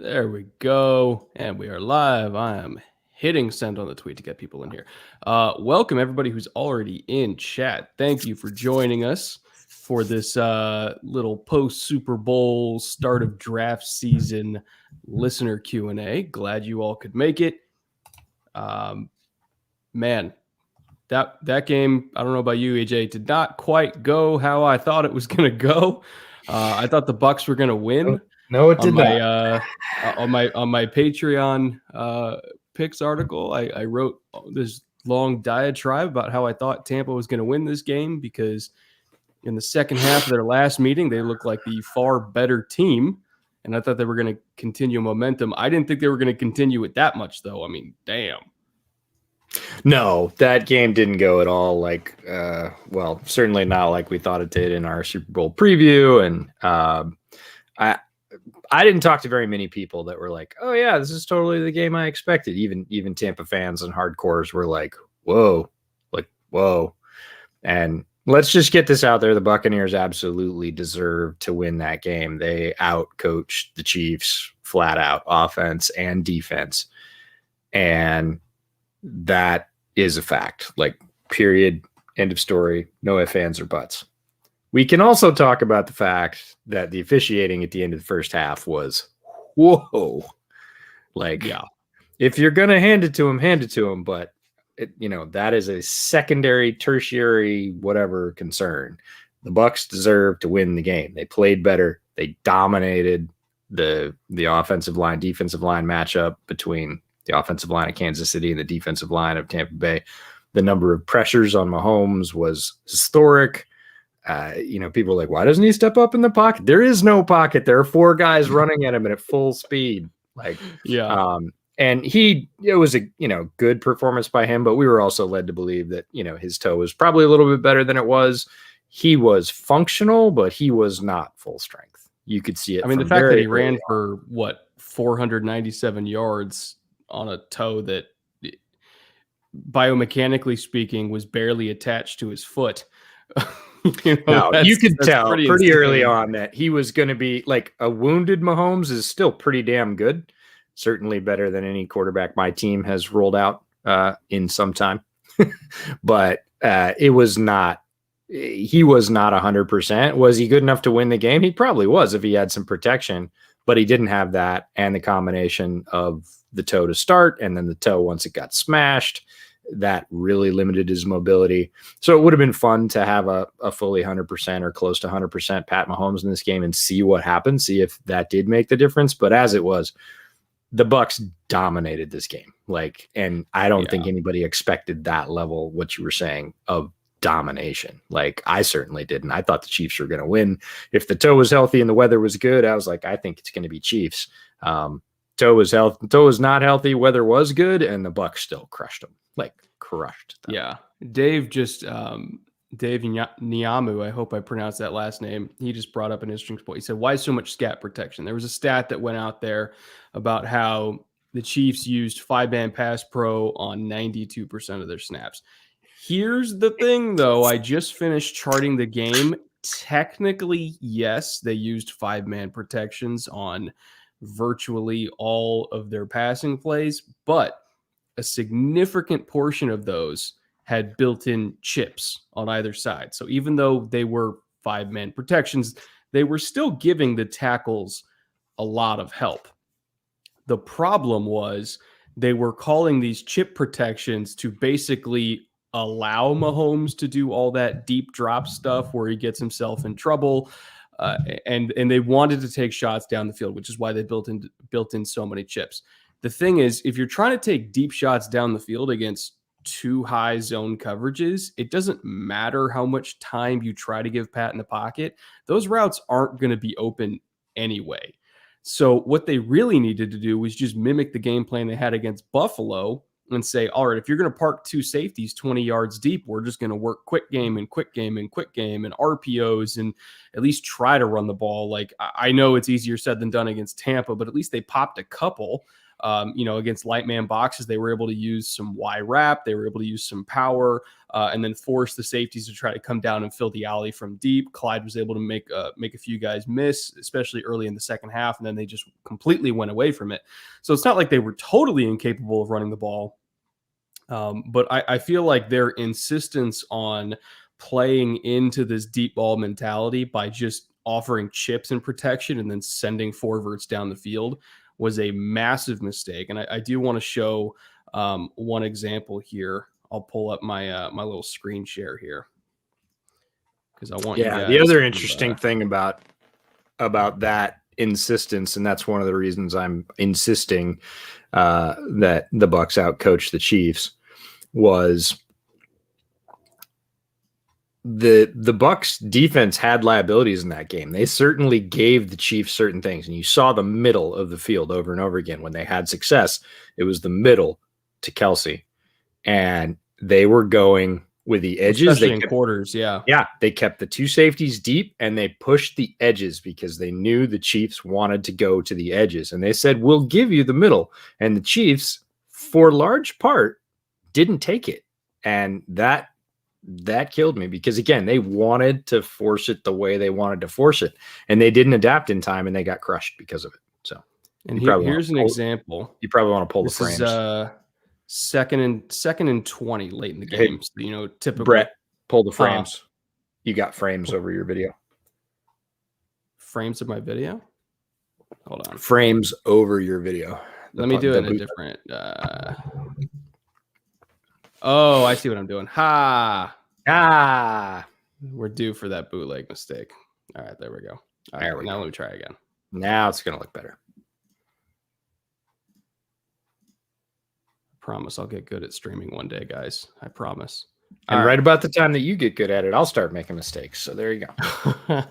There we go. And we are live. I am hitting send on the tweet to get people in here. Welcome everybody who's already in chat. Thank you for joining us for this little post Super Bowl start of draft season listener Q&A. Glad you all could make it. Man, that game, I don't know about you, AJ, did not quite go how I thought it was going to go. I thought the Bucs were going to win. No, it did not. On my Patreon picks article, I wrote this long diatribe about how I thought Tampa was going to win this game because in the second half of their last meeting, they looked like the far better team, and I thought they were going to continue momentum. I didn't think they were going to continue it that much, though. I mean, damn. No, that game didn't go at all like, certainly not like we thought it did in our Super Bowl preview. And I didn't talk to very many people that were like, oh yeah, this is totally the game I expected. Even Tampa fans and hardcores were like, whoa. And let's just get this out there. The Buccaneers absolutely deserve to win that game. They out-coached the Chiefs flat out, offense and defense. And that is a fact, like, period, end of story, no ifs, ands, or buts. We can also talk about the fact that the officiating at the end of the first half was, whoa. Like, yeah, if you're going to hand it to him. But, that is a secondary, tertiary, whatever concern. The Bucs deserve to win the game. They played better. They dominated the offensive line, defensive line matchup between the offensive line of Kansas City and the defensive line of Tampa Bay. The number of pressures on Mahomes was historic. People are like, why doesn't he step up in the pocket? There is no pocket. There are four guys running at him at full speed. Like, yeah. And it was a, good performance by him, but we were also led to believe that, his toe was probably a little bit better than it was. He was functional, but he was not full strength. You could see it. I mean, the fact that he ran for 497 yards on a toe that, biomechanically speaking, was barely attached to his foot. You could tell pretty early on that he was going to be like, a wounded Mahomes is still pretty damn good. Certainly better than any quarterback my team has rolled out in some time. But he was not 100%. Was he good enough to win the game? He probably was if he had some protection, but he didn't have that. And the combination of the toe to start and then the toe once it got smashed, that really limited his mobility. So it would have been fun to have a fully 100% or close to 100% Pat Mahomes in this game and see what happened, see if that did make the difference. But as it was, the Bucs dominated this game. And I don't think anybody expected that level, what you were saying, of domination. Like, I certainly didn't. I thought the Chiefs were going to win. If the toe was healthy and the weather was good, I was like, I think it's going to be Chiefs. Toe was not healthy, weather was good, and the Bucs still crushed them. Crushed them. Yeah. Dave Niamu, I hope I pronounced that last name. He just brought up an interesting point. He said, why so much scat protection? There was a stat that went out there about how the Chiefs used 5-man pass pro on 92% of their snaps. Here's the thing, though. I just finished charting the game. Technically, yes, they used 5-man protections on virtually all of their passing plays, but a significant portion of those had built-in chips on either side. So even though they were 5-man protections, they were still giving the tackles a lot of help. The problem was they were calling these chip protections to basically allow Mahomes to do all that deep drop stuff where he gets himself in trouble. And they wanted to take shots down the field, which is why they built in so many chips. The thing is, if you're trying to take deep shots down the field against too high zone coverages, it doesn't matter how much time you try to give Pat in the pocket. Those routes aren't going to be open anyway. So what they really needed to do was just mimic the game plan they had against Buffalo and say, all right, if you're going to park two safeties 20 yards deep, we're just going to work quick game and RPOs and at least try to run the ball. Like, I know it's easier said than done against Tampa, but at least they popped a couple. Against light man boxes, they were able to use some Y wrap. They were able to use some power and then force the safeties to try to come down and fill the alley from deep. Clyde was able to make a few guys miss, especially early in the second half, and then they just completely went away from it. So it's not like they were totally incapable of running the ball. But I feel like their insistence on playing into this deep ball mentality by just offering chips and protection and then sending forwards down the field was a massive mistake. And I do want to show one example here. I'll pull up my my little screen share here because I want you guys the other to, interesting thing about that insistence, and that's one of the reasons I'm insisting that the Bucs outcoach the Chiefs, was the Bucs defense had liabilities in that game. They certainly gave the Chiefs certain things, and you saw the middle of the field over and over again. When they had success, it was the middle to Kelsey, and they were going with the edges. Especially in quarters, yeah. They kept the two safeties deep, and they pushed the edges because they knew the Chiefs wanted to go to the edges, and they said, we'll give you the middle. And the Chiefs, for large part, didn't take it, and that killed me because, again, they wanted to force it the way they wanted to force it, and they didn't adapt in time, and they got crushed because of it. So, and here's an example. You probably want to pull this the frames. Is, second and 20 late in the game. Hey, so, typically, Brett, pull the frames. You got frames over your video. Frames of my video? Hold on. Frames over your video. Let me do it in a different. Oh, I see what I'm doing. We're due for that bootleg mistake. All right, there we go. All right, now let me try again. Now it's going to look better. Promise I'll get good at streaming one day, guys. I promise. And right about the time that you get good at it, I'll start making mistakes. So there you go.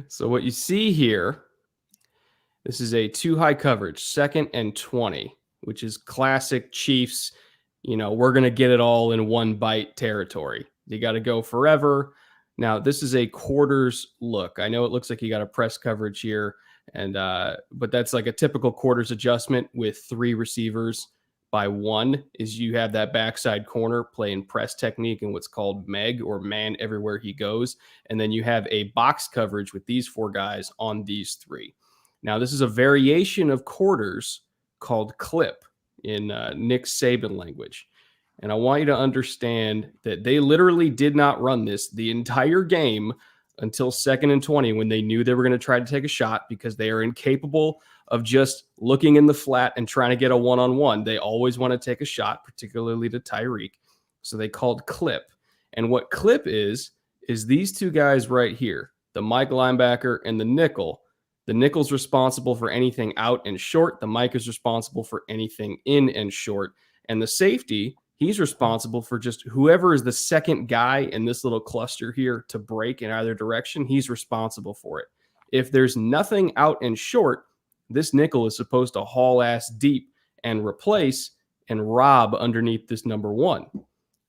So what you see here, this is a too high coverage, 2nd and 20, which is classic Chiefs. We're going to get it all in one bite territory. You got to go forever. Now, this is a quarters look. I know it looks like you got a press coverage here, but that's like a typical quarters adjustment with 3 receivers by 1 is you have that backside corner playing press technique and what's called Meg, or man everywhere he goes. And then you have a box coverage with these 4 guys on these 3. Now, this is a variation of quarters called clip in Nick Saban language. And I want you to understand that they literally did not run this the entire game until 2nd and 20 when they knew they were going to try to take a shot because they are incapable of just looking in the flat and trying to get a one-on-one. They always want to take a shot, particularly to Tyreek. So they called clip. And what clip is these 2 guys right here, the Mike linebacker and the nickel. The nickel's responsible for anything out and short. The Mike is responsible for anything in and short. And the safety, he's responsible for just whoever is the second guy in this little cluster here to break in either direction. He's responsible for it. If there's nothing out and short, this nickel is supposed to haul ass deep and replace and rob underneath this number 1.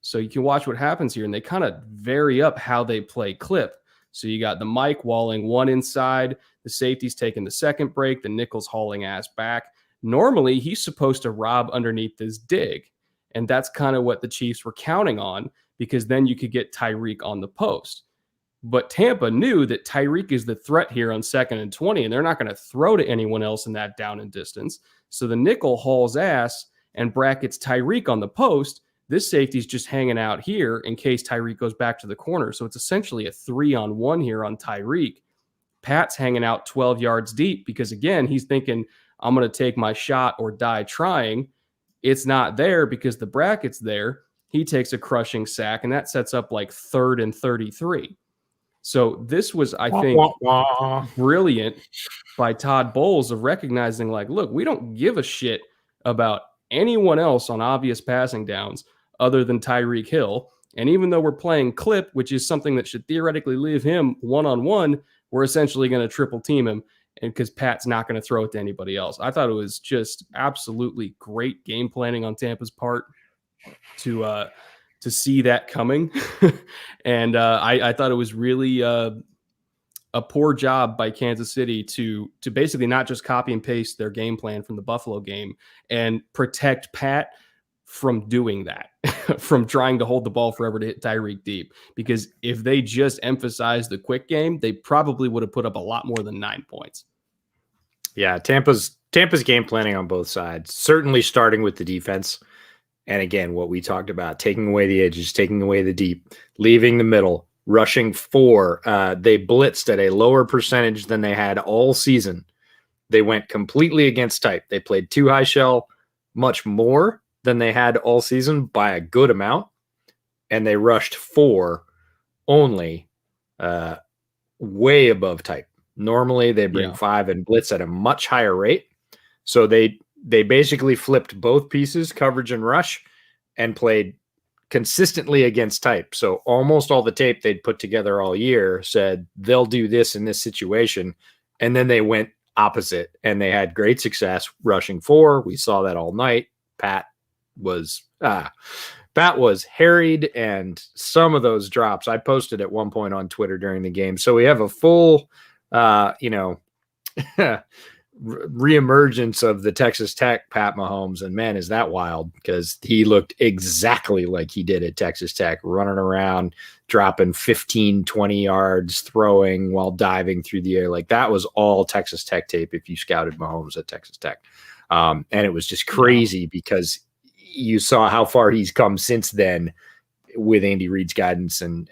So you can watch what happens here, and they kind of vary up how they play clip. So you got the Mike walling 1 inside, the safety's taking the second break, the nickel's hauling ass back. Normally, he's supposed to rob underneath this dig. And that's kind of what the Chiefs were counting on, because then you could get Tyreek on the post. But Tampa knew that Tyreek is the threat here on 2nd and 20, and they're not going to throw to anyone else in that down and distance. So the nickel hauls ass and brackets Tyreek on the post. This safety's just hanging out here in case Tyreek goes back to the corner. So it's essentially a 3-on-1 here on Tyreek. Pat's hanging out 12 yards deep because, again, he's thinking, I'm going to take my shot or die trying. It's not there because the bracket's there. He takes a crushing sack, and that sets up like 3rd and 33. So this was, I think, brilliant by Todd Bowles of recognizing, like, look, we don't give a shit about anyone else on obvious passing downs other than Tyreek Hill. And even though we're playing clip, which is something that should theoretically leave him one-on-one, we're essentially going to triple team him, and because Pat's not going to throw it to anybody else. I thought it was just absolutely great game planning on Tampa's part to see that coming. And I thought it was really a a poor job by Kansas City to basically not just copy and paste their game plan from the Buffalo game and protect Pat from doing that, from trying to hold the ball forever to hit Tyreek deep. Because if they just emphasized the quick game, they probably would have put up a lot more than 9 points. Yeah, Tampa's game planning on both sides, certainly starting with the defense. And again, what we talked about, taking away the edges, taking away the deep, leaving the middle, rushing 4. They blitzed at a lower percentage than they had all season. They went completely against type. They played 2 high shell much more than they had all season by a good amount. And they rushed 4 only, way above type. Normally they bring 5 and blitz at a much higher rate. So they basically flipped both pieces, coverage and rush, and played consistently against type. So almost all the tape they'd put together all year said they'll do this in this situation. And then they went opposite, and they had great success rushing 4. We saw that all night. Pat was harried, and some of those drops I posted at one point on Twitter during the game. So we have a full, reemergence of the Texas Tech Pat Mahomes, and man, is that wild, because he looked exactly like he did at Texas Tech, running around, dropping 15, 20 yards, throwing while diving through the air. Like, that was all Texas Tech tape if you scouted Mahomes at Texas Tech. And it was just crazy because you saw how far he's come since then with Andy Reid's guidance and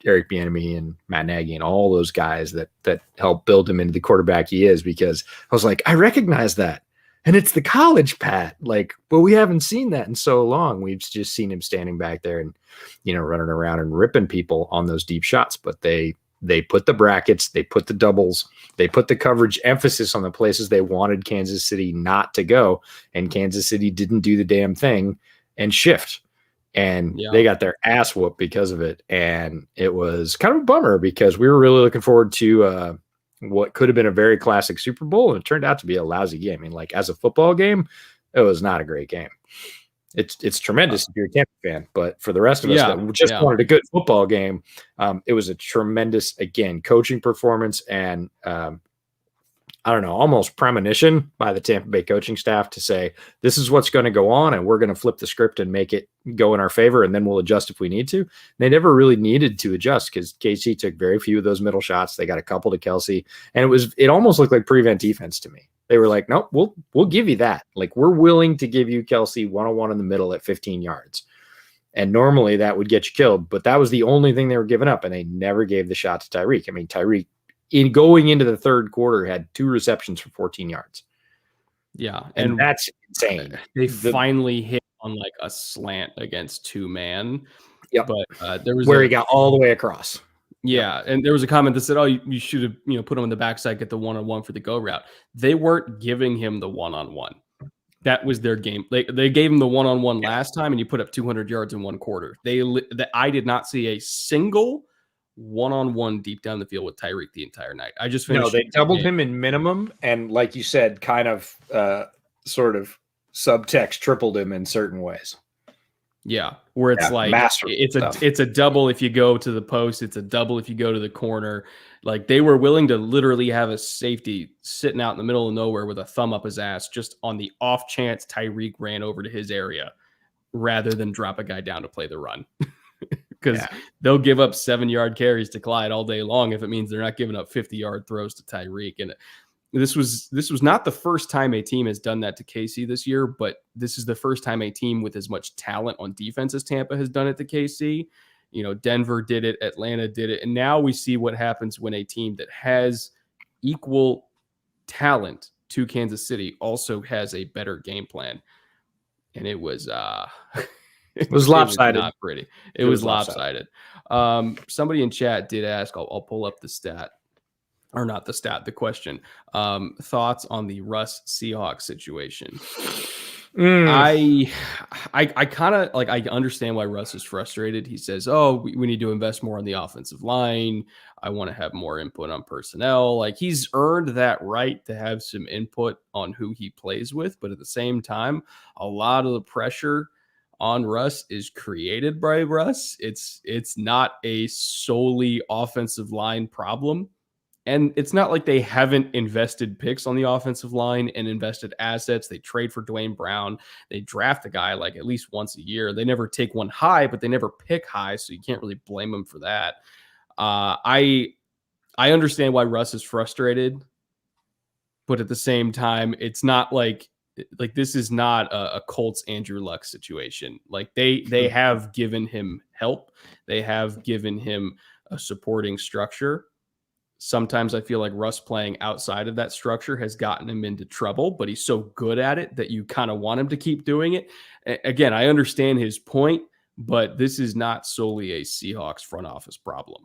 Eric Bieniemy and Matt Nagy and all those guys that helped build him into the quarterback he is. Because I was like, I recognize that, and it's the college Pat. Like, but we haven't seen that in so long. We've just seen him standing back there and, running around and ripping people on those deep shots. But they put the brackets, they put the doubles, they put the coverage emphasis on the places they wanted Kansas City not to go, and Kansas City didn't do the damn thing and shift. And they got their ass whooped because of it. And it was kind of a bummer, because we were really looking forward to what could have been a very classic Super Bowl. And it turned out to be a lousy game. I mean, like, as a football game, it was not a great game. It's tremendous if you're a Tampa fan, but for the rest of us that just wanted a good football game, it was a tremendous, again, coaching performance, and I don't know, almost premonition by the Tampa Bay coaching staff to say, this is what's going to go on, and we're going to flip the script and make it go in our favor, and then we'll adjust if we need to. They never really needed to adjust, because KC took very few of those middle shots. They got a couple to Kelsey, and it almost looked like prevent defense to me. They were like, nope, we'll give you that. Like, we're willing to give you Kelsey 1-on-1 in the middle at 15 yards. And normally that would get you killed, but that was the only thing they were giving up, and they never gave the shot to Tyreek. I mean, Tyreek, in going into the third quarter, had 2 receptions for 14 yards. Yeah. And that's insane. They finally hit on like a slant against 2-man. Yep. But there was he got all the way across. Yeah. And there was a comment that said, oh, you should have, put him on the backside, get the 1-on-1 for the go route. They weren't giving him the 1-on-1. That was their game. They gave him the 1-on-1 last time, and you put up 200 yards in one quarter. I did not see a single 1-on-1 deep down the field with Tyreek the entire night. I just finished. No, they doubled him in minimum, and like you said, kind of sort of subtext tripled him in certain ways. Yeah, where it's like it's a double if you go to the post, it's a double if you go to the corner. Like, they were willing to literally have a safety sitting out in the middle of nowhere with a thumb up his ass, just on the off chance Tyreek ran over to his area, rather than drop a guy down to play the run. Because they'll give up 7-yard carries to Clyde all day long if it means they're not giving up 50-yard throws to Tyreek. And this was not the first time a team has done that to KC this year, but this is the first time a team with as much talent on defense as Tampa has done it to KC. Denver did it, Atlanta did it, and now we see what happens when a team that has equal talent to Kansas City also has a better game plan. And it was it was lopsided. It was not pretty. It was lopsided. Somebody in chat did ask, I'll pull up the stat. Or not the stat, the question. Thoughts on the Russ Seahawks situation? I kind of like, I understand why Russ is frustrated. He says, we need to invest more on the offensive line. I want to have more input on personnel. Like, he's earned that right to have some input on who he plays with. But at the same time, a lot of the pressure on Russ is created by Russ. It's not a solely offensive line problem. And it's not like they haven't invested picks on the offensive line and invested assets. They trade for Dwayne Brown. They draft a guy like at least once a year. They never take one high, but they never pick high, so you can't really blame them for that. I understand why Russ is frustrated, but at the same time, it's not like this is not a Colts Andrew Luck situation. Like they have given him help. They have given him a supporting structure. Sometimes I feel like Russ playing outside of that structure has gotten him into trouble, but he's so good at it that you kind of want him to keep doing it. Again, I understand his point, but this is not solely a Seahawks front office problem.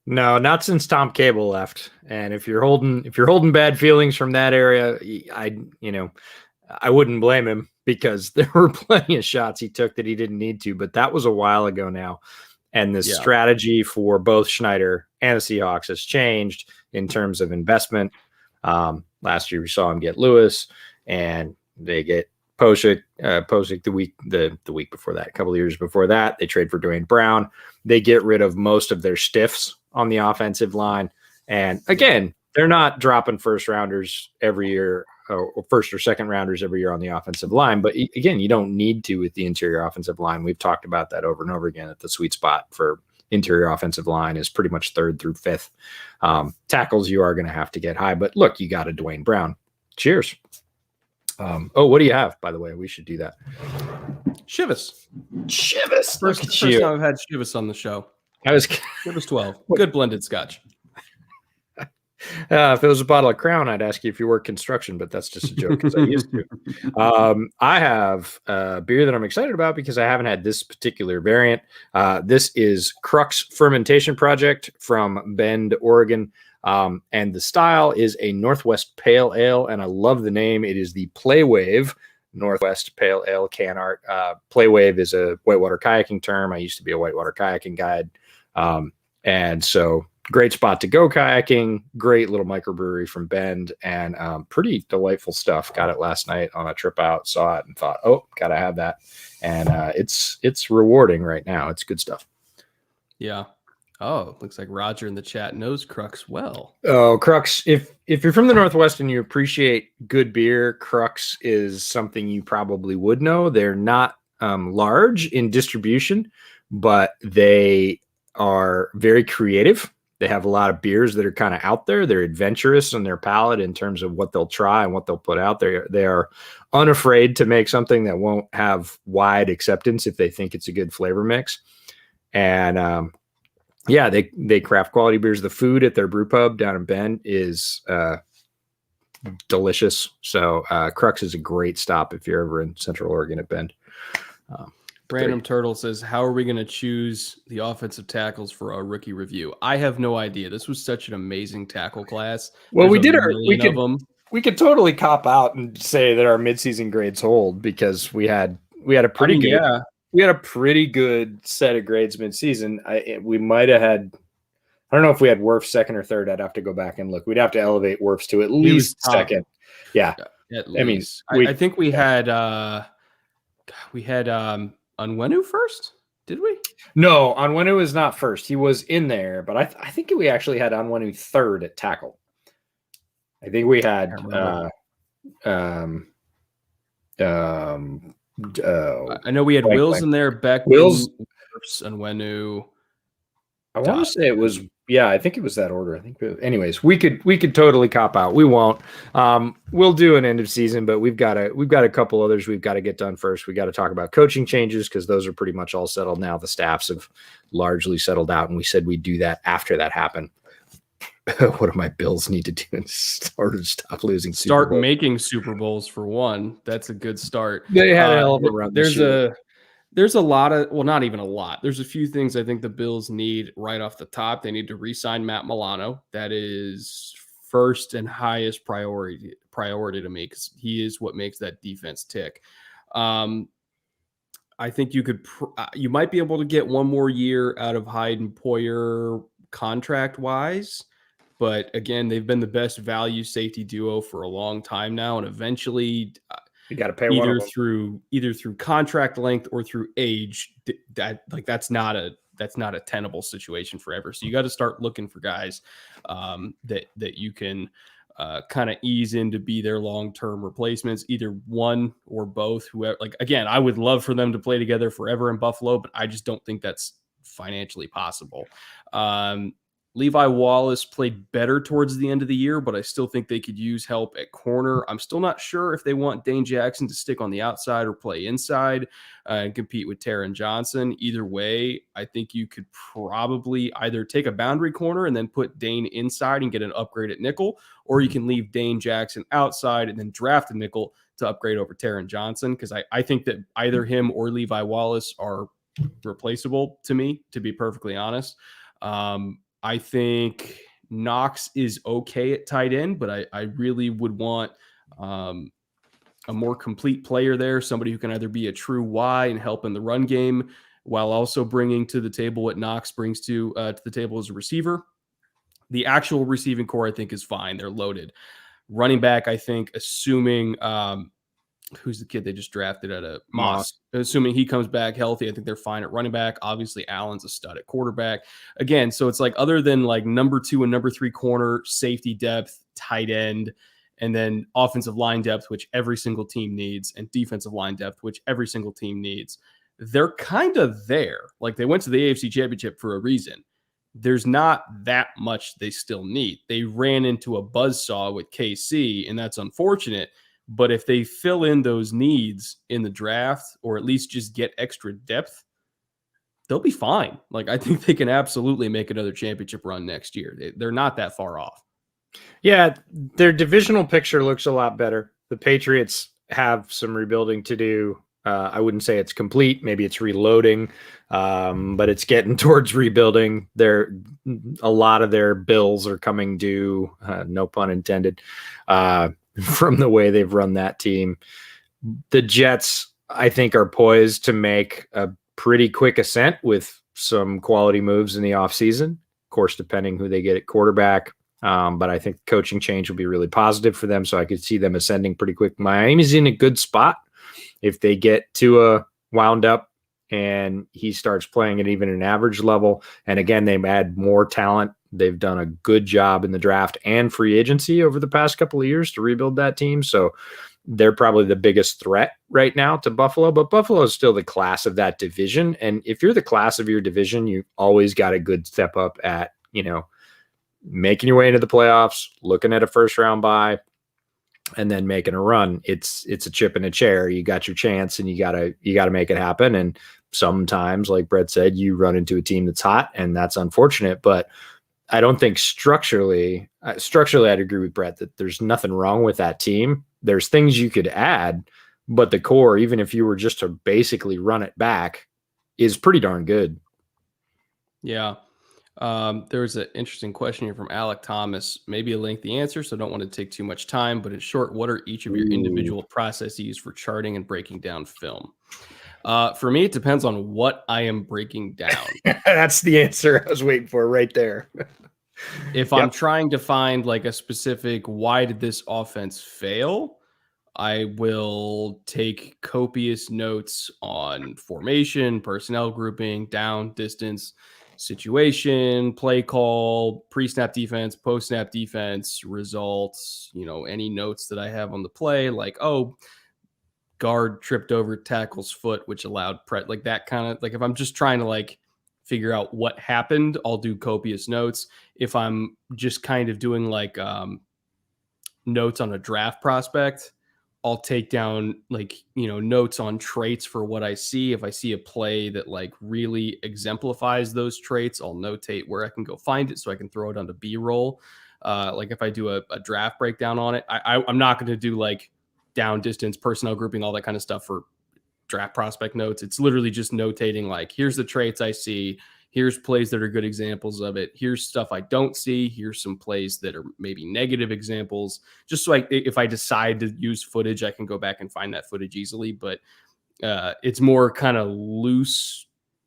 No, not since Tom Cable left. And if you're holding bad feelings from that area, I wouldn't blame him, because there were plenty of shots he took that he didn't need to, but that was a while ago now. And the strategy for both Schneider and the Seahawks has changed in terms of investment. Last year we saw him get Lewis, and they get Posick the week before that. A couple of years before that, they trade for Dwayne Brown. They get rid of most of their stiffs on the offensive line. And again, they're not dropping first rounders every year, or first or second rounders every year on the offensive line. But again, you don't need to with the interior offensive line. We've talked about that over and over again, that the sweet spot for interior offensive line is pretty much third through fifth. Tackles, you are going to have to get high. But look, you got a Dwayne Brown. Cheers. What do you have, by the way? We should do that. Shivas. First time I've had Shivas on the show. Shivas 12. Good blended scotch. If it was a bottle of Crown, I'd ask you if you work construction, but that's just a joke, because I used to. I have a beer that I'm excited about because I haven't had this particular variant. This is Crux Fermentation Project from Bend, Oregon. And the style is a Northwest Pale Ale, and I love the name. It is the Playwave Northwest Pale Ale can art. Playwave is a whitewater kayaking term. I used to be a whitewater kayaking guide. And so great spot to go kayaking, great little microbrewery from Bend, and pretty delightful stuff. Got it last night on a trip out, saw it and thought, oh, gotta have that. And it's rewarding right now. It's good stuff. Yeah. Oh, looks like Roger in the chat knows Crux well. Oh, Crux. If you're from the Northwest and you appreciate good beer, Crux is something you probably would know. They're not large in distribution, but they are very creative. They have a lot of beers that are kind of out there. They're adventurous on their palate in terms of what they'll try and what they'll put out there. They are unafraid to make something that won't have wide acceptance if they think it's a good flavor mix. And they craft quality beers. The food at their brew pub down in Bend is delicious. So Crux is a great stop if you're ever in Central Oregon at Bend. Random Turtle says, how are we going to choose the offensive tackles for our rookie review? I have no idea. This was such an amazing tackle class. Well, we could totally cop out and say that our midseason grades hold, because we had a pretty good. Yeah. We had a pretty good set of grades midseason. We might have had, I don't know if we had Wirfs second or third. I'd have to go back and look. We'd have to elevate Wirfs to at least second. Yeah. At least. I think we had Onwenu first. Did we? No, Onwenu is not first. He was in there, but I think we actually had Onwenu third at tackle. I think we had I know we had Wills in there, Beck, Wills, and Onwenu. I want to say it was, I think it was that order. I think, anyways, we could totally cop out. We won't. We'll do an end of season, but we've got a couple others we've got to get done first. We got to talk about coaching changes, because those are pretty much all settled now. The staffs have largely settled out, and we said we'd do that after that happened. What do my Bills need to do in order to stop losing? Start making Super Bowls for one. That's a good start. They had a hell of a run. There's a lot of, well, not even a lot. There's a few things I think the Bills need right off the top. They need to re-sign Matt Milano. That is first and highest priority to me, because he is what makes that defense tick. I think you might be able to get one more year out of Hyde and Poyer contract wise. But again, they've been the best value safety duo for a long time now, and eventually, you got to pay either through contract length or through age. That's not a that's not a tenable situation forever. So you got to start looking for guys that you can kind of ease in to be their long-term replacements, either one or both. Whoever, like, again, I would love for them to play together forever in Buffalo, but I just don't think that's financially possible. Levi Wallace played better towards the end of the year, but I still think they could use help at corner. I'm still not sure if they want Dane Jackson to stick on the outside or play inside and compete with Taron Johnson. Either way, I think you could probably either take a boundary corner and then put Dane inside and get an upgrade at nickel, or you can leave Dane Jackson outside and then draft a nickel to upgrade over Taron Johnson, because I think that either him or Levi Wallace are replaceable to me, to be perfectly honest. I think Knox is okay at tight end, but I really would want a more complete player there, somebody who can either be a true Y and help in the run game while also bringing to the table what Knox brings to the table as a receiver. The actual receiving core, I think, is fine. They're loaded. Running back, I think, assuming who's the kid they just drafted at a Moss? Assuming he comes back healthy, I think they're fine at running back. Obviously, Allen's a stud at quarterback. Again, so it's like other than like number 2 and number 3 corner, safety depth, tight end, and then offensive line depth, which every single team needs, and defensive line depth, which every single team needs. They're kind of there. Like, they went to the AFC Championship for a reason. There's not that much they still need. They ran into a buzzsaw with KC, and that's unfortunate. But if they fill in those needs in the draft, or at least just get extra depth, they'll be fine. Like, I think they can absolutely make another championship run next year. They're not that far off. Yeah, their divisional picture looks a lot better. The Patriots have some rebuilding to do. I wouldn't say it's complete. Maybe it's reloading, but it's getting towards rebuilding. A lot of their bills are coming due, no pun intended, from the way they've run that team. The Jets, I think, are poised to make a pretty quick ascent with some quality moves in the offseason. Of course, depending who they get at quarterback. But I think coaching change will be really positive for them, so I could see them ascending pretty quick. Miami's in a good spot. If they get Tua wound up and he starts playing at even an average level, and again, they've add more talent. They've done a good job in the draft and free agency over the past couple of years to rebuild that team. So they're probably the biggest threat right now to Buffalo, but Buffalo is still the class of that division. And if you're the class of your division, you always got a good step up at, making your way into the playoffs, looking at a first round bye, and then making a run. It's a chip in a chair. You got your chance, and you gotta make it happen. And sometimes, like Brett said, you run into a team that's hot, and that's unfortunate. But I don't think structurally, I'd agree with Brett that there's nothing wrong with that team. There's things you could add, but the core, even if you were just to basically run it back, is pretty darn good. Yeah. There's an interesting question here from Alec Thomas, maybe a lengthy answer, so I don't want to take too much time, but in short, what are each of your individual processes for charting and breaking down film? For me, it depends on what I am breaking down. That's the answer I was waiting for right there. If I'm trying to find like a specific, why did this offense fail? I will take copious notes on formation, personnel grouping, down, distance, situation, play call, pre-snap defense, post-snap defense, results, any notes that I have on the play, like, guard tripped over tackle's foot, which allowed like that kind of, like, if I'm just trying to like figure out what happened, I'll do copious notes. If I'm just kind of doing like notes on a draft prospect, I'll take down like, notes on traits for what I see. If I see a play that like really exemplifies those traits, I'll notate where I can go find it so I can throw it onto B-roll. Like if I do a draft breakdown on it, I'm not going to do like down, distance, personnel grouping, all that kind of stuff for draft prospect notes. It's literally just notating like, here's the traits I see. Here's plays that are good examples of it. Here's stuff I don't see. Here's some plays that are maybe negative examples. Just so if I decide to use footage, I can go back and find that footage easily. But it's more kind of loose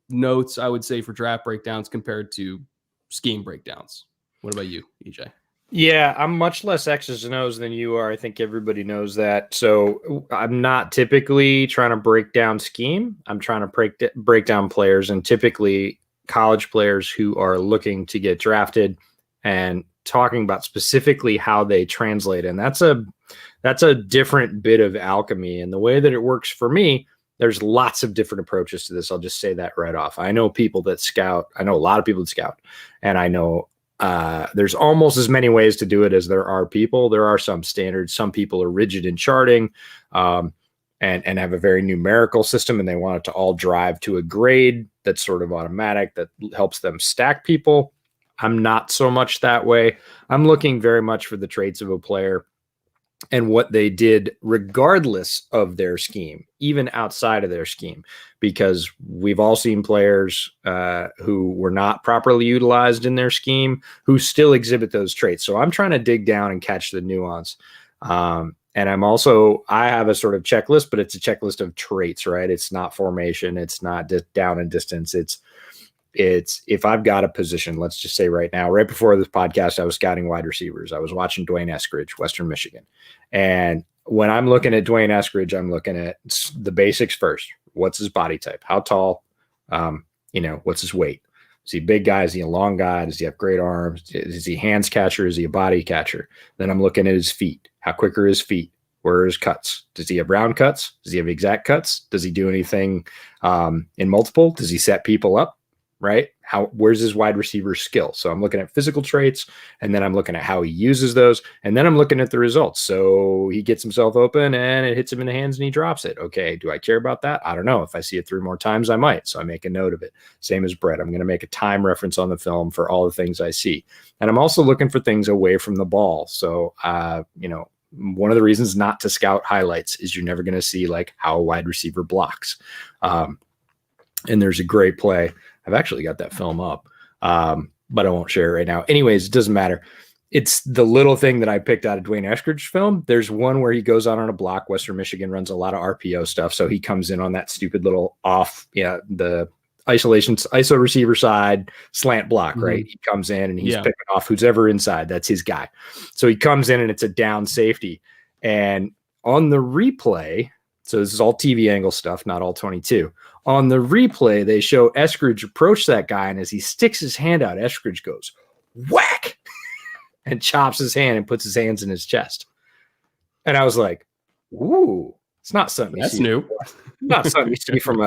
notes, I would say, for draft breakdowns compared to scheme breakdowns. What about you, EJ? Yeah, I'm much less X's and O's than you are. I think everybody knows that. So I'm not typically trying to break down scheme. I'm trying to break down players, and typically college players who are looking to get drafted and talking about specifically how they translate. And that's a different bit of alchemy. And the way that it works for me, there's lots of different approaches to this. I'll just say that right off. I know people that scout. I know a lot of people that scout, and I know there's almost as many ways to do it as there are people. There are some standards. Some people are rigid in charting, and have a very numerical system, and they want it to all drive to a grade that's sort of automatic that helps them stack people. I'm not so much that way. I'm looking very much for the traits of a player and what they did regardless of their scheme, even outside of their scheme, because we've all seen players who were not properly utilized in their scheme who still exhibit those traits. So I'm trying to dig down and catch the nuance. And I have a sort of checklist, but it's a checklist of traits, right? It's not formation. It's not down and distance. It's if I've got a position, let's just say right now, right before this podcast, I was scouting wide receivers. I was watching Dwayne Eskridge, Western Michigan. And when I'm looking at Dwayne Eskridge, I'm looking at the basics first. What's his body type? How tall? What's his weight? Is he a big guy? Is he a long guy? Does he have great arms? Is he hands catcher? Is he a body catcher? Then I'm looking at his feet. How quick are his feet? Where are his cuts? Does he have round cuts? Does he have exact cuts? Does he do anything in multiple? Does he set people up? Right? Where's his wide receiver skill? So I'm looking at physical traits, and then I'm looking at how he uses those, and then I'm looking at the results. So he gets himself open and it hits him in the hands and he drops it. Okay, do I care about that? I don't know. If I see it 3 more times, I might. So I make a note of it. Same as Brett. I'm going to make a time reference on the film for all the things I see. And I'm also looking for things away from the ball. So one of the reasons not to scout highlights is you're never going to see like how a wide receiver blocks. And there's a great play. I've actually got that film up, but I won't share it right now. Anyways, it doesn't matter. It's the little thing that I picked out of Dwayne Eskridge's film. There's one where he goes out on a block. Western Michigan runs a lot of RPO stuff. So he comes in on that stupid little the ISO receiver side slant block, right? He comes in and he's picking off who's ever inside. That's his guy. So he comes in and it's a down safety. And on the replay, so this is all TV angle stuff, not all 22. On the replay, they show Eskridge approach that guy, and as he sticks his hand out, Eskridge goes, whack, and chops his hand and puts his hands in his chest. And I was like, ooh, it's not something that's new. Not something you see from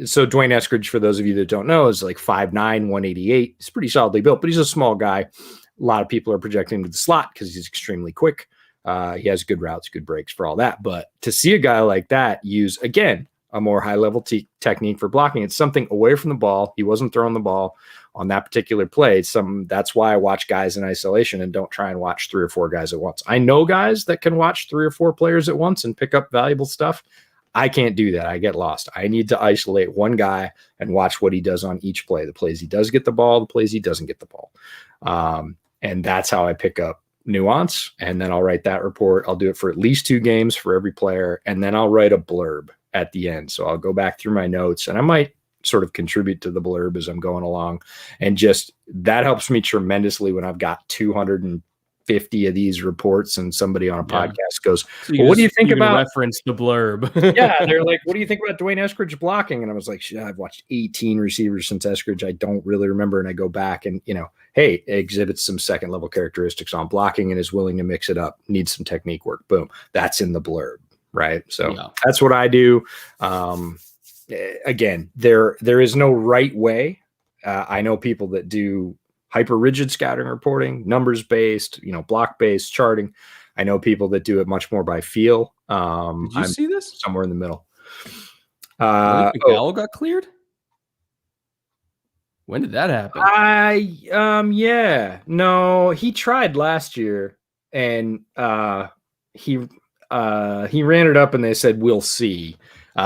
so Dwayne Eskridge, for those of you that don't know, is like 5'9", 188. He's pretty solidly built, but he's a small guy. A lot of people are projecting him to the slot because he's extremely quick. He has good routes, good breaks for all that. But to see a guy like that use, again, a more high-level technique for blocking, it's something away from the ball. He wasn't throwing the ball on that particular play. That's why I watch guys in isolation and don't try and watch 3 or 4 guys at once. I know guys that can watch 3 or 4 players at once and pick up valuable stuff. I can't do that. I get lost. I need to isolate one guy and watch what he does on each play. The plays he does get the ball, the plays he doesn't get the ball. And that's how I pick up nuance. And then I'll write that report. I'll do it for at least 2 games for every player. And then I'll write a blurb at the end. So I'll go back through my notes and I might sort of contribute to the blurb as I'm going along. And just that helps me tremendously when I've got 250 of these reports and somebody on a podcast goes, well, what do you think about reference the blurb? Yeah. They're like, what do you think about Dwayne Eskridge blocking? And I was like, I've watched 18 receivers since Eskridge. I don't really remember. And I go back and, hey, exhibits some second level characteristics on blocking and is willing to mix it up, needs some technique work. Boom. That's in the blurb. Right. So that's what I do. Again, there is no right way. I know people that do hyper rigid scouting reporting, numbers based, block based charting. I know people that do it much more by feel. Did you see this? Somewhere in the middle. McDowell got cleared? When did that happen? No, he tried last year and he ran it up and they said, we'll see.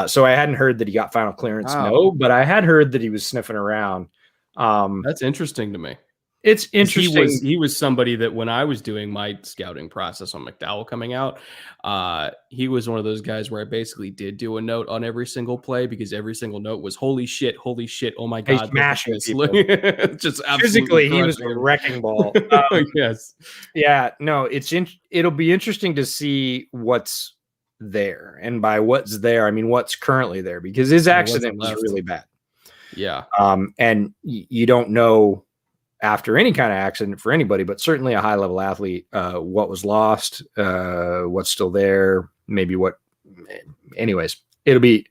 So I hadn't heard that he got final clearance. Wow. No, but I had heard that he was sniffing around. That's interesting to me. It's interesting. He was somebody that when I was doing my scouting process on McDowell coming out, he was one of those guys where I basically did do a note on every single play because every single note was holy shit, oh my god, smashing just physically he was a wrecking ball. Yes, yeah, no, it'll be interesting to see what's there, and by what's there, I mean what's currently there because his accident was really bad. Yeah. And you don't know after any kind of accident for anybody, but certainly a high level athlete, what was lost, what's still there, maybe what, anyways, it'll be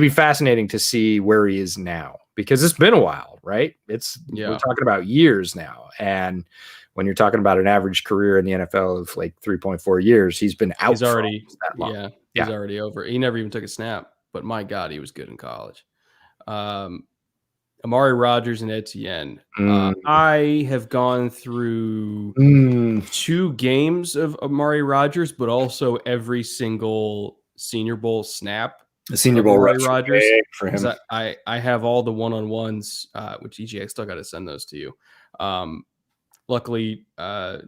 fascinating to see where he is now, because it's been a while, right? We're talking about years now. And when you're talking about an average career in the NFL of like 3.4 years, he's been out. He's already, that long. yeah, he's already over. He never even took a snap, but my God, he was good in college. Amari Rodgers and Etienne. I have gone through 2 games of Amari Rodgers, but also every single Senior Bowl snap. The Senior Bowl Amari Rodgers for him. I have all the one-on-ones, which EG, I still got to send those to you. Luckily,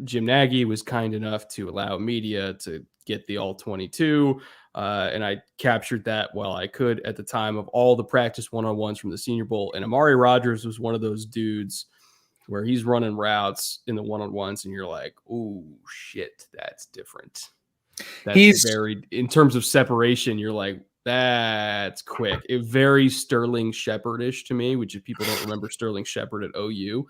Jim Nagy was kind enough to allow media to get the all 22. And I captured that while I could at the time of all the practice one-on-ones from the Senior Bowl. And Amari Rodgers was one of those dudes where he's running routes in the one-on-ones and you're like, oh shit, that's different. That's very, in terms of separation, you're like, that's quick. It very Sterling Shepard-ish to me, which if people don't remember Sterling Shepard at OU,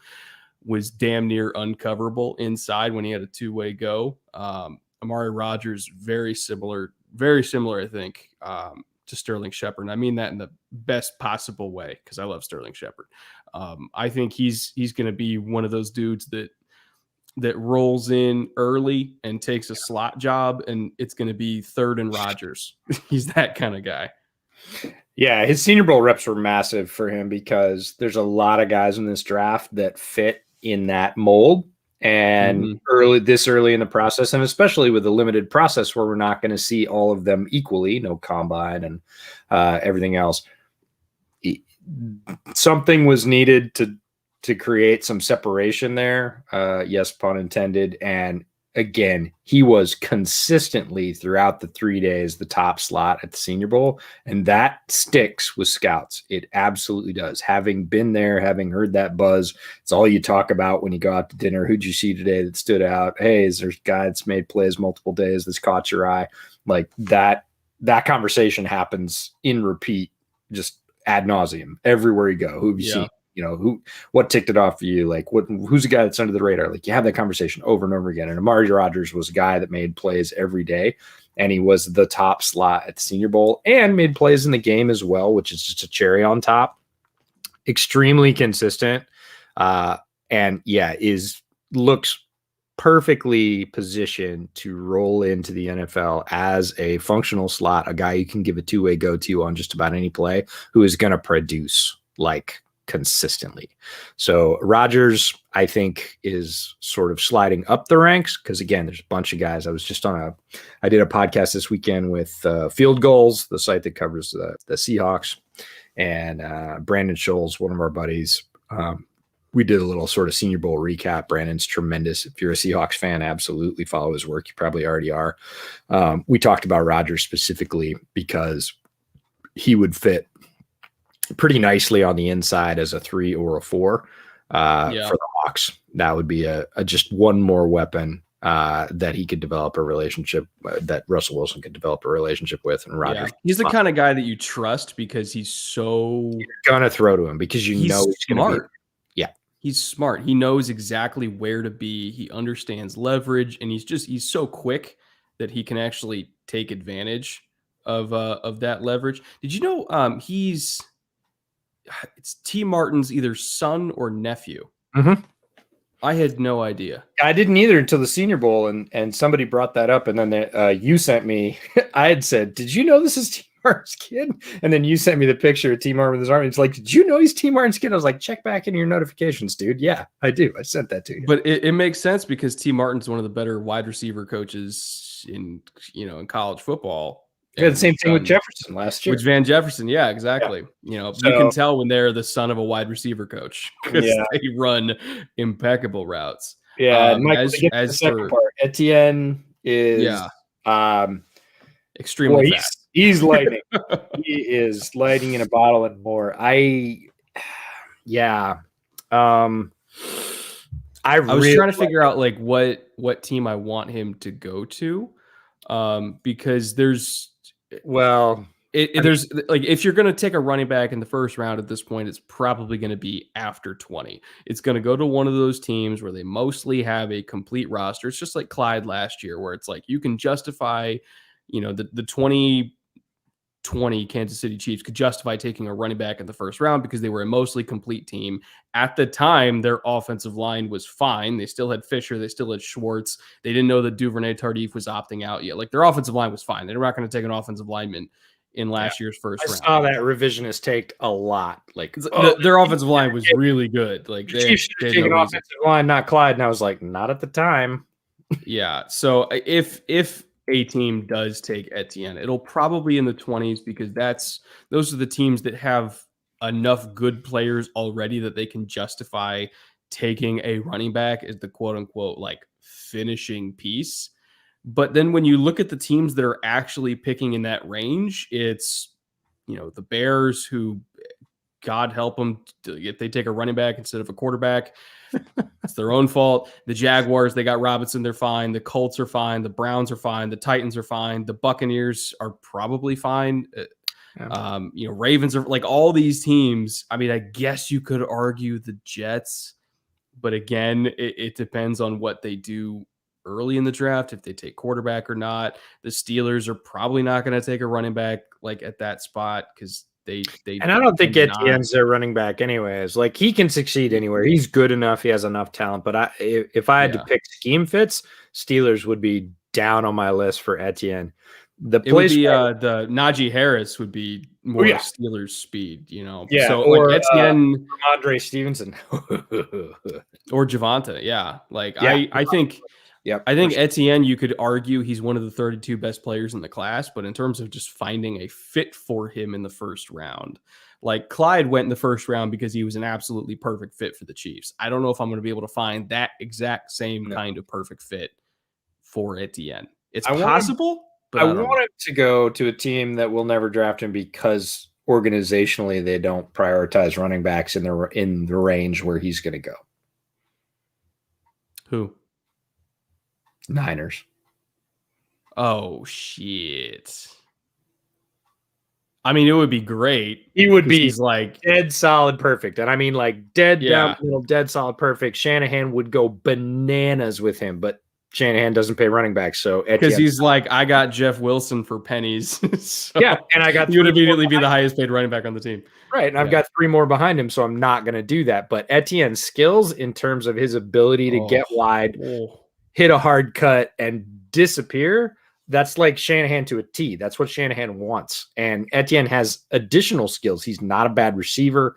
was damn near uncoverable inside when he had a two-way go. Amari Rodgers, very similar, I think, to Sterling Shepard. And I mean that in the best possible way, because I love Sterling Shepard. I think he's going to be one of those dudes that rolls in early and takes a slot job, and it's going to be third and Rodgers. He's that kind of guy. Yeah, his Senior Bowl reps were massive for him because there's a lot of guys in this draft that fit in that mold. And early in the process, and especially with the limited process where we're not going to see all of them equally, no combine and everything else, something was needed to create some separation there. Yes, pun intended. And again, he was consistently throughout the 3 days the top slot at the Senior Bowl, and that sticks with scouts. It absolutely does. Having been there, having heard that buzz, it's all you talk about when you go out to dinner. Who'd you see today that stood out? Hey, is there a guy that's made plays multiple days that's caught your eye? Like that conversation happens in repeat, just ad nauseum everywhere you go. Who have you seen? You know, what ticked it off for you? Like, who's the guy that's under the radar? Like, you have that conversation over and over again. And Amari Rodgers was a guy that made plays every day, and he was the top slot at the Senior Bowl and made plays in the game as well, which is just a cherry on top. Extremely consistent, and yeah, looks perfectly positioned to roll into the NFL as a functional slot, a guy you can give a two-way go-to on just about any play, who is going to produce like consistently. So Rodgers, I think, is sort of sliding up the ranks because, again, there's a bunch of guys. I did a podcast this weekend with Field Goals, the site that covers the Seahawks, and Brandon Scholes, one of our buddies. We did a little sort of Senior Bowl recap. Brandon's tremendous. If you're a Seahawks fan, absolutely follow his work. You probably already are. We talked about Rodgers specifically because he would fit pretty nicely on the inside as a 3 or a 4 for the Hawks. That would be a just one more weapon that he could develop a relationship that Russell Wilson could develop a relationship with. And Rodgers, he's the kind of guy that you trust because he's so you're gonna throw to him because he's know he's smart. He's smart. He knows exactly where to be. He understands leverage, and he's so quick that he can actually take advantage of that leverage. Did you know it's T. Martin's either son or nephew? I had no idea. I didn't either until the Senior Bowl, and somebody brought that up, and then you sent me. I had said, "Did you know this is T. Martin's kid?" And then you sent me the picture of T. Martin with his arm. It's like, "Did you know he's T. Martin's kid?" I was like, "Check back in your notifications, dude." Yeah, I do. I sent that to you. But it makes sense because T. Martin's one of the better wide receiver coaches in college football. Yeah, the same thing with Jefferson last year. With Van Jefferson, yeah, exactly. Yeah. You can tell when they're the son of a wide receiver coach because they run impeccable routes. Yeah, Michael, the second part, Etienne is extremely fast. He's lightning. He is lighting in a bottle and more. I was trying to figure out like what team I want him to go to, because there's. Well, There's like, if you're going to take a running back in the first round at this point, it's probably going to be after 20. It's going to go to one of those teams where they mostly have a complete roster. It's just like Clyde last year, where it's like you can justify, the 2020 Kansas City Chiefs could justify taking a running back in the first round because they were a mostly complete team. At the time, their offensive line was fine. They still had Fisher. They still had Schwartz. They didn't know that Duvernay-Tardif was opting out yet. Like, their offensive line was fine. They're not going to take an offensive lineman in last year's first round. I saw that revisionist take a lot. Like, their offensive line was really good. Like, the Chiefs should have taken offensive line, not Clyde. And I was like, not at the time. Yeah. So if a team does take Etienne, it'll probably in the 20s, because those are the teams that have enough good players already that they can justify taking a running back as the quote unquote like finishing piece. But then when you look at the teams that are actually picking in that range, it's, the Bears, who, God help them, if they take a running back instead of a quarterback, it's their own fault. The Jaguars, they got Robinson, they're fine. The Colts are fine. The Browns are fine. The Titans are fine. The Buccaneers are probably fine. Ravens are, like, all these teams. I mean, I guess you could argue the Jets, but again, it depends on what they do early in the draft, if they take quarterback or not. The Steelers are probably not going to take a running back like at that spot, because they and I don't think Etienne's their running back anyways. Like, he can succeed anywhere. He's good enough. He has enough talent. But if I had to pick scheme fits, Steelers would be down on my list for Etienne. The Najee Harris would be more Steelers speed, Yeah, so or like Etienne, Andre Stevenson, or Javonte. Yeah, like I think. Yep, I think Etienne, you could argue he's one of the 32 best players in the class, but in terms of just finding a fit for him in the first round, like Clyde went in the first round because he was an absolutely perfect fit for the Chiefs. I don't know if I'm going to be able to find that exact same kind of perfect fit for Etienne. It's possible, but I want him to go to a team that will never draft him because organizationally they don't prioritize running backs in the range where he's going to go. Who? Niners. Oh, shit. I mean, it would be great. He would be like dead solid perfect. And I mean, like, dead down the middle, dead solid perfect. Shanahan would go bananas with him, but Shanahan doesn't pay running backs. So because he's like, I got Jeff Wilson for pennies. So yeah, and I got you would immediately be the highest paid running back on the team. Right. And I've got 3 more behind him, so I'm not going to do that. But Etienne's skills in terms of his ability to get wide, hit a hard cut, and disappear, that's like Shanahan to a T. That's what Shanahan wants. And Etienne has additional skills. He's not a bad receiver.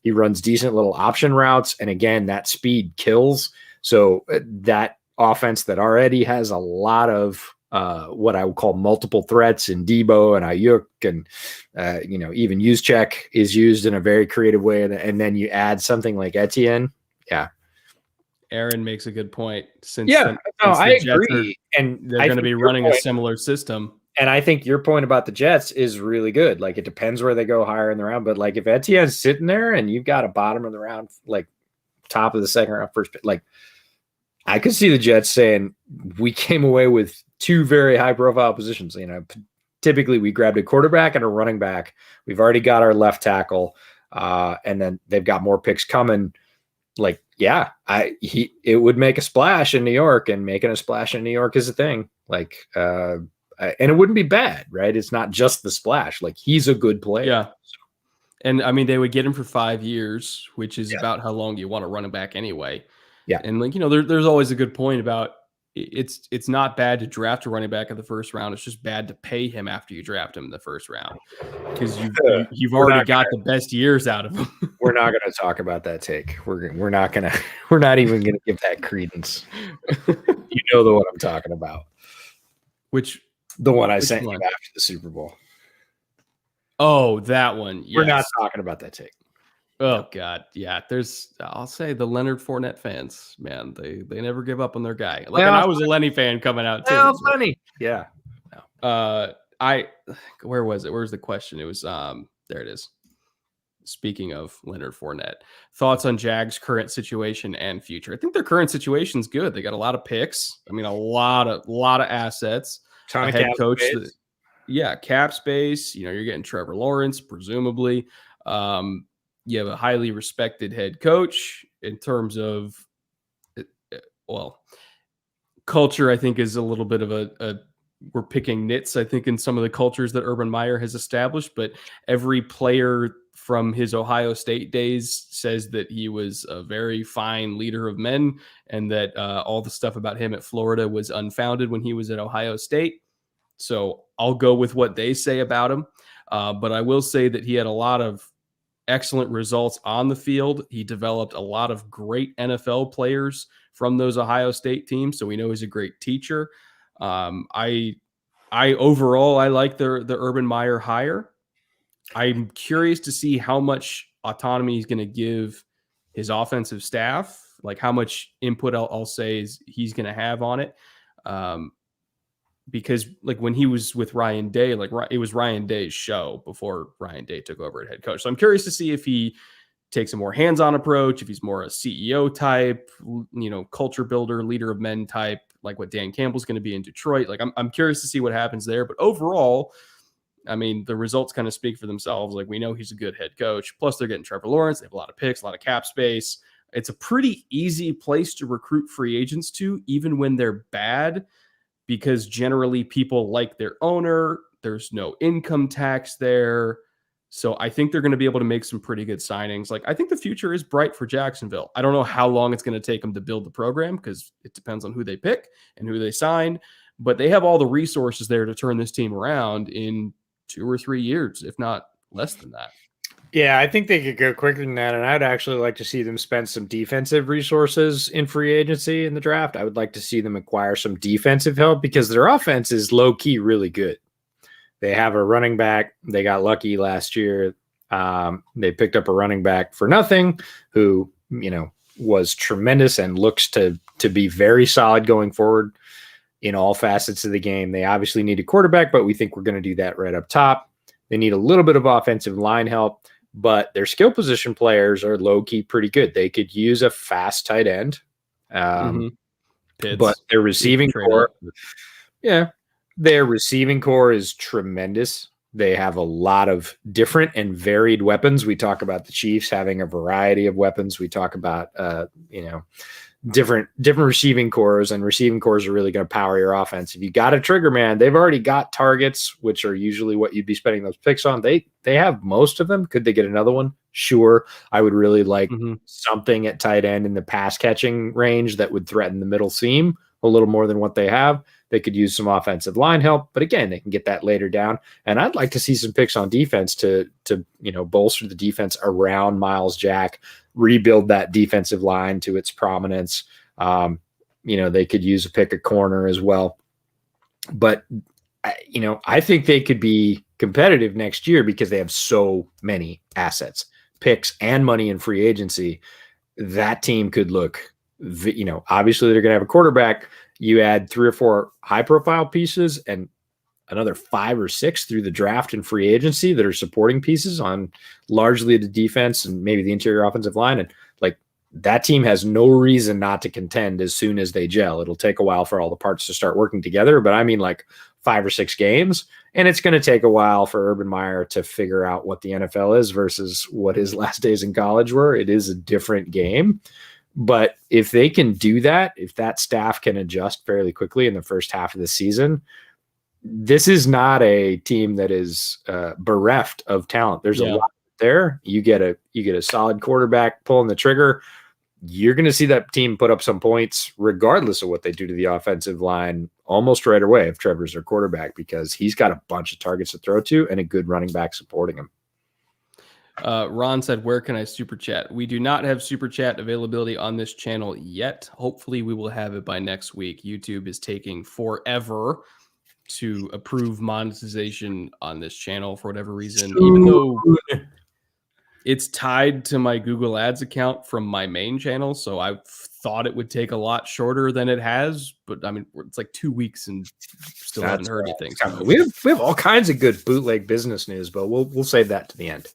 He runs decent little option routes. And again, that speed kills. So that offense that already has a lot of what I would call multiple threats in Debo and Ayuk, and even Juszczyk is used in a very creative way. And then you add something like Etienne. Yeah. Aaron makes a good point. Since I agree. And they're going to be running a similar system. And I think your point about the Jets is really good. Like, it depends where they go higher in the round. But like, if Etienne's sitting there and you've got a bottom of the round, like top of the second round, first, like, I could see the Jets saying, we came away with 2 very high profile positions. Typically we grabbed a quarterback and a running back. We've already got our left tackle. And then they've got more picks coming. Like, it would make a splash in New York, and making a splash in New York is a thing. Like, and it wouldn't be bad, right? It's not just the splash. Like, he's a good player. Yeah. And I mean, they would get him for 5 years, which is about how long you want to run him back anyway. Yeah. And like, there's always a good point about it's not bad to draft a running back in the first round. It's just bad to pay him after you draft him in the first round, because you've already got the best years out of him. We're not going to talk about that take. We're not even going to give that credence. You know the one I'm talking about. The one I sent you after the Super Bowl. Oh, that one. Yes. We're not talking about that take. Oh God, yeah. I'll say the Leonard Fournette fans, man, they never give up on their guy. Like, and I was a Lenny fan coming out too. Oh, Lenny, yeah. Where was it? Where's the question? It was there. It is. Speaking of Leonard Fournette, thoughts on Jags' current situation and future? I think their current situation is good. They got a lot of picks. I mean, a lot of assets. Ton of head coach. yeah, cap space. You're getting Trevor Lawrence, presumably. You have a highly respected head coach in terms of, well, culture. I think is a little bit of a we're picking nits, I think, in some of the cultures that Urban Meyer has established, but every player from his Ohio State days says that he was a very fine leader of men and that all the stuff about him at Florida was unfounded when he was at Ohio State. So I'll go with what they say about him. But I will say that he had a lot of excellent results on the field. He developed a lot of great NFL players from those Ohio State teams. So we know he's a great teacher. I overall, I like the Urban Meyer hire. I'm curious to see how much autonomy he's going to give his offensive staff, like how much input I'll say is he's going to have on it. Because like when he was with Ryan Day, like it was Ryan Day's show before Ryan Day took over at head coach. So I'm curious to see if he takes a more hands-on approach, if he's more a CEO type, culture builder, leader of men type, like what Dan Campbell's going to be in Detroit. Like I'm curious to see what happens there. But overall, I mean, the results kind of speak for themselves. Like we know he's a good head coach. Plus they're getting Trevor Lawrence. They have a lot of picks, a lot of cap space. It's a pretty easy place to recruit free agents to, even when they're bad, because generally people like their owner. There's no income tax there. So I think they're going to be able to make some pretty good signings. Like I think the future is bright for Jacksonville. I don't know how long it's going to take them to build the program because it depends on who they pick and who they sign, but they have all the resources there to turn this team around in 2 or 3 years, if not less than that. Yeah, I think they could go quicker than that. And I'd actually like to see them spend some defensive resources in free agency in the draft. I would like to see them acquire some defensive help because their offense is low key really good. They have a running back. They got lucky last year. They picked up a running back for nothing who, was tremendous and looks to be very solid going forward in all facets of the game. They obviously need a quarterback, but we think we're going to do that right up top. They need a little bit of offensive line help, but their skill position players are low key pretty good. They could use a fast tight end. But their receiving core, their receiving core is tremendous. They have a lot of different and varied weapons. We talk about the Chiefs having a variety of weapons. We talk about, different receiving cores, and receiving cores are really going to power your offense. If you got a trigger man, they've already got targets, which are usually what you'd be spending those picks on. They have most of them. Could they get another one? Sure. I would really like something at tight end in the pass catching range that would threaten the middle seam a little more than what they have. They could use some offensive line help, but again, they can get that later down. And I'd like to see some picks on defense to bolster the defense around Myles Jack, rebuild that defensive line to its prominence. They could use a pick at corner as well. But I think they could be competitive next year because they have so many assets, picks, and money in free agency. That team could look, obviously they're going to have a quarterback. You add 3 or 4 high-profile pieces and another 5 or 6 through the draft and free agency that are supporting pieces on largely the defense and maybe the interior offensive line. And like that team has no reason not to contend as soon as they gel. It'll take a while for all the parts to start working together, but I mean like 5 or 6 games. And it's going to take a while for Urban Meyer to figure out what the NFL is versus what his last days in college were. It is a different game. But if they can do that, if that staff can adjust fairly quickly in the first half of the season, this is not a team that is bereft of talent. There's a lot there. You get a solid quarterback pulling the trigger. You're going to see that team put up some points regardless of what they do to the offensive line almost right away if Trevor's their quarterback, because he's got a bunch of targets to throw to and a good running back supporting him. Ron said, where can I super chat? We do not have super chat availability on this channel yet. Hopefully we will have it by next week. YouTube is taking forever to approve monetization on this channel for whatever reason, even though it's tied to my Google Ads account from my main channel. So I thought it would take a lot shorter than it has, but I mean, it's like 2 weeks and still haven't heard anything. So. We have all kinds of good bootleg business news, but we'll save that to the end.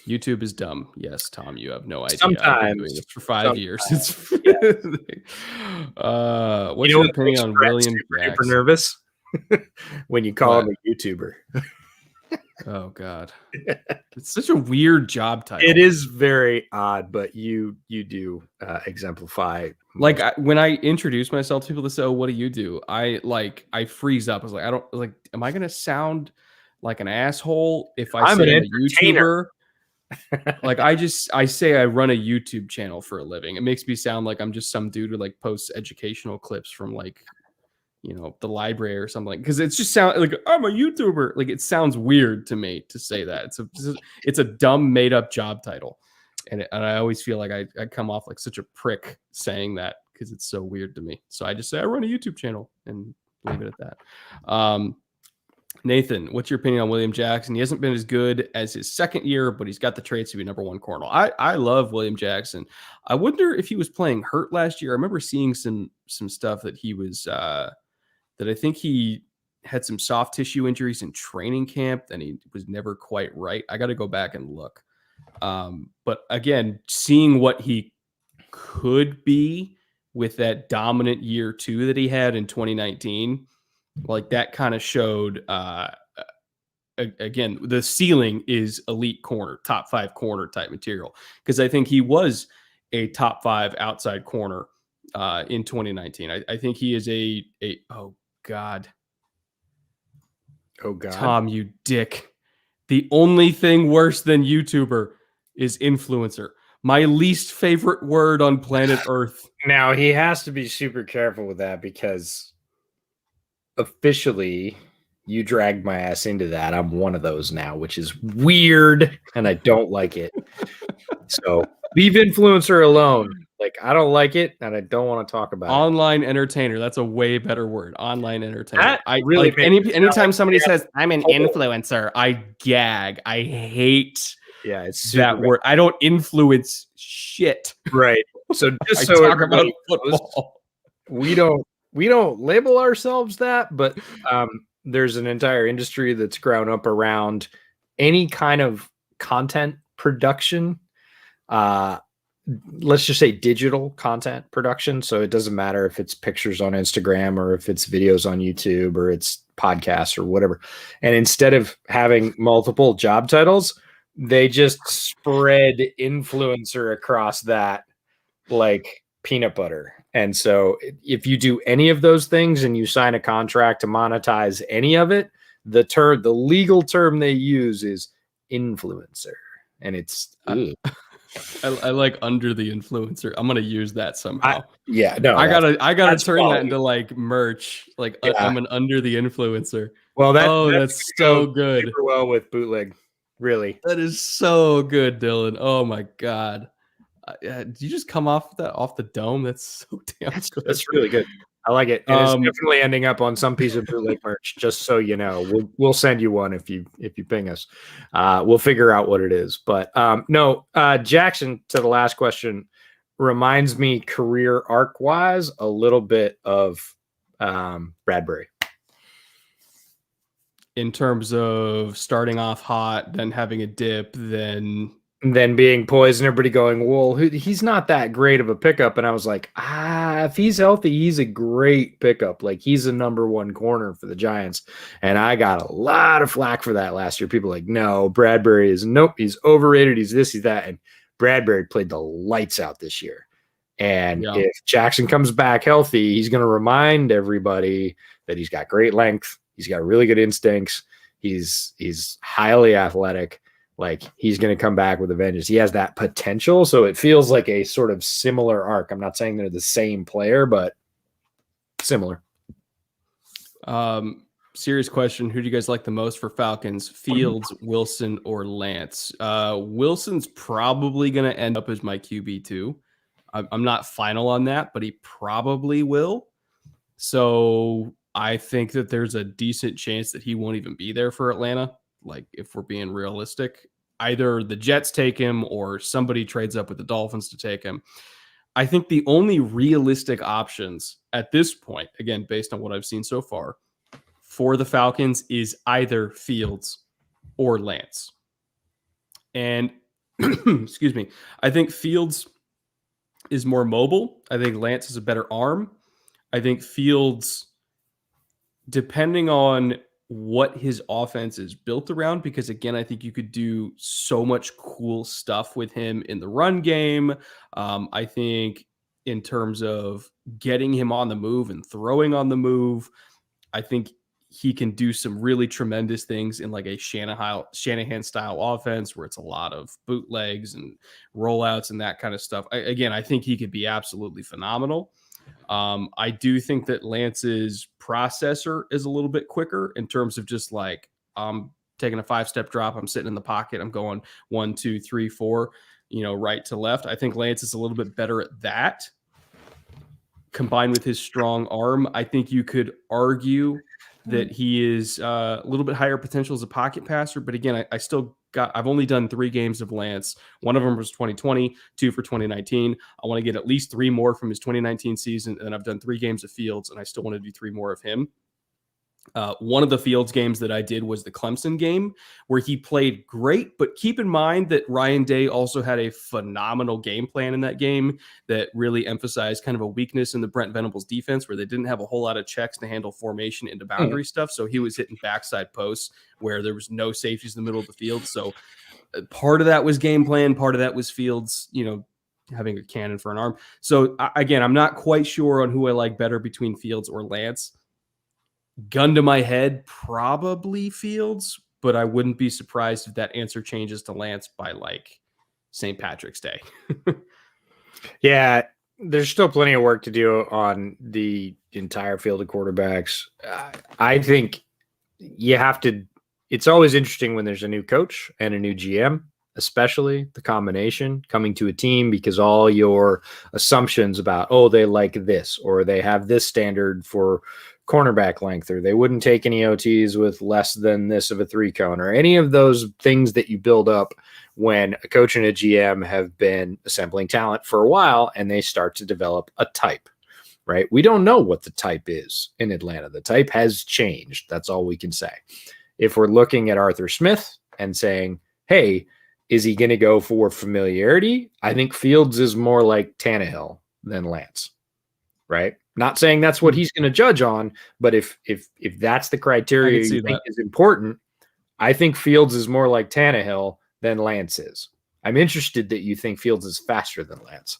YouTube is dumb. Yes, Tom, you have no idea. Sometimes. I've been doing this for 5 years. What's your opinion on William Jackson? Super nervous. when you call What? him a YouTuber. Oh God. It's such a weird job title. It is very odd, but you do exemplify. Like when I introduce myself to people to say, "Oh, what do you do?" I freeze up. I was like, I don't like. Am I gonna sound like an asshole if I I'm say an I'm a entertainer. YouTuber? Like I say I run a YouTube channel for a living. It makes me sound like I'm just some dude who like posts educational clips from like the library or something, because it's just sound like I'm a YouTuber. Like it sounds weird to me to say that. It's a dumb made up job title, and I always feel like I come off like such a prick saying that because it's so weird to me. So I just say I run a YouTube channel and leave it at that. Nathan, what's your opinion on William Jackson? He hasn't been as good as his second year, but he's got the traits to be number one corner. I love William Jackson. I wonder if he was playing hurt last year. I remember seeing some stuff that he was that I think he had some soft tissue injuries in training camp and he was never quite right. I got to go back and look. But again, seeing what he could be with that dominant year 2 that he had in 2019, like that kind of showed, again, the ceiling is elite corner, top 5 corner type material. Because I think he was a top 5 outside corner in 2019. I think he is oh God. Oh God. Tom, you dick. The only thing worse than YouTuber is influencer. My least favorite word on planet Earth. Now he has to be super careful with that because officially you dragged my ass into that. I'm one of those now, which is weird and I don't like it. So leave influencer alone. Like I don't like it and I don't want to talk about Online entertainer. That's a way better word. Online entertainer. That I really like makes it anytime like somebody says I'm an total- influencer, I gag. I hate it's super that word. I don't influence shit. Right. So just I so talk about everybody knows, football. we don't label ourselves that, but there's an entire industry that's grown up around any kind of content production. Let's just say digital content production. So it doesn't matter if it's pictures on Instagram or if it's videos on YouTube or it's podcasts or whatever. And instead of having multiple job titles, they just spread influencer across that like peanut butter. And so if you do any of those things and you sign a contract to monetize any of it, the legal term they use is influencer. And it's I like under the influencer. I'm gonna use that somehow. I gotta turn that into like merch. Like I'm an under the influencer. Well, that's so good. Super well with Bootleg, really. That is so good, Dylan. Oh my God. Did you just come off the dome? That's so damn good. That's really good. I like it. And it's definitely ending up on some piece of Bootleg merch, just so you know. We'll send you one if you ping us. We'll figure out what it is. But no, Jackson, to the last question, reminds me career arc wise a little bit of Bradbury. In terms of starting off hot, then having a dip, then being poised and everybody going, well, he's not that great of a pickup. And I was like, if he's healthy, he's a great pickup. Like he's a number one corner for the Giants. And I got a lot of flack for that last year. People like, no, Bradbury is he's overrated. He's this, he's that. And Bradbury played the lights out this year. And if Jackson comes back healthy, he's going to remind everybody that he's got great length. He's got really good instincts. He's highly athletic. Like he's going to come back with a vengeance. He has that potential. So it feels like a sort of similar arc. I'm not saying they're the same player, but similar. Serious question. Who do you guys like the most for Falcons? Fields, Wilson, or Lance? Wilson's probably going to end up as my QB2. I'm not final on that, but he probably will. So I think that there's a decent chance that he won't even be there for Atlanta. Like if we're being realistic, either the Jets take him or somebody trades up with the Dolphins to take him. I think the only realistic options at this point, again, based on what I've seen so far for the Falcons, is either Fields or Lance. And excuse me, I think Fields is more mobile. I think Lance is a better arm. I think Fields depending on what his offense is built around, because again, I think you could do so much cool stuff with him in the run game. I think in terms of getting him on the move and throwing on the move, I think he can do some really tremendous things in like a Shanahan style offense where it's a lot of bootlegs and rollouts and that kind of stuff. Again, I think he could be absolutely phenomenal. I do think that Lance's processor is a little bit quicker in terms of just like I'm taking a 5-step drop, I'm sitting in the pocket, I'm going 1, 2, 3, 4, right to left. I think Lance is a little bit better at that. Combined with his strong arm, I think you could argue that he is a little bit higher potential as a pocket passer. But again, I've only done 3 games of Lance. One of them was 2020, 2 for 2019. I want to get at least 3 more from his 2019 season. And then I've done 3 games of Fields, and I still want to do 3 more of him. One of the Fields games that I did was the Clemson game where he played great, but keep in mind that Ryan Day also had a phenomenal game plan in that game that really emphasized kind of a weakness in the Brent Venables defense where they didn't have a whole lot of checks to handle formation into boundary stuff. So he was hitting backside posts where there was no safeties in the middle of the field. So part of that was game plan. Part of that was Fields, having a cannon for an arm. So again, I'm not quite sure on who I like better between Fields or Lance. Gun to my head, probably Fields, but I wouldn't be surprised if that answer changes to Lance by like St. Patrick's Day. Yeah, there's still plenty of work to do on the entire field of quarterbacks. I think you have to, it's always interesting when there's a new coach and a new GM, especially the combination coming to a team, because all your assumptions about, they like this, or they have this standard for cornerback length, or they wouldn't take any OTs with less than this of a 3-cone, or any of those things that you build up when a coach and a GM have been assembling talent for a while and they start to develop a type, right? We don't know what the type is in Atlanta. The type has changed. That's all we can say. If we're looking at Arthur Smith and saying, hey, is he going to go for familiarity? I think Fields is more like Tannehill than Lance, right? Not saying that's what he's going to judge on, but if that's the criteria you think is important, I think Fields is more like Tannehill than Lance is. I'm interested that you think Fields is faster than Lance,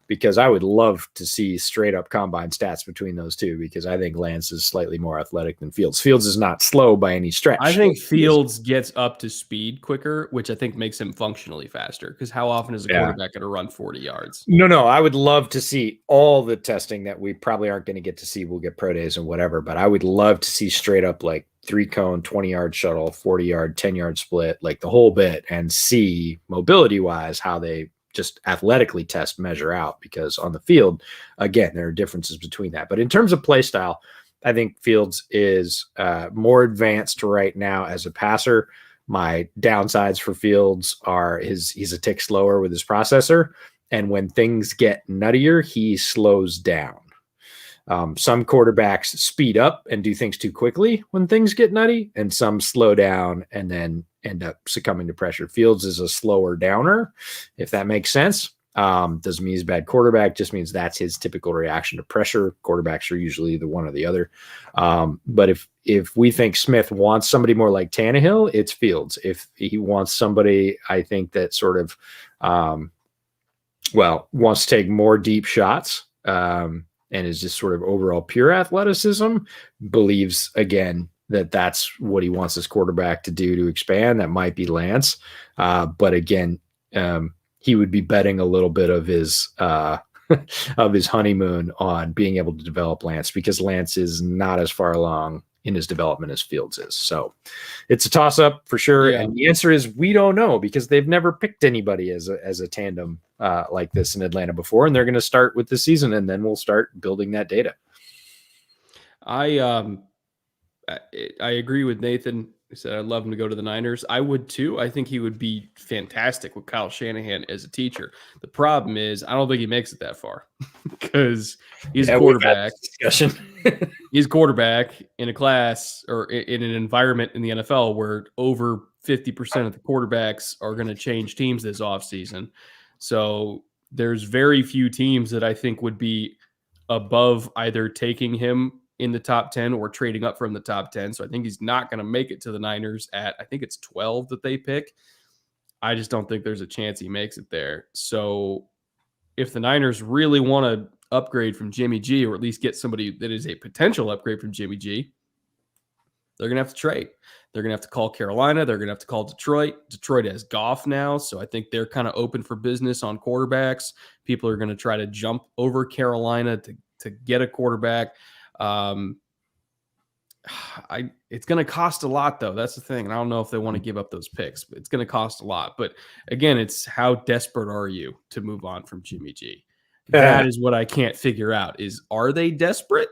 because I would love to see straight up combine stats between those two, because I think Lance is slightly more athletic than Fields. Fields is not slow by any stretch. I think Fields gets up to speed quicker, which I think makes him functionally faster, because how often is a quarterback going to run 40 yards? No, I would love to see all the testing that we probably aren't going to get to see. We'll get pro days and whatever, but I would love to see straight up like 3-cone, 20-yard shuttle, 40-yard, 10-yard split, like the whole bit, and see mobility-wise how they just athletically measure out, because on the field, again, there are differences between that. But in terms of play style, I think Fields is more advanced right now as a passer. My downsides for Fields are he's a tick slower with his processor, and when things get nuttier, he slows down. Some quarterbacks speed up and do things too quickly when things get nutty, and some slow down and then end up succumbing to pressure. Fields is a slower downer, if that makes sense. Doesn't mean he's a bad quarterback, just means that's his typical reaction to pressure. Quarterbacks are usually either one or the other. But if we think Smith wants somebody more like Tannehill, it's Fields. If he wants somebody, I think that sort of, wants to take more deep shots, and is just sort of overall pure athleticism, believes, again, that that's what he wants his quarterback to do to expand, that might be Lance. But again, he would be betting a little bit of his of his honeymoon on being able to develop Lance, because Lance is not as far along in his development as Fields is. So it's a toss-up for sure. Yeah. And the answer is we don't know, because they've never picked anybody as a tandem like this in Atlanta before, and they're going to start with this season, and then we'll start building that data. I agree with Nathan. He said I'd love him to go to the Niners. I would too. I think he would be fantastic with Kyle Shanahan as a teacher. The problem is I don't think he makes it that far, because he's a quarterback. Discussion. He's a quarterback in a class or in an environment in the NFL where over 50% of the quarterbacks are going to change teams this offseason. So there's very few teams that I think would be above either taking him in the top 10 or trading up from the top 10. So I think he's not going to make it to the Niners at, I think it's 12 that they pick. I just don't think there's a chance he makes it there. So if the Niners really want to upgrade from Jimmy G, or at least get somebody that is a potential upgrade from Jimmy G, they're going to have to trade. They're going to have to call Carolina. They're going to have to call Detroit. Detroit has Goff now, so I think they're kind of open for business on quarterbacks. People are going to try to jump over Carolina to get a quarterback. It's going to cost a lot, though. That's the thing. And I don't know if they want to give up those picks, but it's going to cost a lot. But again, it's how desperate are you to move on from Jimmy G? That is what I can't figure out. Are they desperate?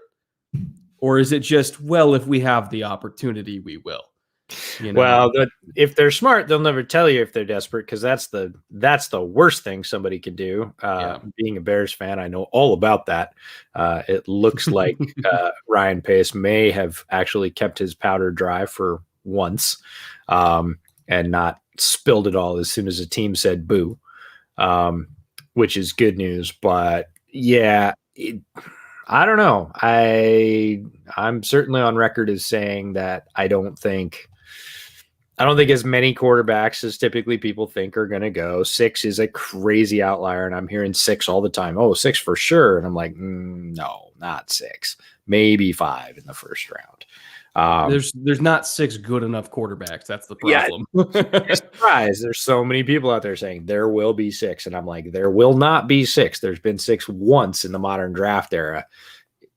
Or is it just, well, if we have the opportunity, we will? Well, if they're smart, they'll never tell you if they're desperate, because that's the worst thing somebody could do. Being a Bears fan, I know all about that. It looks like Ryan Pace may have actually kept his powder dry for once, and not spilled it all as soon as a team said boo, which is good news. But yeah, I don't know. I'm certainly on record as saying that I don't think as many quarterbacks as typically people think are going to go. 6 is a crazy outlier, and I'm hearing 6 all the time. Oh, 6 for sure. And I'm like, no, not 6, maybe 5 in the first round. There's not 6 good enough quarterbacks. That's the problem. Yeah, surprise. There's so many people out there saying there will be 6. And I'm like, there will not be 6. There's been 6 once in the modern draft era.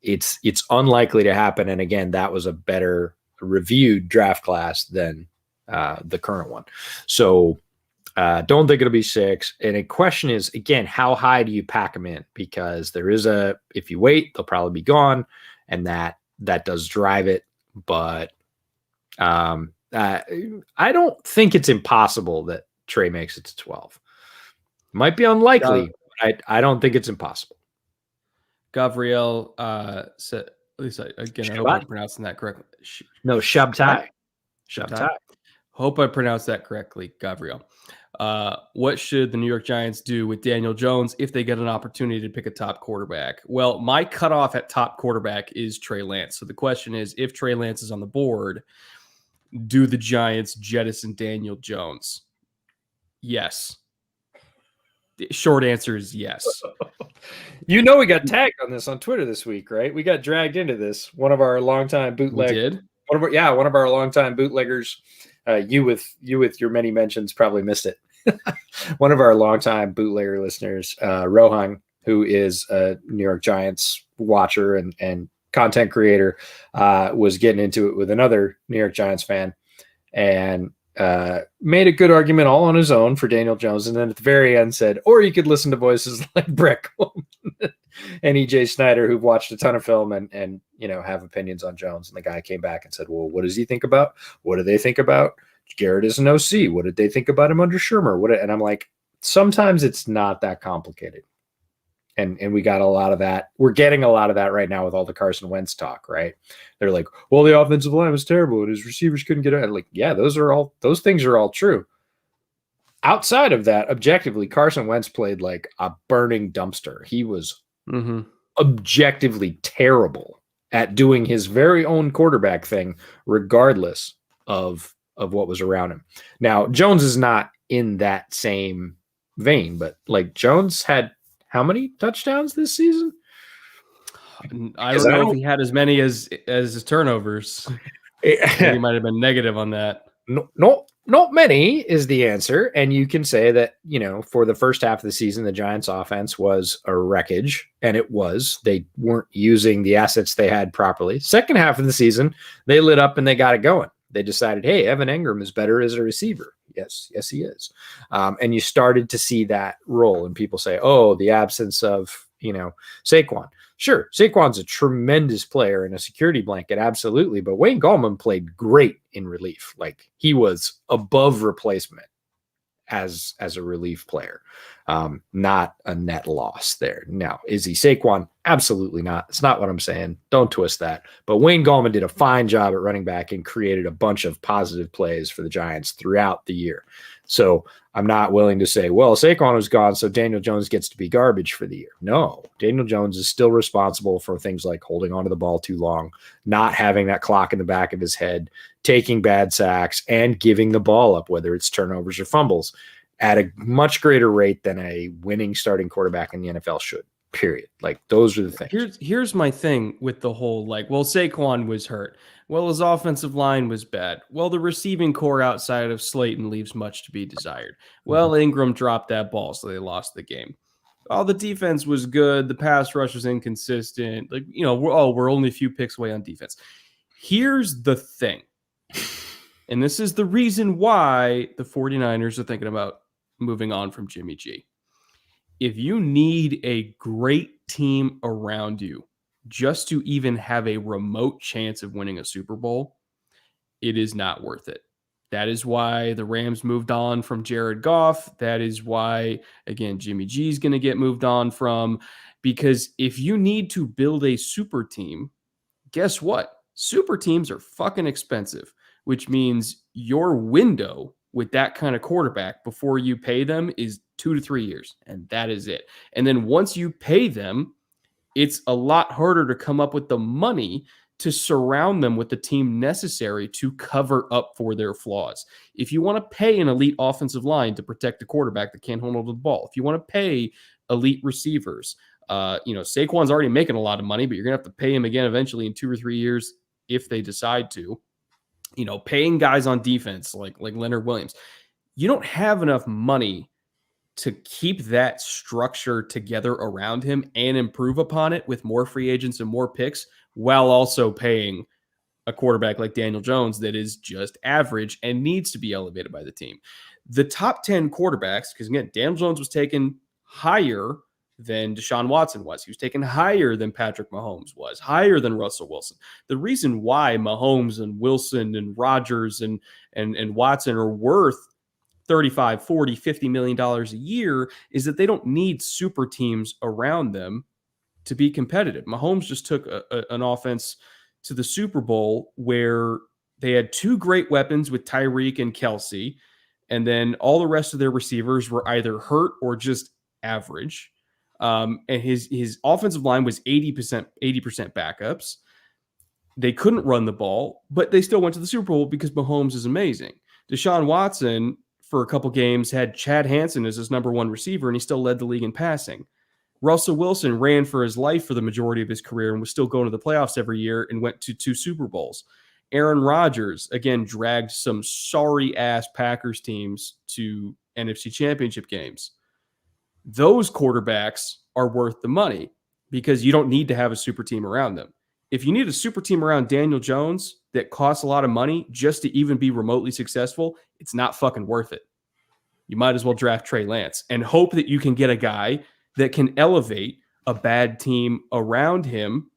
It's unlikely to happen. And again, that was a better reviewed draft class than the current one. So don't think it'll be 6. And the question is, again, how high do you pack them in? Because if you wait, they'll probably be gone. And that does drive it. But I don't think it's impossible that Trey makes it to 12. Might be unlikely. But I don't think it's impossible. Gabriel said, at least I hope I'm pronouncing that correctly. No, Shabtai. Shabtai. Hope I pronounced that correctly, Gabriel. What should the New York Giants do with Daniel Jones if they get an opportunity to pick a top quarterback? Well, my cutoff at top quarterback is Trey Lance. So the question is, if Trey Lance is on the board, do the Giants jettison Daniel Jones? Yes. The short answer is yes. We got tagged on this on Twitter this week, right? We got dragged into this. One of our longtime bootleg. We did? One of our longtime bootleggers. You with your many mentions probably missed it. One of our longtime bootlegger listeners, Rohan, who is a New York Giants watcher and content creator, was getting into it with another New York Giants fan, and made a good argument all on his own for Daniel Jones. And then at the very end said, or you could listen to voices like Brett Coleman and EJ Snyder, who've watched a ton of film and have opinions on Jones. And the guy came back and said, well, what does he think about? What do they think about Garrett as an OC? What did they think about him under Shermer? And I'm like, sometimes it's not that complicated. And we got a lot of that. We're getting a lot of that right now with all the Carson Wentz talk, right? They're like, well, the offensive line was terrible and his receivers couldn't get out. Like, yeah, those things are all true. Outside of that, objectively, Carson Wentz played like a burning dumpster. He was objectively terrible at doing his very own quarterback thing, regardless of what was around him. Now, Jones is not in that same vein, but like Jones had how many touchdowns this season? I don't know if he had as many as his turnovers. He might have been negative on that. No, not many is the answer. And you can say that, for the first half of the season, the Giants offense was a wreckage, and it was. They weren't using the assets they had properly. Second half of the season, they lit up and they got it going. They decided, hey, Evan Engram is better as a receiver. Yes, he is. And you started to see that roll, and people say, oh, the absence of, Saquon. Sure, Saquon's a tremendous player and a security blanket, absolutely. But Wayne Gallman played great in relief. Like, he was above replacement as a relief player. Not a net loss there. Now, is he Saquon? Absolutely not. It's not what I'm saying. Don't twist that. But Wayne Gallman did a fine job at running back and created a bunch of positive plays for the Giants throughout the year. So I'm not willing to say, well, Saquon was gone, so Daniel Jones gets to be garbage for the year. No, Daniel Jones is still responsible for things like holding onto the ball too long, not having that clock in the back of his head, taking bad sacks, and giving the ball up, whether it's turnovers or fumbles, at a much greater rate than a winning starting quarterback in the NFL should. Period. Like, those are the things. Here's my thing with the whole, like, well, Saquon was hurt. Well, his offensive line was bad. Well, the receiving core outside of Slayton leaves much to be desired. Well, Ingram dropped that ball, so they lost the game. Oh, the defense was good. The pass rush was inconsistent. Like, we're only a few picks away on defense. Here's the thing. And this is the reason why the 49ers are thinking about moving on from Jimmy G. If you need a great team around you just to even have a remote chance of winning a Super Bowl, it is not worth it. That is why the Rams moved on from Jared Goff. That is why, again, Jimmy G is going to get moved on from. Because if you need to build a super team, guess what? Super teams are fucking expensive, which means your window with that kind of quarterback before you pay them is 2 to 3 years, and that is it. And then once you pay them, it's a lot harder to come up with the money to surround them with the team necessary to cover up for their flaws. If you want to pay an elite offensive line to protect the quarterback that can't hold on to the ball, if you want to pay elite receivers, Saquon's already making a lot of money, but you're going to have to pay him again eventually in 2 or 3 years if they decide to. Paying guys on defense like Leonard Williams, you don't have enough money to keep that structure together around him and improve upon it with more free agents and more picks while also paying a quarterback like Daniel Jones that is just average and needs to be elevated by the team. The top 10 quarterbacks, because again, Daniel Jones was taken higher than Deshaun Watson was. He was taken higher than Patrick Mahomes was, higher than Russell Wilson. The reason why Mahomes and Wilson and Rodgers and Watson are worth $35, $40, $50 million a year is that they don't need super teams around them to be competitive. Mahomes just took an offense to the Super Bowl where they had two great weapons with Tyreek and Kelsey, and then all the rest of their receivers were either hurt or just average. And his offensive line was 80% backups. They couldn't run the ball, but they still went to the Super Bowl because Mahomes is amazing. Deshaun Watson, for a couple games, had Chad Hansen as his number one receiver, and he still led the league in passing. Russell Wilson ran for his life for the majority of his career and was still going to the playoffs every year and went to 2 Super Bowls. Aaron Rodgers, again, dragged some sorry-ass Packers teams to NFC Championship games. Those quarterbacks are worth the money because you don't need to have a super team around them. If you need a super team around Daniel Jones that costs a lot of money just to even be remotely successful, it's not fucking worth it. You might as well draft Trey Lance and hope that you can get a guy that can elevate a bad team around him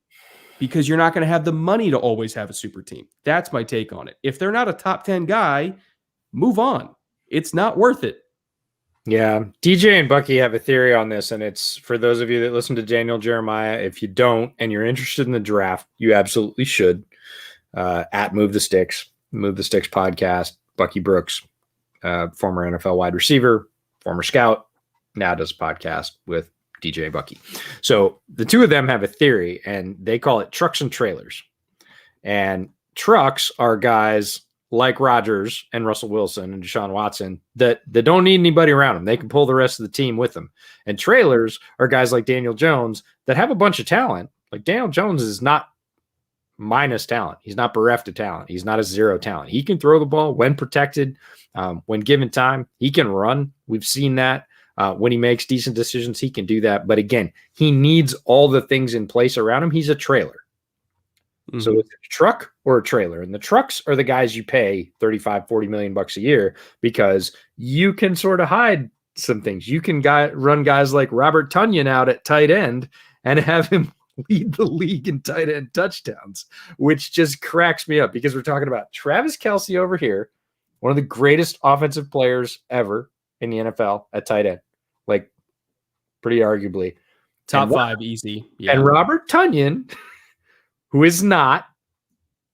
because you're not going to have the money to always have a super team. That's my take on it. If they're not a top 10 guy, move on. It's not worth it. Yeah, DJ and Bucky have a theory on this, and it's for those of you that listen to Daniel Jeremiah. If you don't and you're interested in the draft, you absolutely should. At Move the Sticks podcast, Bucky Brooks, former NFL wide receiver, former scout, now does a podcast with DJ Bucky. So the two of them have a theory, and they call it trucks and trailers. And trucks are guys like Rodgers and Russell Wilson and Deshaun Watson that don't need anybody around them. They can pull the rest of the team with them. And trailers are guys like Daniel Jones that have a bunch of talent. Like Daniel Jones is not minus talent. He's not bereft of talent. He's not a zero talent. He can throw the ball when protected, when given time. He can run. We've seen that. When he makes decent decisions, he can do that. But again, he needs all the things in place around him. He's a trailer. Mm-hmm. So it's a truck or a trailer. And the trucks are the guys you pay 35, 40 million bucks a year because you can sort of hide some things. You can run guys like Robert Tonyan out at tight end and have him lead the league in tight end touchdowns, which just cracks me up because we're talking about Travis Kelce over here, one of the greatest offensive players ever in the NFL at tight end, like pretty arguably. Top 5 easy. Yeah. And Robert Tonyan, who is not,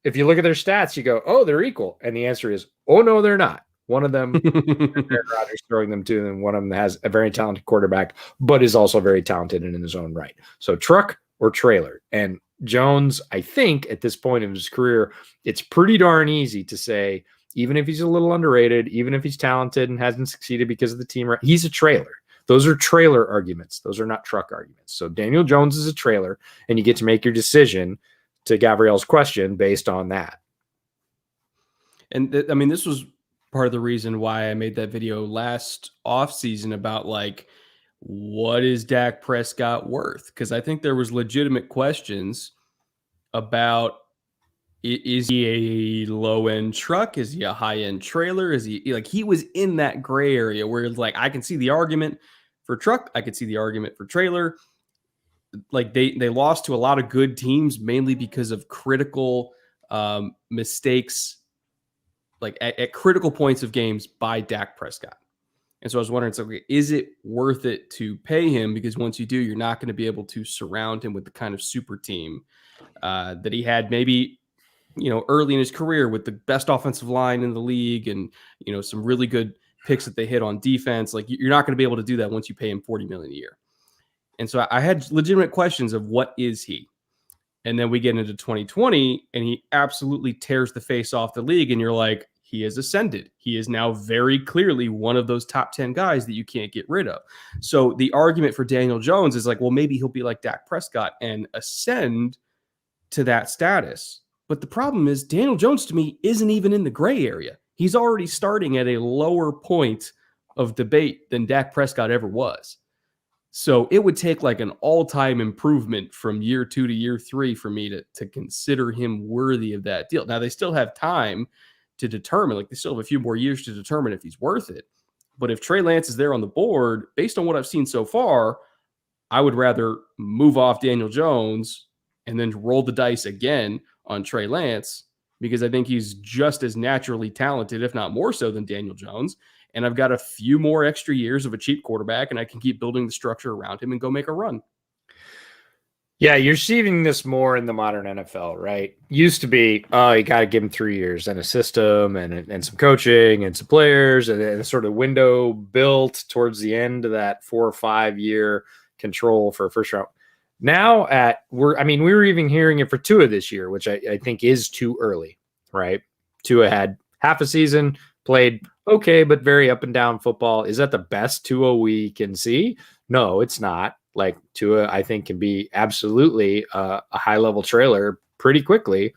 if you look at their stats, you go, oh, they're equal. And the answer is, oh, no, they're not. One of them, Aaron Rodgers throwing them to, and one of them has a very talented quarterback, but is also very talented in his own right. So truck or trailer. And Jones, I think at this point in his career, it's pretty darn easy to say, even if he's a little underrated, even if he's talented and hasn't succeeded because of the team, he's a trailer. Those are trailer arguments. Those are not truck arguments. So Daniel Jones is a trailer, and you get to make your decision to Gabrielle's question based on that. And I mean, this was part of the reason why I made that video last offseason about like, what is Dak Prescott worth? Because I think there was legitimate questions about, is he a low-end truck? Is he a high-end trailer? Is he like, he was in that gray area where it's like, I can see the argument for truck. I could see the argument for trailer. Like they lost to a lot of good teams, mainly because of critical mistakes, like at critical points of games by Dak Prescott. And so I was wondering, so is it worth it to pay him? Because once you do, you're not going to be able to surround him with the kind of super team that he had maybe, early in his career with the best offensive line in the league and, some really good picks that they hit on defense. Like you're not going to be able to do that once you pay him $40 million a year. And so I had legitimate questions of what is he? And then we get into 2020 and he absolutely tears the face off the league. And you're like, he has ascended. He is now very clearly one of those top 10 guys that you can't get rid of. So the argument for Daniel Jones is like, well, maybe he'll be like Dak Prescott and ascend to that status. But the problem is Daniel Jones to me isn't even in the gray area. He's already starting at a lower point of debate than Dak Prescott ever was. So it would take like an all-time improvement from year 2 to year 3 for me to consider him worthy of that deal. Now they still have time to determine, like they still have a few more years to determine if he's worth it. But if Trey Lance is there on the board, based on what I've seen so far, I would rather move off Daniel Jones and then roll the dice again on Trey Lance, because I think he's just as naturally talented, if not more so, than Daniel Jones. And I've got a few more extra years of a cheap quarterback, and I can keep building the structure around him and go make a run. Yeah, you're seeing this more in the modern NFL, right? Used to be, you got to give him 3 years and a system and some coaching and some players and a sort of window built towards the end of that 4 or 5 year control for a first round. Now we were even hearing it for Tua this year, which I think is too early, right? Tua had half a season, played okay, but very up and down football. Is that the best Tua we can see? No, it's not. Like Tua, I think, can be absolutely a high-level trailer pretty quickly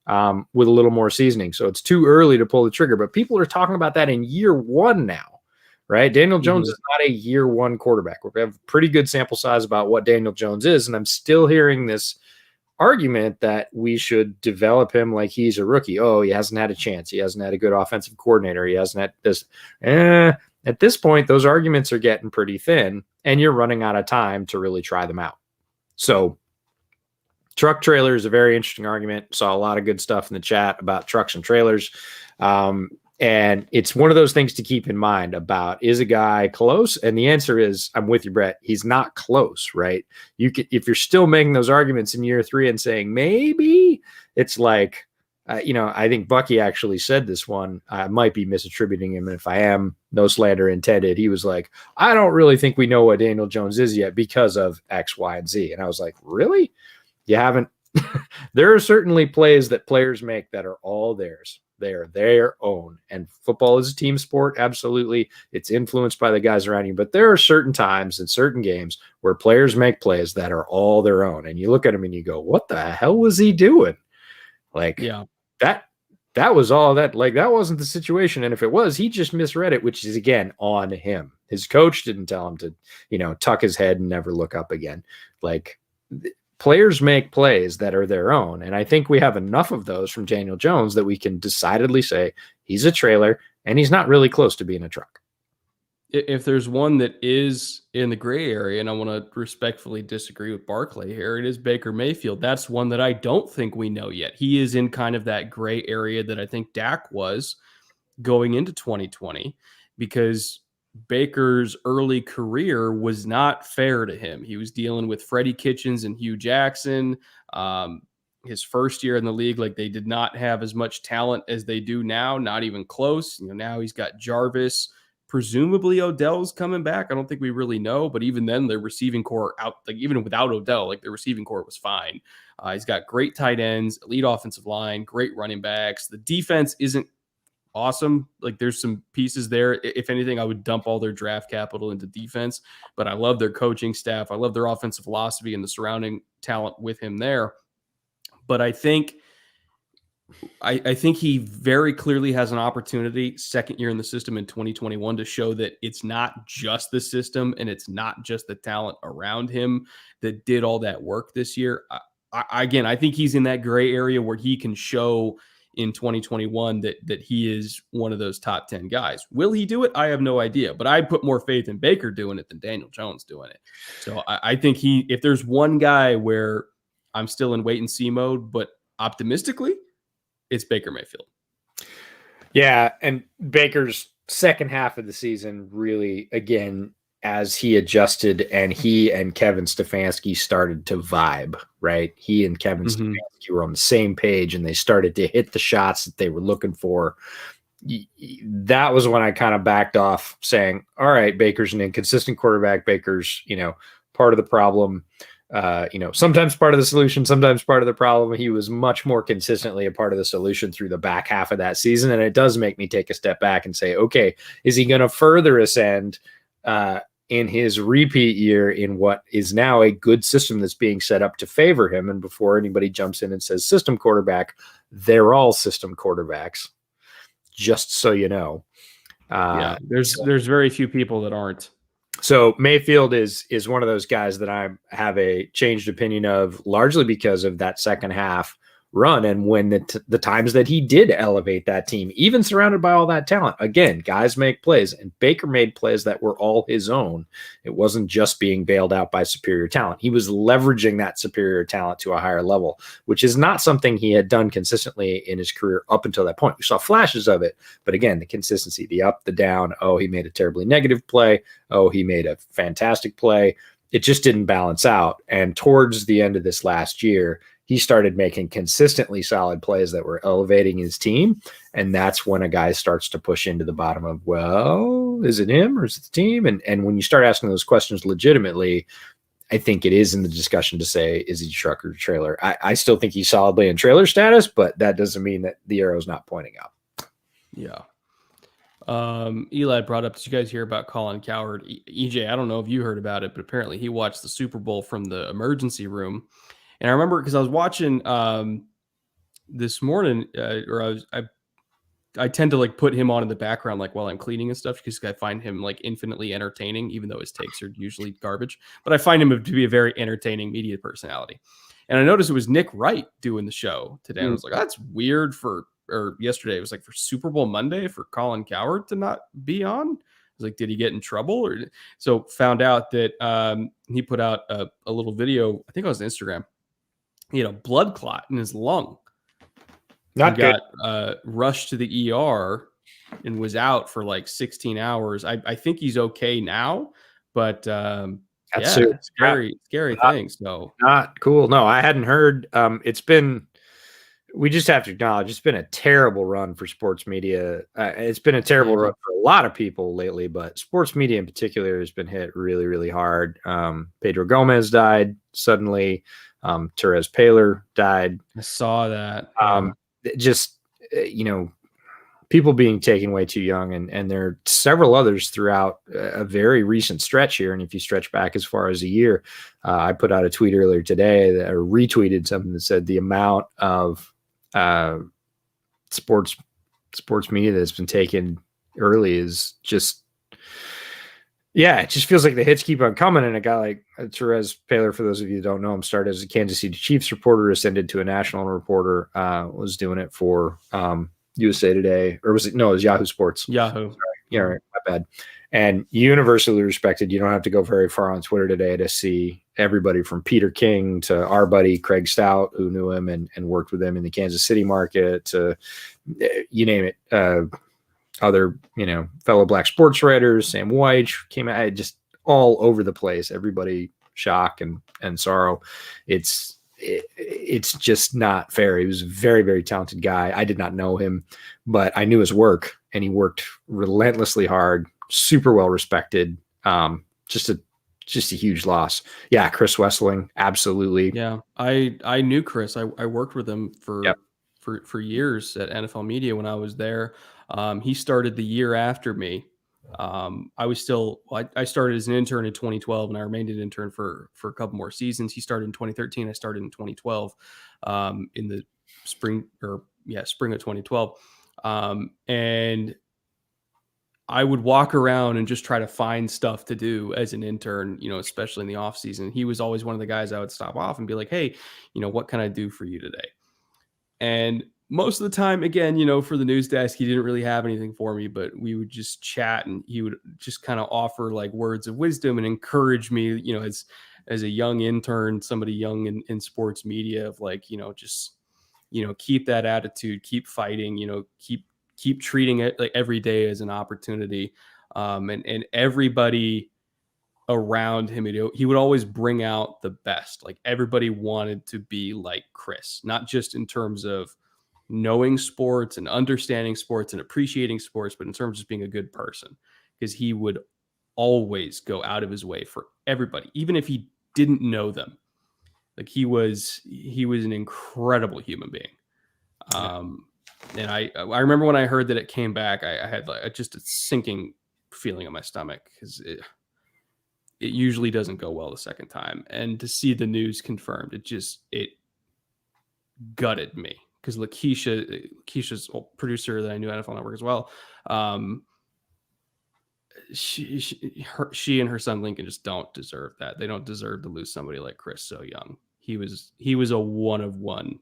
with a little more seasoning. So it's too early to pull the trigger. But people are talking about that in year 1 now, right? Daniel Jones is not a year 1 quarterback. We have a pretty good sample size about what Daniel Jones is, and I'm still hearing this argument that we should develop him like he's a rookie. Oh, he hasn't had a chance. He hasn't had a good offensive coordinator. He hasn't had this. At this point, those arguments are getting pretty thin, and you're running out of time to really try them out. So truck trailer is a very interesting argument. Saw a lot of good stuff in the chat about trucks and trailers. And it's one of those things to keep in mind about, is a guy close? And the answer is, I'm with you, Brett. He's not close, right? If you're still making those arguments in year 3 and saying, maybe, it's like, I think Bucky actually said this one. I might be misattributing him. And if I am, no slander intended. He was like, I don't really think we know what Daniel Jones is yet because of X, Y, and Z. And I was like, really? You haven't? There are certainly plays that players make that are all theirs. They are their own. And football is a team sport. Absolutely. It's influenced by the guys around you. But there are certain times in certain games where players make plays that are all their own. And you look at them and you go, what the hell was he doing? Like, yeah. That was all that, like, that wasn't the situation. And if it was, he just misread it, which is, again, on him. His coach didn't tell him to, tuck his head and never look up again. Like, players make plays that are their own. And I think we have enough of those from Daniel Jones that we can decidedly say he's a trailer and he's not really close to being a truck. If there's one that is in the gray area, and I want to respectfully disagree with Barclay here, it is Baker Mayfield. That's one that I don't think we know yet. He is in kind of that gray area that I think Dak was going into 2020, because Baker's early career was not fair to him. He was dealing with Freddie Kitchens and Hugh Jackson. his first year in the league, like they did not have as much talent as they do now, not even close. Now he's got Jarvis. Presumably Odell's coming back. I don't think we really know, but even then, their receiving core out, like even without Odell, like their receiving core was fine. He's got great tight ends, elite offensive line, great running backs. The defense isn't awesome. Like there's some pieces there. If anything, I would dump all their draft capital into defense, but I love their coaching staff. I love their offensive philosophy and the surrounding talent with him there. But I think he very clearly has an opportunity, second year in the system in 2021, to show that it's not just the system and it's not just the talent around him that did all that work this year. Again, I think he's in that gray area where he can show in 2021 that he is one of those top 10 guys. Will he do it? I have no idea, but I put more faith in Baker doing it than Daniel Jones doing it. So I think if there's one guy where I'm still in wait and see mode, but optimistically, it's Baker Mayfield. Yeah, and Baker's second half of the season really, again, as he adjusted and he and Kevin Stefanski started to vibe, right? He and Kevin Stefanski were on the same page and they started to hit the shots that they were looking for. That was when I kind of backed off saying, all right, Baker's an inconsistent quarterback. Baker's, part of the problem. Sometimes part of the solution, sometimes part of the problem. He was much more consistently a part of the solution through the back half of that season. And it does make me take a step back and say, okay, is he going to further ascend in his repeat year in what is now a good system that's being set up to favor him? And before anybody jumps in and says system quarterback, they're all system quarterbacks, just so you know. There's very few people that aren't. So Mayfield is one of those guys that I have a changed opinion of, largely because of that second half run and when the times that he did elevate that team, even surrounded by all that talent. Again, guys make plays, and Baker made plays that were all his own. It wasn't just being bailed out by superior talent. He was leveraging that superior talent to a higher level, which is not something he had done consistently in his career up until that point. We saw flashes of it, but again, the consistency, the up, the down. Oh, he made a terribly negative play. Oh, he made a fantastic play. It just didn't balance out. And towards the end of this last year, he started making consistently solid plays that were elevating his team. And that's when a guy starts to push into the bottom of, well, is it him or is it the team? And when you start asking those questions legitimately, I think it is in the discussion to say, is he truck or trailer? I still think he's solidly in trailer status, but that doesn't mean that the arrow's not pointing up. Yeah. Eli brought up, did you guys hear about Colin Cowherd? EJ, I don't know if you heard about it, but apparently he watched the Super Bowl from the emergency room. And I remember because I was watching this morning, I tend to like put him on in the background, like while I'm cleaning and stuff, because I find him like infinitely entertaining, even though his takes are usually garbage. But I find him to be a very entertaining media personality. And I noticed it was Nick Wright doing the show today. I was like, that's weird or yesterday, it was like for Super Bowl Monday for Colin Cowherd to not be on. I was like, did he get in trouble? Or so found out that he put out a little video, I think it was on Instagram. He had a blood clot in his lung. Not he good. Got rushed to the ER and was out for like 16 hours. I think he's okay now, but That's scary thing. So not cool. No, I hadn't heard. We just have to acknowledge it's been a terrible run for sports media. It's been a terrible run for a lot of people lately, but sports media in particular has been hit really, really hard. Pedro Gomez died suddenly. Therese Paylor died. I saw that. People being taken way too young, and there are several others throughout a very recent stretch here. And if you stretch back as far as a year, I put out a tweet earlier today that or retweeted something that said the amount of sports media that's been taken early is just, it just feels like the hits keep on coming. And a guy like Therese Paylor, for those of you who don't know him, started as a Kansas City Chiefs reporter, ascended to a national reporter, was doing it for USA Today, or was it? No, it was Yahoo Sports. Yahoo. Sorry. Yeah, right, my bad. And universally respected. You don't have to go very far on Twitter today to see everybody from Peter King to our buddy Craig Stout, who knew him and worked with him in the Kansas City market, to you name it. Other, fellow black sports writers, Sam White came out, just all over the place. Everybody shock and sorrow. It's it's just not fair. He was a very, very talented guy. I did not know him, but I knew his work, and he worked relentlessly hard, super well respected. Just a huge loss. Yeah, Chris Wessling, absolutely. Yeah, I knew Chris. I worked with him Yep. for years at NFL Media when I was there. He started the year after me. I started as an intern in 2012, and I remained an intern for a couple more seasons. He started in 2013. I started in 2012, in the spring of 2012, and I would walk around and just try to find stuff to do as an intern, especially in the off season. He was always one of the guys I would stop off and be like, "Hey, what can I do for you today?" And most of the time, again, for the news desk, he didn't really have anything for me, but we would just chat, and he would just kind of offer like words of wisdom and encourage me, as a young intern, somebody young in sports media, of like, just, keep that attitude, keep fighting, keep treating it like every day as an opportunity. And everybody around him, he would always bring out the best. Like, everybody wanted to be like Chris, not just in terms of knowing sports and understanding sports and appreciating sports, but in terms of just being a good person, because he would always go out of his way for everybody, even if he didn't know them. Like, he was an incredible human being. And I remember when I heard that it came back, I had like just a sinking feeling in my stomach, because it usually doesn't go well the second time. And to see the news confirmed, it gutted me, because Lakeisha's producer that I knew at NFL Network as well. She and her son Lincoln just don't deserve that. They don't deserve to lose somebody like Chris so young. He was a one of one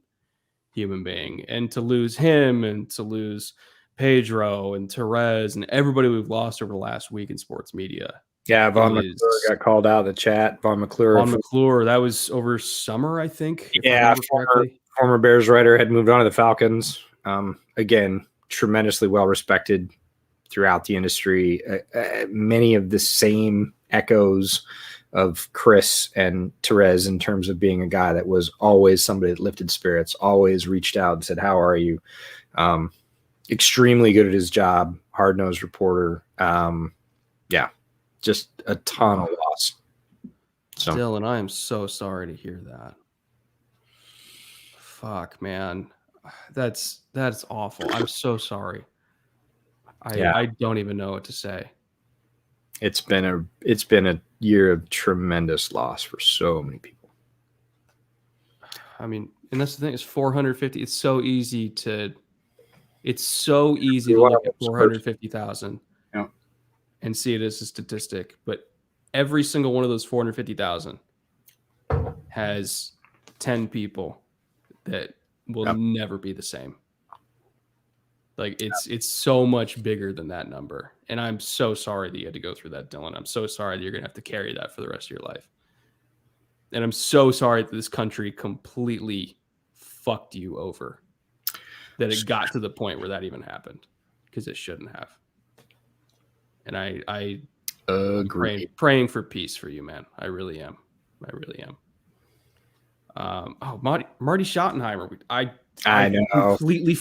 human being, and to lose him, and to lose Pedro and Therese and everybody we've lost over the last week in sports media. Yeah, Vaughn McClure got called out of the chat. Vaughn McClure, that was over summer, I think. Yeah, former Bears writer, had moved on to the Falcons. Again, tremendously well respected throughout the industry. Many of the same echoes of Chris and Therese in terms of being a guy that was always somebody that lifted spirits, always reached out and said, "How are you?" Extremely good at his job, hard-nosed reporter. Yeah, just a ton of loss. So. Dylan, I am so sorry to hear that. Fuck, man. That's awful. I'm so sorry. I don't even know what to say. It's been a year of tremendous loss for so many people. I mean, and that's the thing, is 450. It's so easy to look at 450,000 and see it as a statistic, but every single one of those 450,000 has 10 people that will never be the same. Like, it's so much bigger than that number. And I'm so sorry that you had to go through that, Dylan. I'm so sorry that you're going to have to carry that for the rest of your life. And I'm so sorry that this country completely fucked you over, that it got to the point where that even happened, because it shouldn't have. And I agree. Praying for peace for you, man. I really am. Marty Schottenheimer. I know. Completely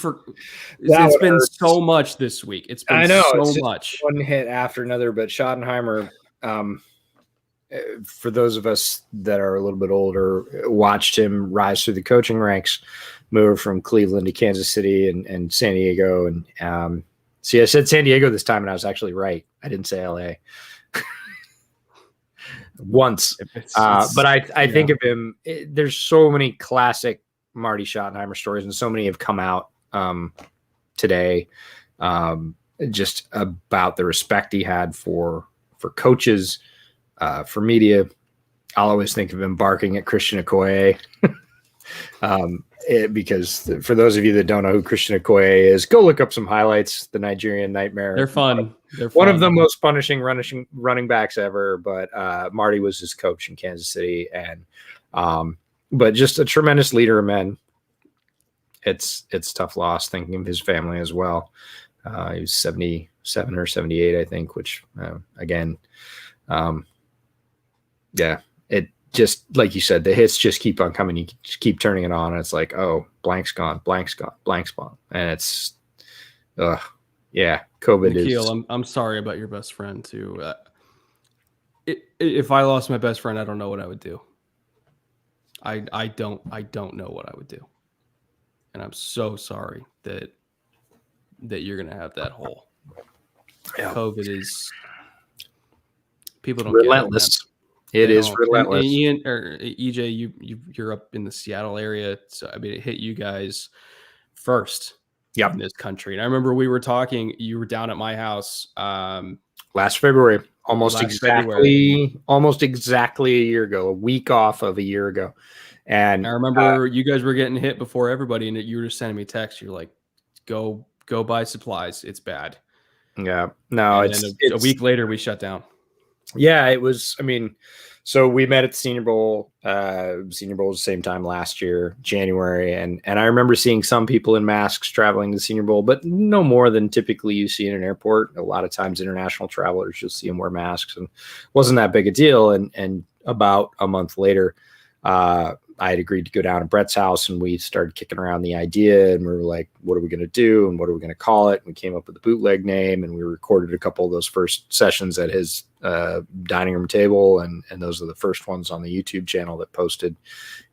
it's been so much this week. It's been so much. One hit after another, but Schottenheimer, for those of us that are a little bit older, watched him rise through the coaching ranks, move from Cleveland to Kansas City and San Diego. And see, I said San Diego this time, and I was actually right. I didn't say LA. Once. But I think of him, there's so many classic Marty Schottenheimer stories, and so many have come out today, just about the respect he had for coaches, for media. I'll always think of him barking at Christian Okoye. Because for those of you that don't know who Christian Okoye is, go look up some highlights. The Nigerian Nightmare. They're fun. One of the most punishing running backs ever. But Marty was his coach in Kansas City, and but just a tremendous leader of men. It's tough loss, thinking of his family as well. He was 77 or 78, I think. Which again, it just like you said, the hits just keep on coming. You just keep turning it on, and it's like, oh, blank's gone, blank's gone, blank's gone, and it's, yeah, COVID Nikhil, is. I'm sorry about your best friend too. If I lost my best friend, I don't know what I would do. I don't know what I would do, and I'm so sorry that you're gonna have that hole. Yeah. COVID is, people don't relentless. Get it. It is relentless. And Ian or EJ, you're up in the Seattle area, so I mean it hit you guys first. Yep. In this country, and I remember we were talking. You were down at my house last February, almost exactly a year ago, a week off of a year ago. And I remember you guys were getting hit before everybody, and you were just sending me texts. You're like, "Go buy supplies. It's bad." Yeah, no, and it's a week later we shut down. Yeah, it was. I mean, so we met at the Senior Bowl. Senior Bowl was the same time last year, January, and I remember seeing some people in masks traveling to the Senior Bowl, but no more than typically you see in an airport. A lot of times, international travelers, you'll see them wear masks, and it wasn't that big a deal. And about a month later, I had agreed to go down to Brett's house, and we started kicking around the idea, and we were like, what are we going to do? And what are we going to call it? And we came up with the Bootleg name, and we recorded a couple of those first sessions at his dining room table. And those are the first ones on the YouTube channel that posted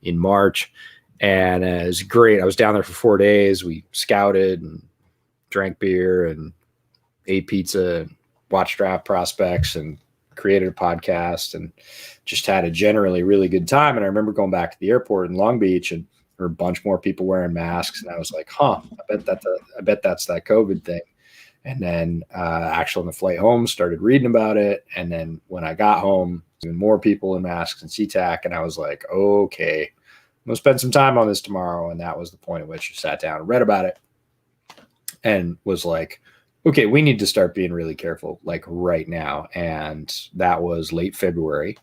in March. And it was great. I was down there for 4 days. We scouted and drank beer and ate pizza and watched draft prospects and created a podcast and just had a generally really good time. And I remember going back to the airport in Long Beach, and there were a bunch more people wearing masks. And I was like, I bet that's that COVID thing. And then actually on the flight home, started reading about it. And then when I got home, even more people in masks and SeaTac. And I was like, okay, I'm going to spend some time on this tomorrow. And that was the point at which I sat down and read about it and was like, okay, we need to start being really careful, like right now. And that was late February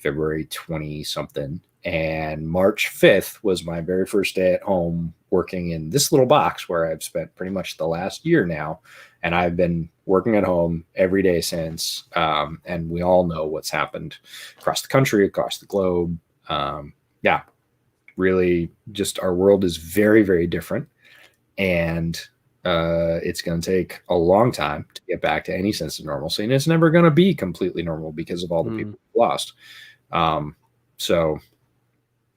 20 something. And March 5th was my very first day at home working in this little box where I've spent pretty much the last year now. And I've been working at home every day since. And we all know what's happened across the country, across the globe. Yeah, really just our world is very, very different. And it's going to take a long time to get back to any sense of normalcy. And it's never going to be completely normal because of all the people we've lost. So,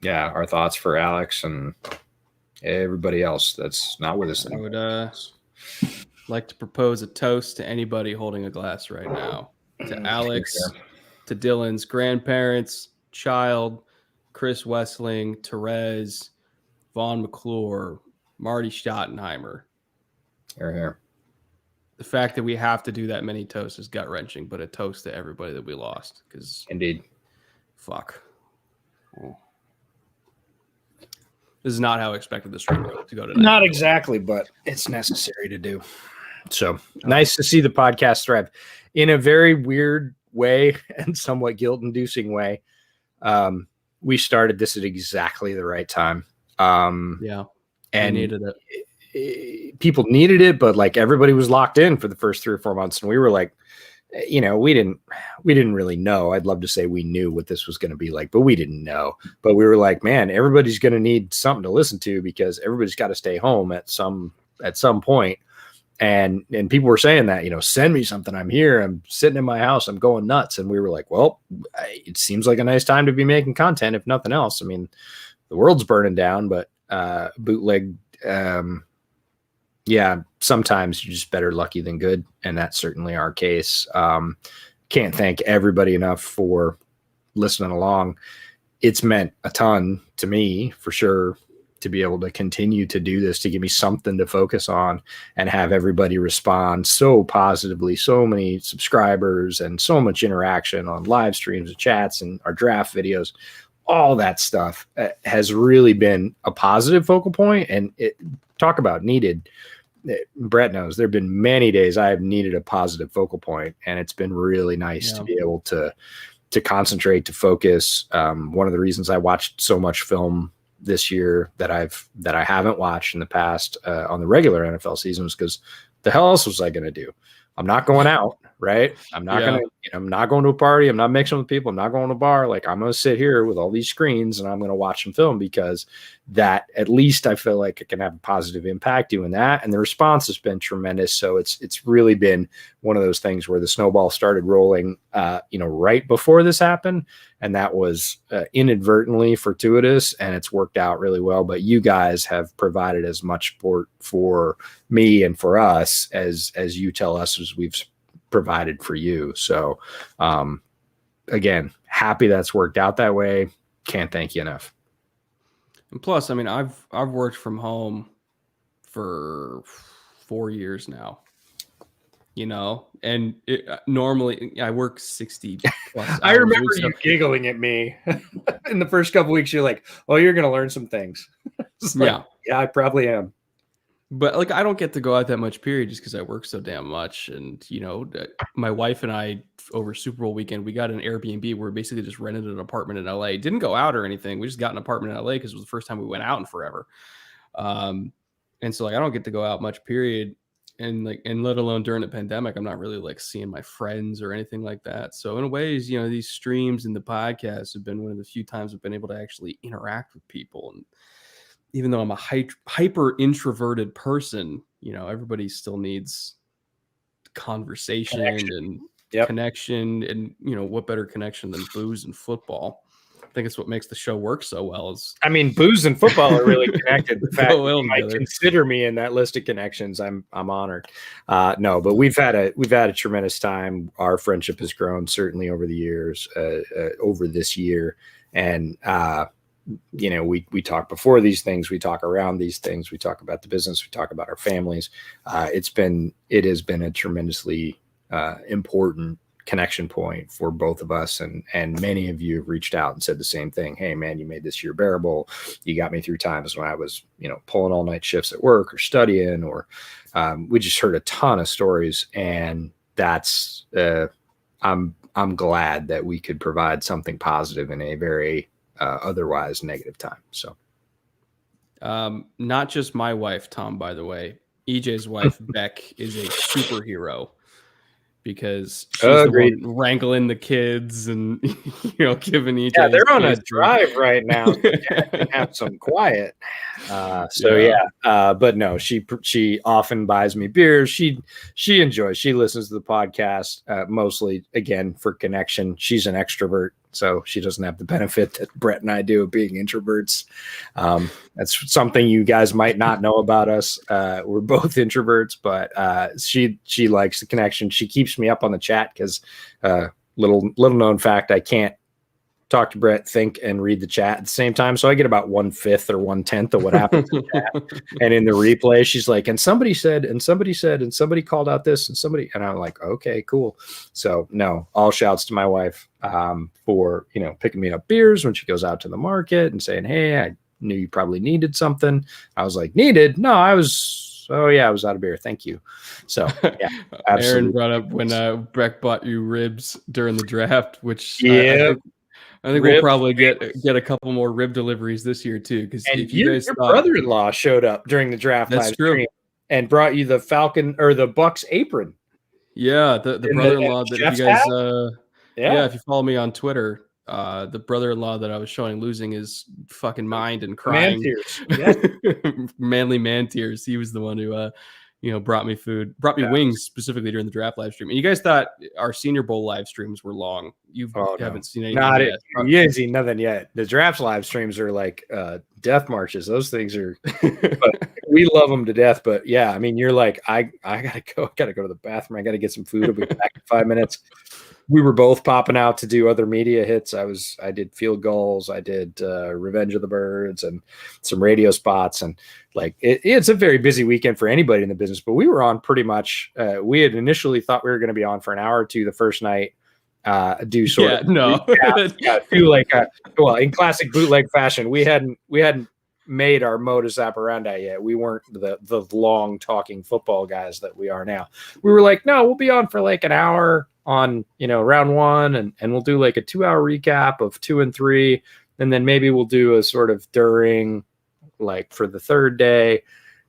yeah, our thoughts for Alex and everybody else that's not with us anymore. I would like to propose a toast to anybody holding a glass right now. To Alex, to Dylan's grandparents, child, Chris Wessling, Therese, Vaughn McClure, Marty Schottenheimer. Here. The fact that we have to do that many toasts is gut-wrenching, but a toast to everybody that we lost. Because indeed. Fuck. This is not how I expected the stream to go tonight. Not exactly, but it's necessary to do. So nice to see the podcast thrive in a very weird way and somewhat guilt-inducing way. We started this at exactly the right time. Yeah, and needed it. People needed it, but like everybody was locked in for the first 3 or 4 months, and we were like, you know, we didn't really know. I'd love to say we knew what this was going to be like, but we didn't know. But we were like, man, everybody's going to need something to listen to because everybody's got to stay home at some point. And people were saying that, you know, send me something. I'm here. I'm sitting in my house. I'm going nuts. And we were like, well, it seems like a nice time to be making content, if nothing else. I mean, the world's burning down, but Bootleg, yeah, sometimes you're just better lucky than good. And that's certainly our case. Can't thank everybody enough for listening along. It's meant a ton to me, for sure, to be able to continue to do this, to give me something to focus on and have everybody respond so positively, so many subscribers and so much interaction on live streams and chats and our draft videos. All that stuff has really been a positive focal point. And talk about needed. Brett knows there have been many days I have needed a positive focal point, and it's been really nice to be able to concentrate, to focus. One of the reasons I watched so much film this year that I haven't watched in the past on the regular NFL season was because the hell else was I going to do? I'm not going out, right? I'm not Yeah. I'm not going to a party. I'm not mixing with people. I'm not going to a bar. Like, I'm going to sit here with all these screens and I'm going to watch some film, because that, at least I feel like it can have a positive impact doing that. And the response has been tremendous. So it's really been one of those things where the snowball started rolling, right before this happened. And that was inadvertently fortuitous, and it's worked out really well. But you guys have provided as much support for me and for us as you tell us as we've provided for you. So again, happy that's worked out that way. Can't thank you enough. And plus, I mean, I've worked from home for 4 years now, and normally I work 60 plus hours. I remember you giggling at me in the first couple weeks. You're like, oh, you're going to learn some things. Yeah, I probably am. But like, I don't get to go out that much, period, just because I work so damn much. And, my wife and I, over Super Bowl weekend, we got an Airbnb where we basically just rented an apartment in LA. Didn't go out or anything. We just got an apartment in LA because it was the first time we went out in forever. And so, like, I don't get to go out much, period. And let alone during the pandemic, I'm not really like seeing my friends or anything like that. So in ways, these streams and the podcasts have been one of the few times I've been able to actually interact with people. And even though I'm a hyper introverted person, everybody still needs conversation and connection. And, what better connection than booze and football? I think it's what makes the show work so well. Booze and football are really connected. The fact that you might consider me in that list of connections, I'm honored. No, but we've had a tremendous time. Our friendship has grown certainly over the years, over this year. And, we talk before these things, we talk around these things, we talk about the business, we talk about our families. It has been a tremendously important connection point for both of us. And many of you have reached out and said the same thing. Hey man, you made this year bearable. You got me through times when I was, pulling all night shifts at work or studying, or we just heard a ton of stories. And that's, I'm glad that we could provide something positive in a very otherwise negative time. So not just my wife, Tom, by the way, EJ's wife, Beck, is a superhero, because she's the one wrangling the kids and giving EJ. Yeah, they're on a drive right now. So can have some quiet. But no, she often buys me beers. She enjoys. She listens to the podcast mostly again for connection. She's an extrovert, so she doesn't have the benefit that Brett and I do of being introverts. That's something you guys might not know about us. We're both introverts, but she likes the connection. She keeps me up on the chat because little known fact, I can't talk to Brett, think, and read the chat at the same time. So I get about 1/5 or 1/10 of what happens in the chat. And in the replay, she's like, and somebody said, and somebody said, and somebody called out this, and I'm like, okay, cool. So no, all shouts to my wife for, picking me up beers when she goes out to the market and saying, hey, I knew you probably needed something. I was like, needed? No, I was out of beer. Thank you. So yeah, absolutely. Aaron brought up when Breck bought you ribs during the draft, which I think we'll probably get a couple more rib deliveries this year too. Because if your brother-in-law showed up during the draft live stream and brought you the Falcon or the Bucks apron. Yeah, the brother-in-law that if you guys if you follow me on Twitter, the brother-in-law that I was showing losing his fucking mind and crying. Man tears. Manly man tears. He was the one who brought me food, brought me wings specifically during the draft live stream. And you guys thought our Senior Bowl live streams were long. You haven't seen anything yet. You haven't seen nothing yet. The draft live streams are like death marches. Those things are, but we love them to death. But yeah, I mean, you're like, I gotta go to the bathroom. I gotta get some food. I'll be back in 5 minutes. We were both popping out to do other media hits. I did field goals. I did Revenge of the Birds and some radio spots. And like, it's a very busy weekend for anybody in the business, but we were on pretty much, we had initially thought we were going to be on for an hour or two the first night, do sort of, do like, in classic bootleg fashion, we hadn't made our modus operandi yet. We weren't the long talking football guys that we are now. We were like, no, we'll be on for like an hour on, round one, and we'll do like a 2-hour recap of 2 and 3. And then maybe we'll do a sort of during, like for the third day.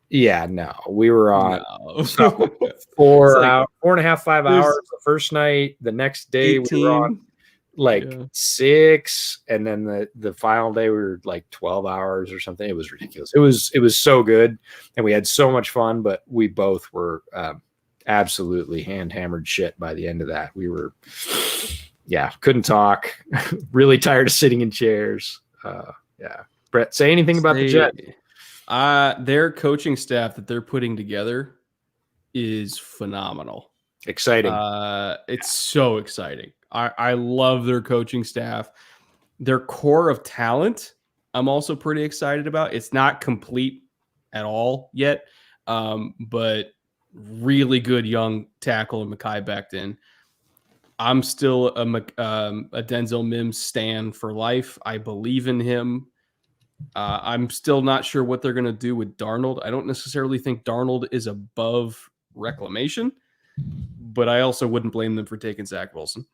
Yeah, no, we were on No. so It's 4 like hours, 4.5, 5 hours there's the first night. The next day we were on 18. like Yeah. 6, and then the final day we were like 12 hours or something. It was ridiculous. It was so good, and we had so much fun, but we both were absolutely hand hammered shit by the end of that. We were, yeah, couldn't talk. Really tired of sitting in chairs. Yeah, Brett, say anything about the Jets. Their coaching staff that they're putting together is phenomenal. Exciting. It's so exciting. I love their coaching staff. Their core of talent, I'm also pretty excited about. It's not complete at all yet, but really good young tackle in Mekhi Becton. I'm still a Denzel Mims stan for life. I believe in him. I'm still not sure what they're going to do with Darnold. I don't necessarily think Darnold is above reclamation, but I also wouldn't blame them for taking Zach Wilson.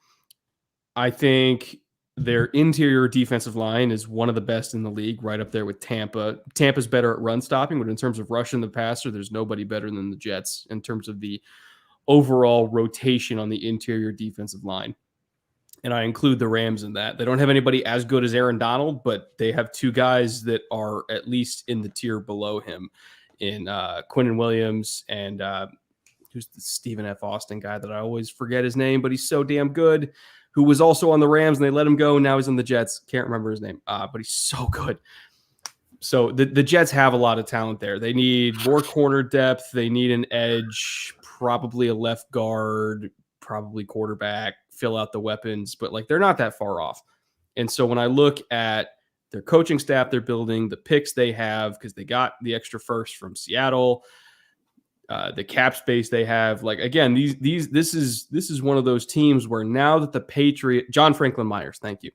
I think their interior defensive line is one of the best in the league, right up there with Tampa. Tampa's better at run stopping, but in terms of rushing the passer, there's nobody better than the Jets in terms of the overall rotation on the interior defensive line. And I include the Rams in that. They don't have anybody as good as Aaron Donald, but they have two guys that are at least in the tier below him in Quinnen Williams and who's the Stephen F. Austin guy that I always forget his name, but he's so damn good, who was also on the Rams and they let him go. And now he's on the Jets. Can't remember his name, but he's so good. So the Jets have a lot of talent there. They need more corner depth. They need an edge, probably a left guard, probably quarterback, fill out the weapons, but like they're not that far off. And so when I look at their coaching staff they're building, the picks they have, because they got the extra first from Seattle, the cap space they have, like again, this is one of those teams where now that the John Franklin Myers, thank you.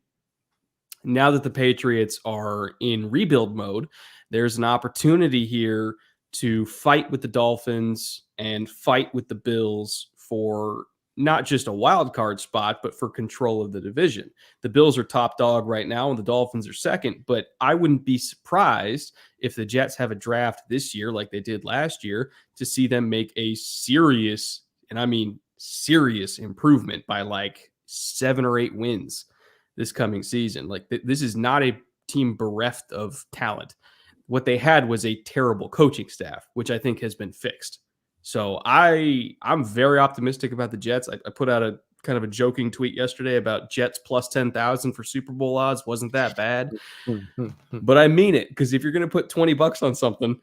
Now that the Patriots are in rebuild mode, there's an opportunity here to fight with the Dolphins and fight with the Bills for not just a wild card spot, but for control of the division. The Bills are top dog right now and the Dolphins are second, but I wouldn't be surprised if the Jets have a draft this year like they did last year to see them make a serious, and I mean serious improvement by like 7 or 8 wins this coming season. Like this is not a team bereft of talent. What they had was a terrible coaching staff, which I think has been fixed. So I'm very optimistic about the Jets. I put out a kind of a joking tweet yesterday about Jets plus 10,000 for Super Bowl odds. Wasn't that bad? But I mean it, because if you're going to put $20 on something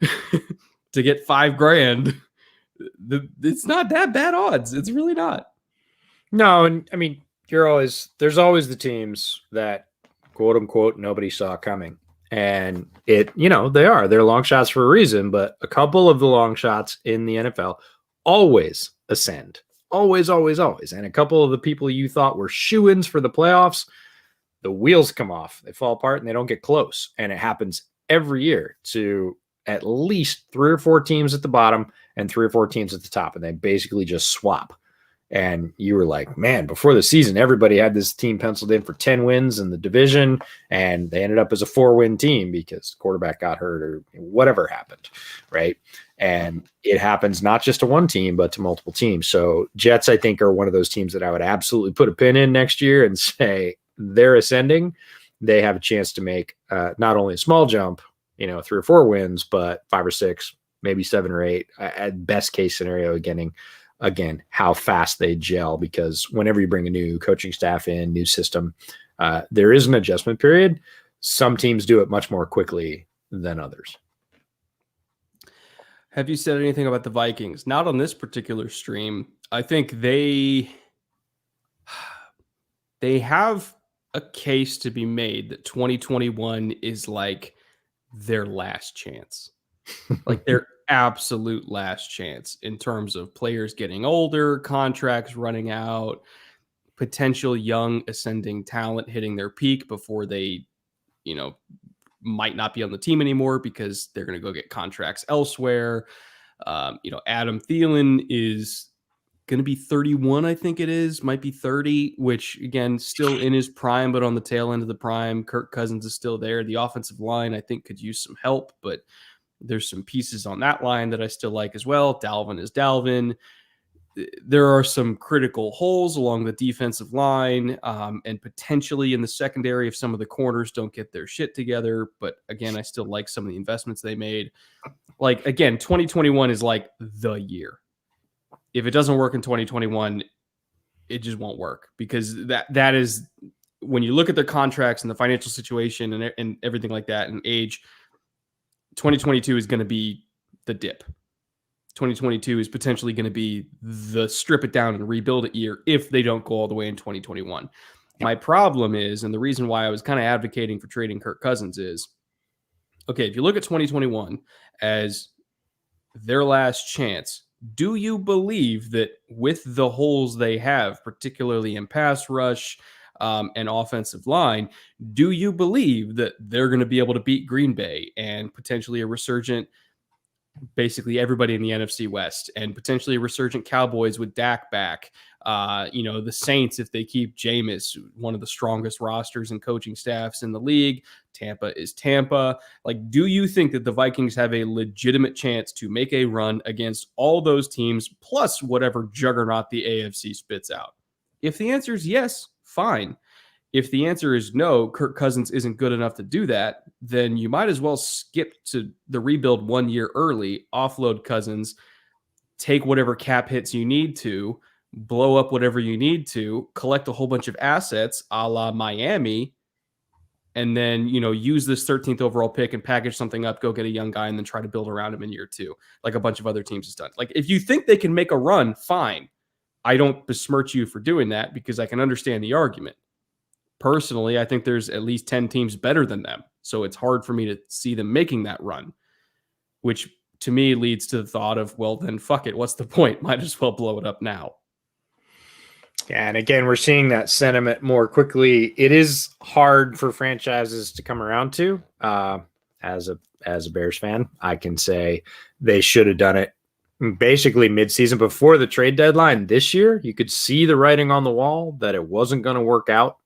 to get $5,000, it's not that bad odds. It's really not. No, and I mean, there's always the teams that quote unquote nobody saw coming. And they're long shots for a reason, but a couple of the long shots in the NFL always ascend. Always, always, always. And a couple of the people you thought were shoo-ins for the playoffs, the wheels come off. They fall apart and they don't get close. And it happens every year to at least 3 or 4 teams at the bottom and 3 or 4 teams at the top. And they basically just swap. And you were like, man, before the season, everybody had this team penciled in for 10 wins in the division, and they ended up as a 4-win team because the quarterback got hurt or whatever happened, right? And it happens not just to one team, but to multiple teams. So Jets, I think, are one of those teams that I would absolutely put a pin in next year and say they're ascending. They have a chance to make not only a small jump, 3 or 4 wins, but 5 or 6, maybe 7 or 8 at best case scenario, again, how fast they gel, because whenever you bring a new coaching staff in, new system, there is an adjustment period. Some teams do it much more quickly than others. Have you said anything about the Vikings? Not on this particular stream. I think they have a case to be made that 2021 is like their last chance. Like their absolute last chance in terms of players getting older, contracts running out, potential young ascending talent hitting their peak before they, might not be on the team anymore because they're going to go get contracts elsewhere. Adam Thielen is going to be 31, I think it is, might be 30, which again, still in his prime, but on the tail end of the prime. Kirk Cousins is still there. The offensive line, I think, could use some help, but There's some pieces on that line that I still like as well. Dalvin is Dalvin. There are some critical holes along the defensive line, and potentially in the secondary if some of the corners don't get their shit together. But again, I still like some of the investments they made. Like, again, 2021 is like the year. If it doesn't work in 2021, it just won't work, because that is, when you look at their contracts and the financial situation and everything like that and age, 2022 is going to be the dip. 2022 is potentially going to be the strip it down and rebuild it year if they don't go all the way in 2021. Yep. My problem is, and the reason why I was kind of advocating for trading Kirk Cousins is, okay, if you look at 2021 as their last chance, do you believe that with the holes they have, particularly in pass rush and offensive line, do you believe that they're going to be able to beat Green Bay and potentially a resurgent, basically everybody in the NFC West, and potentially a resurgent Cowboys with Dak back? The Saints, if they keep Jameis, one of the strongest rosters and coaching staffs in the league. Tampa is Tampa. Like, do you think that the Vikings have a legitimate chance to make a run against all those teams, plus whatever juggernaut the AFC spits out? If the answer is yes, fine. If the answer is no, Kirk Cousins isn't good enough to do that, then you might as well skip to the rebuild 1 year early, offload Cousins, take whatever cap hits you need to, blow up whatever you need to, collect a whole bunch of assets a la Miami, and then, use this 13th overall pick and package something up, go get a young guy, and then try to build around him in year 2, like a bunch of other teams has done. Like, if you think they can make a run, fine. I don't besmirch you for doing that, because I can understand the argument. Personally, I think there's at least 10 teams better than them. So it's hard for me to see them making that run, which to me leads to the thought of, well, then fuck it. What's the point? Might as well blow it up now. Yeah, and again, we're seeing that sentiment more quickly. It is hard for franchises to come around to. As a Bears fan, I can say they should have done it basically midseason before the trade deadline this year. You could see the writing on the wall that it wasn't going to work out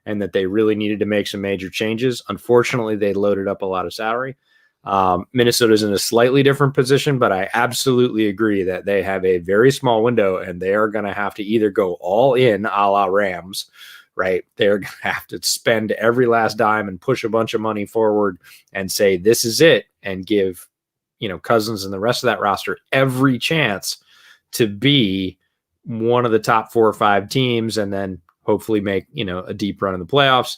and that they really needed to make some major changes. Unfortunately, they loaded up a lot of salary. Minnesota's in a slightly different position, but I absolutely agree that they have a very small window, and they are going to have to either go all in a la Rams, right? They're going to have to spend every last dime and push a bunch of money forward and say, this is it, and give, Cousins and the rest of that roster every chance to be one of the top 4 or 5 teams, and then hopefully make, a deep run in the playoffs.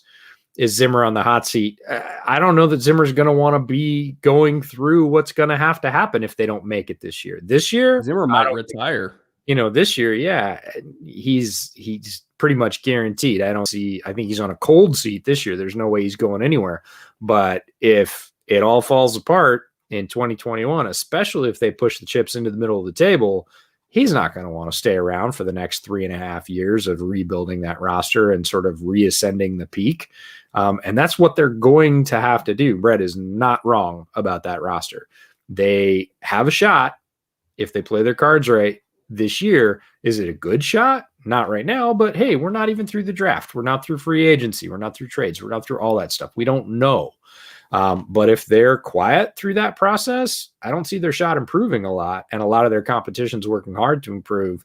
Is Zimmer on the hot seat? I don't know that Zimmer's going to want to be going through what's going to have to happen if they don't make it this year. This year, Zimmer might retire. This year, yeah, he's pretty much guaranteed. I think he's on a cold seat this year. There's no way he's going anywhere. But if it all falls apart in 2021, especially if they push the chips into the middle of the table, he's not going to want to stay around for the next 3.5 years of rebuilding that roster and sort of reascending the peak. And that's what they're going to have to do. Brett is not wrong about that roster. They have a shot if they play their cards right this year. Is it a good shot? Not right now, but hey, we're not even through the draft. We're not through free agency. We're not through trades. We're not through all that stuff. We don't know. But if they're quiet through that process, I don't see their shot improving a lot. And a lot of their competition's working hard to improve.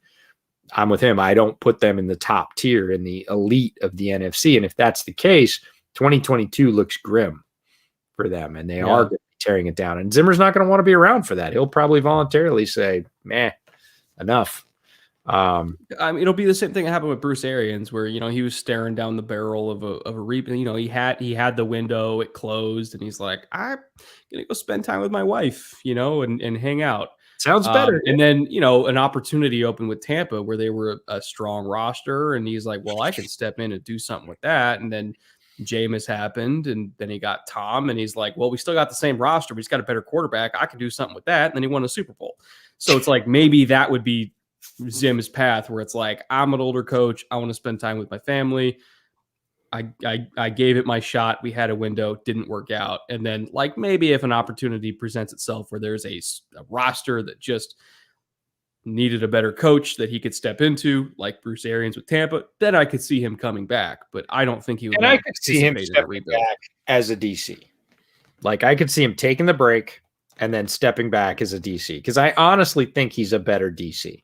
I'm with him. I don't put them in the top tier, in the elite of the NFC. And if that's the case, 2022 looks grim for them, and they are tearing it down. And Zimmer's not going to want to be around for that. He'll probably voluntarily say, meh, enough. It'll be the same thing that happened with Bruce Arians, where he was staring down the barrel of a rebuild. He had the window, it closed, and he's like, I'm gonna go spend time with my wife, and hang out. Sounds better. And then an opportunity opened with Tampa where they were a strong roster, and he's like, well, I can step in and do something with that. And then Jameis happened, and then he got Tom, and he's like, well, we still got the same roster, but he's got a better quarterback. I can do something with that. And then he won a Super Bowl. So it's like, maybe that would be Zim's path, where it's like, I'm an older coach. I want to spend time with my family. I gave it my shot. We had a window, didn't work out. And then, like, maybe if an opportunity presents itself where there's a roster that just needed a better coach that he could step into, like Bruce Arians with Tampa, then I could see him coming back. But I don't think he would. And I could see him stepping back as a DC. Like, I could see him taking the break, and then stepping back as a DC, because I honestly think he's a better DC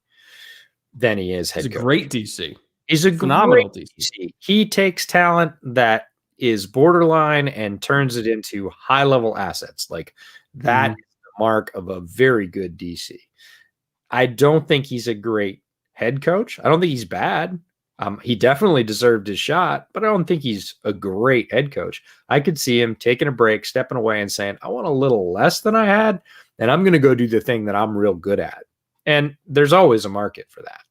than he is head He's a coach. great DC. He's a Phenomenal great DC. He takes talent that is borderline and turns it into high-level assets. Like that is the mark of a very good DC. I don't think he's a great head coach. I don't think he's bad. He definitely deserved his shot, but I don't think he's a great head coach. I could see him taking a break, stepping away and saying, I want a little less than I had, and I'm going to go do the thing that I'm real good at. And there's always a market for that.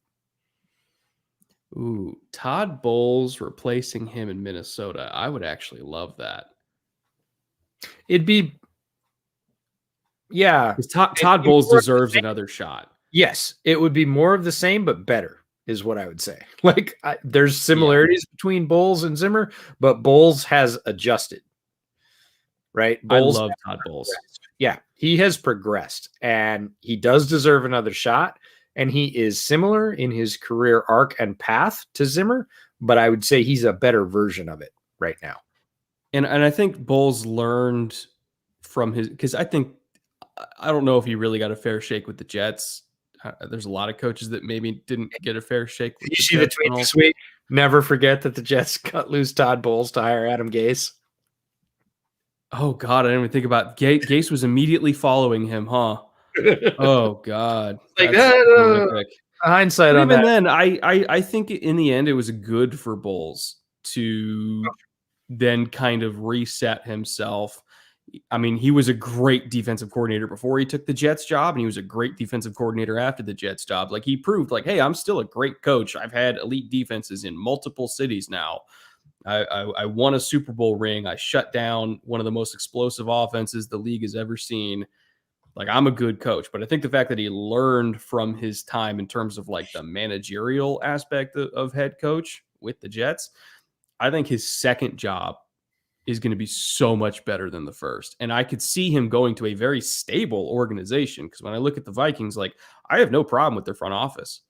Ooh, Todd Bowles replacing him in Minnesota. I would actually love that. It'd be, yeah. Todd Bowles deserves another shot. Yes, it would be more of the same, but better is what I would say. Like there's similarities between Bowles and Zimmer, but Bowles has adjusted, right? Bowles I love Todd Bowles. Yeah, he has progressed and he does deserve another shot. And he is similar in his career arc and path to Zimmer, but I would say he's a better version of it right now. And I think Bowles learned from his, because I don't know if he really got a fair shake with the Jets. There's a lot of coaches that maybe didn't get a fair shake. Did you see the tweet this week? Never forget that the Jets cut loose Todd Bowles to hire Adam Gase. Oh God, I didn't even think about Gase was immediately following him, huh? Oh God, like hindsight but on even that. then, I think in the end it was good for Bowles to then kind of reset himself. I mean, he was a great defensive coordinator before he took the Jets job, and he was a great defensive coordinator after the Jets job. Like he proved, like, hey, I'm still a great coach. I've had elite defenses in multiple cities now. I won a Super Bowl ring. I shut down one of the most explosive offenses the league has ever seen. Like, I'm a good coach. But I think the fact that he learned from his time in terms of like the managerial aspect of head coach with the Jets, I think his second job is going to be so much better than the first. And I could see him going to a very stable organization, because when I look at the Vikings, like, I have no problem with their front office.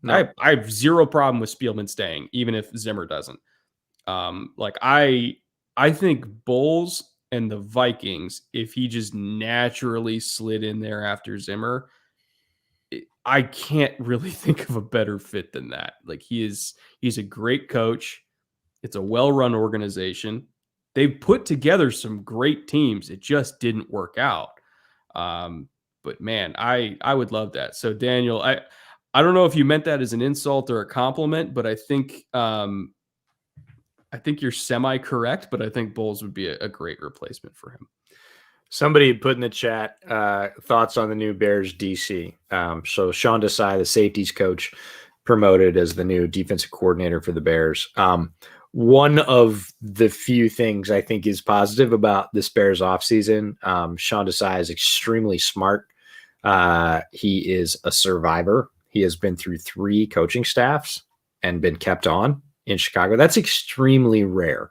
No. I have zero problem with Spielman staying, even if Zimmer doesn't. Like I think Bowles and the Vikings, if he just naturally slid in there after Zimmer, I can't really think of a better fit than that. Like he's a great coach. It's a well-run organization. They've put together some great teams. It just didn't work out. But man, I would love that. So Daniel, I don't know if you meant that as an insult or a compliment, but I think you're semi-correct, but I think Bowles would be a great replacement for him. Somebody put in the chat thoughts on the new Bears DC. So Sean Desai, the safeties coach, promoted as the new defensive coordinator for the Bears. One of the few things I think is positive about this Bears offseason, Sean Desai is extremely smart. He is a survivor. He has been through 3 coaching staffs and been kept on in Chicago. That's extremely rare.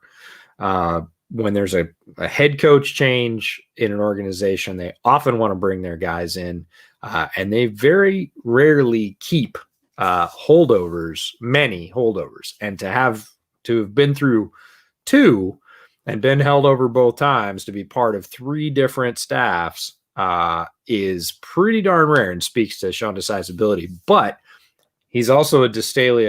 When there's a head coach change in an organization, they often want to bring their guys in, and they very rarely keep holdovers, many holdovers. And to have been through 2 and been held over both times, to be part of 3 different staffs is pretty darn rare and speaks to Sean Desai's ability. But he's also a disciple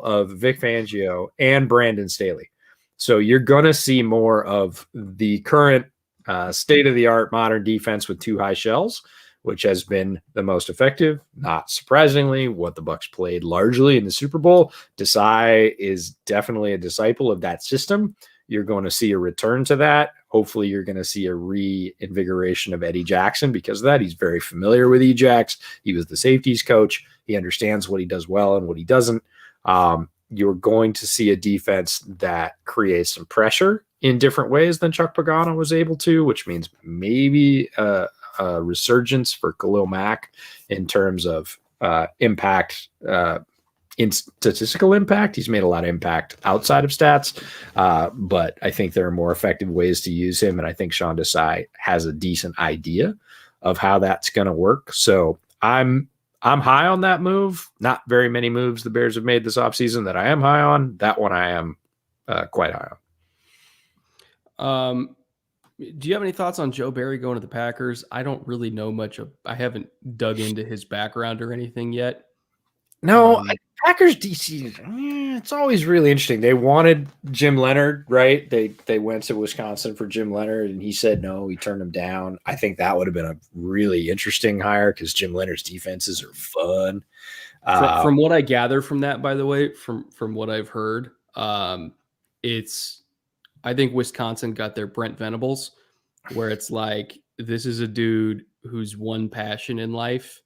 of Vic Fangio and Brandon Staley. So you're going to see more of the current state-of-the-art modern defense with 2 high shells, which has been the most effective. Not surprisingly, what the Bucs played largely in the Super Bowl. Desai is definitely a disciple of that system. You're going to see a return to that. Hopefully, you're going to see a reinvigoration of Eddie Jackson because of that. He's very familiar with Ejax. He was the safeties coach. He understands what he does well and what he doesn't. You're going to see a defense that creates some pressure in different ways than Chuck Pagano was able to, which means maybe a resurgence for Khalil Mack in terms of impact, in statistical impact. He's made a lot of impact outside of stats, but I think there are more effective ways to use him, and I think Sean Desai has a decent idea of how that's going to work. So I'm high on that move. Not very many moves the Bears have made this offseason that I am high on. That one I am quite high on. Do you have any thoughts on Joe Barry going to the Packers? I don't really know much I haven't dug into his background or anything yet. No, Packers DC. It's always really interesting. They wanted Jim Leonard, right? They went to Wisconsin for Jim Leonard, and he said no. He turned him down. I think that would have been a really interesting hire because Jim Leonard's defenses are fun. From what I gather from that, by the way, from what I've heard, it's I think Wisconsin got their Brent Venables, where it's like this is a dude whose one passion in life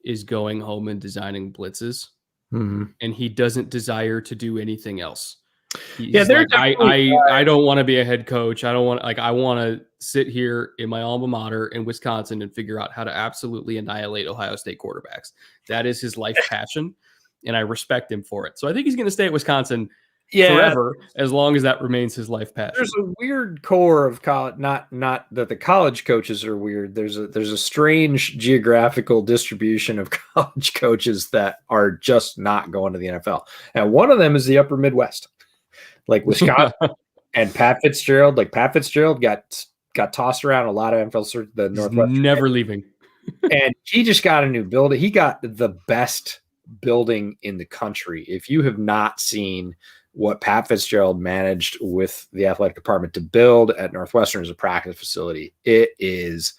is going home and designing blitzes, and he doesn't desire to do anything else. He's like, I don't want to be a head coach. I don't want I want to sit here in my alma mater in Wisconsin and figure out how to absolutely annihilate Ohio State quarterbacks. That is his life passion, and I respect him for it. So I think he's going to stay at Wisconsin forever as long as that remains his life passion. There's a weird core of college. Not that the college coaches are weird. There's a strange geographical distribution of college coaches that are just not going to the NFL. And one of them is the Upper Midwest. Like Wisconsin and Pat Fitzgerald. Like Pat Fitzgerald got tossed around a lot of NFL, the Northwest. Never leaving. And he just got a new building. He got the best building in the country. If you have not seen what Pat Fitzgerald managed with the athletic department to build at Northwestern as a practice facility, it is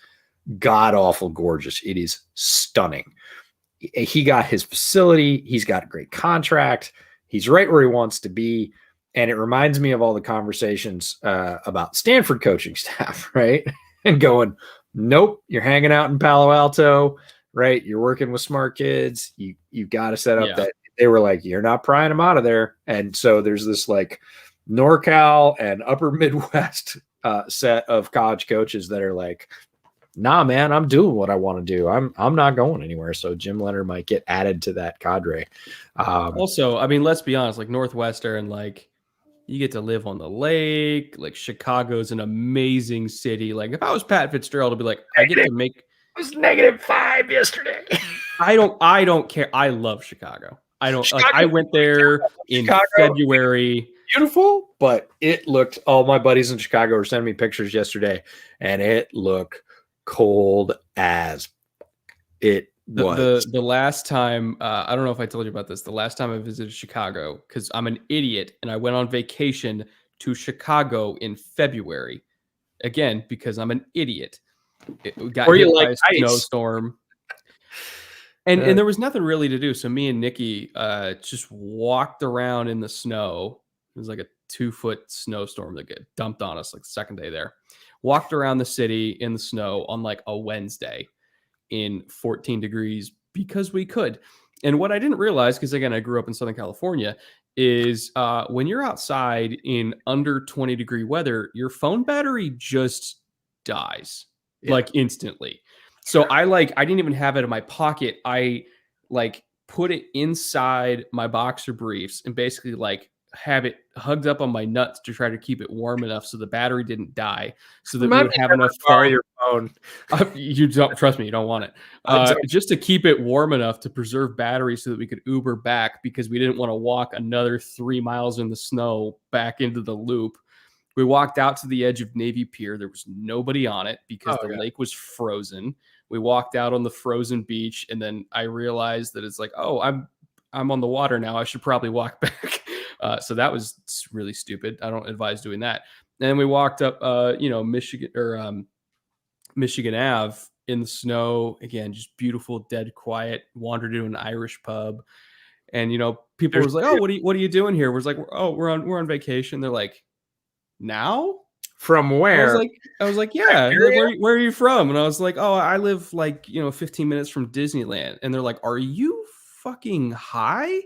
god-awful gorgeous. It is stunning. He got his facility. He's got a great contract. He's right where he wants to be. And it reminds me of all the conversations about Stanford coaching staff, right? And going, nope, you're hanging out in Palo Alto, right? You're working with smart kids. You got to set up that. They were like, you're not prying them out of there. And so there's this like NorCal and Upper Midwest set of college coaches that are like, nah, man, I'm doing what I want to do. I'm not going anywhere. So Jim Leonard might get added to that cadre. Also, I mean, let's be honest, like Northwestern, like you get to live on the lake. Like Chicago's an amazing city. Like if I was Pat Fitzgerald, I'd be like, I get to make. It was -5 yesterday. I don't care. I love Chicago. I don't like. I went there in February. Beautiful, but it looked. All my buddies in Chicago were sending me pictures yesterday, and it looked cold as it was. The last time, I don't know if I told you about this. The last time I visited Chicago, because I'm an idiot, and I went on vacation to Chicago in February, again because I'm an idiot. It got hit by a snowstorm. And there was nothing really to do. So me and Nikki just walked around in the snow. It was like a 2-foot snowstorm that got dumped on us like the second day there. Walked around the city in the snow on like a Wednesday in 14 degrees because we could. And what I didn't realize, because again, I grew up in Southern California, is when you're outside in under 20-degree weather, your phone battery just dies like instantly. So I didn't even have it in my pocket. I like put it inside my boxer briefs and basically like have it hugged up on my nuts to try to keep it warm enough so the battery didn't die, so that we would have enough your phone. You don't trust me. You don't want it. Just to keep it warm enough to preserve battery so that we could Uber back, because we didn't want to walk another 3 miles in the snow back into the loop. We walked out to the edge of Navy Pier. There was nobody on it because the lake was frozen. We walked out on the frozen beach, and then I realized that it's like, oh, I'm on the water now. I should probably walk back. So that was really stupid. I don't advise doing that. And then we walked up, Michigan Ave in the snow again, just beautiful, dead quiet. Wandered into an Irish pub, and people was like, oh, what are you doing here? We're like, oh, we're on vacation. They're like, now. From where? I was like, yeah. Where are you from? And I was like, oh, I live 15 minutes from Disneyland. And they're like, are you fucking high?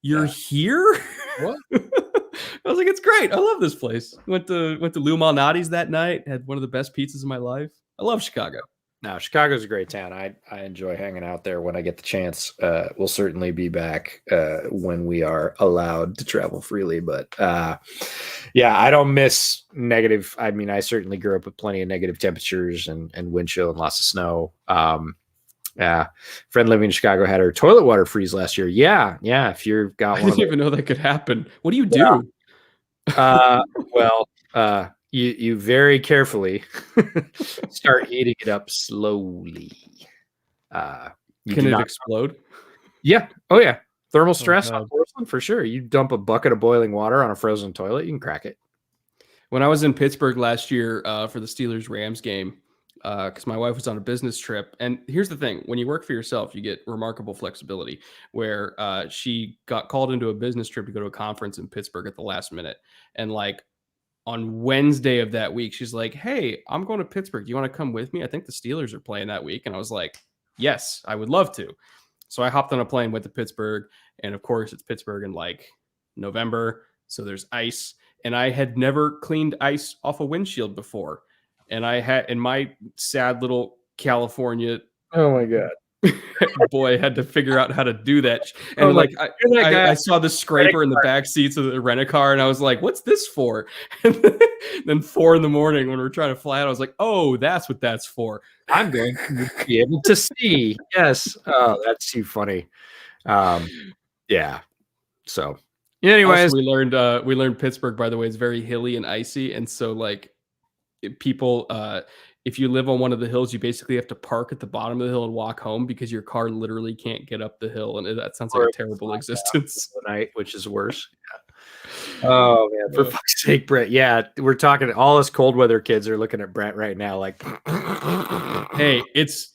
You're here? What? I was like, it's great. I love this place. Went to Lou Malnati's that night. Had one of the best pizzas of my life. I love Chicago. No, Chicago's a great town. I enjoy hanging out there when I get the chance. We'll certainly be back when we are allowed to travel freely. But I don't miss negative. I mean, I certainly grew up with plenty of negative temperatures and wind chill and lots of snow. Friend living in Chicago had her toilet water freeze last year. Yeah. If you've got one, I didn't even know that could happen. What do you do? Well, You very carefully start eating it up slowly. You Can do it not. explode? Yeah. Oh yeah. Thermal Oh, stress on God. porcelain for sure. You dump a bucket of boiling water on a frozen toilet, you can crack it. When I was in Pittsburgh last year for the Steelers-Rams game, because my wife was on a business trip. And here's the thing: when you work for yourself, you get remarkable flexibility. Where she got called into a business trip to go to a conference in Pittsburgh at the last minute, and like on Wednesday of that week, she's like, "Hey, I'm going to Pittsburgh. Do you want to come with me? I think the Steelers are playing that week." And I was like, "Yes, I would love to." So I hopped on a plane, went to Pittsburgh, and of course, it's Pittsburgh in like November, so there's ice. And I had never cleaned ice off a windshield before, and I had in my sad little California Oh my god. boy, I had to figure out how to do that. Oh, And like, like you're that guy I saw the scraper in the back seats of the rent-a-car, and I was like, "What's this for?" And then 4 a.m. when we're trying to fly out, I was like, "Oh, that's what that's for." I'm going to be able to see. Yes. Oh, that's too funny. Yeah. So, Also, anyways, we learned Pittsburgh, by the way, is very hilly and icy, and so like people, if you live on one of the hills, you basically have to park at the bottom of the hill and walk home because your car literally can't get up the hill, and that sounds like a terrible existence. night, which is worse. Oh man, for Uh, fuck's sake, Brett. Yeah, we're talking. All us cold weather kids are looking at Brett right now, like, Hey, it's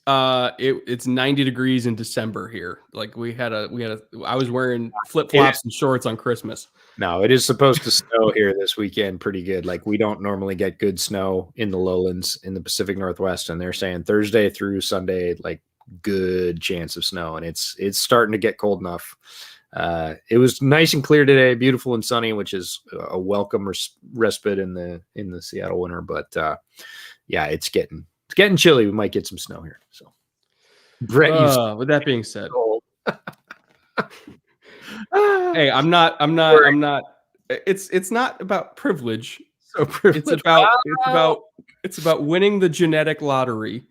90 degrees in December here. Like I was wearing flip-flops and shorts on Christmas. No, it is supposed to snow here this weekend pretty good. Like, we don't normally get good snow in the lowlands in the Pacific Northwest, and they're saying Thursday through Sunday, like, good chance of snow, and it's starting to get cold enough. It was nice and clear today, beautiful and sunny, which is a welcome respite in the Seattle winter. But yeah, it's getting chilly. We might get some snow here. So, Brett, With that being said, cold. hey, I'm not. It's not about privilege. So privileged. It's about winning the genetic lottery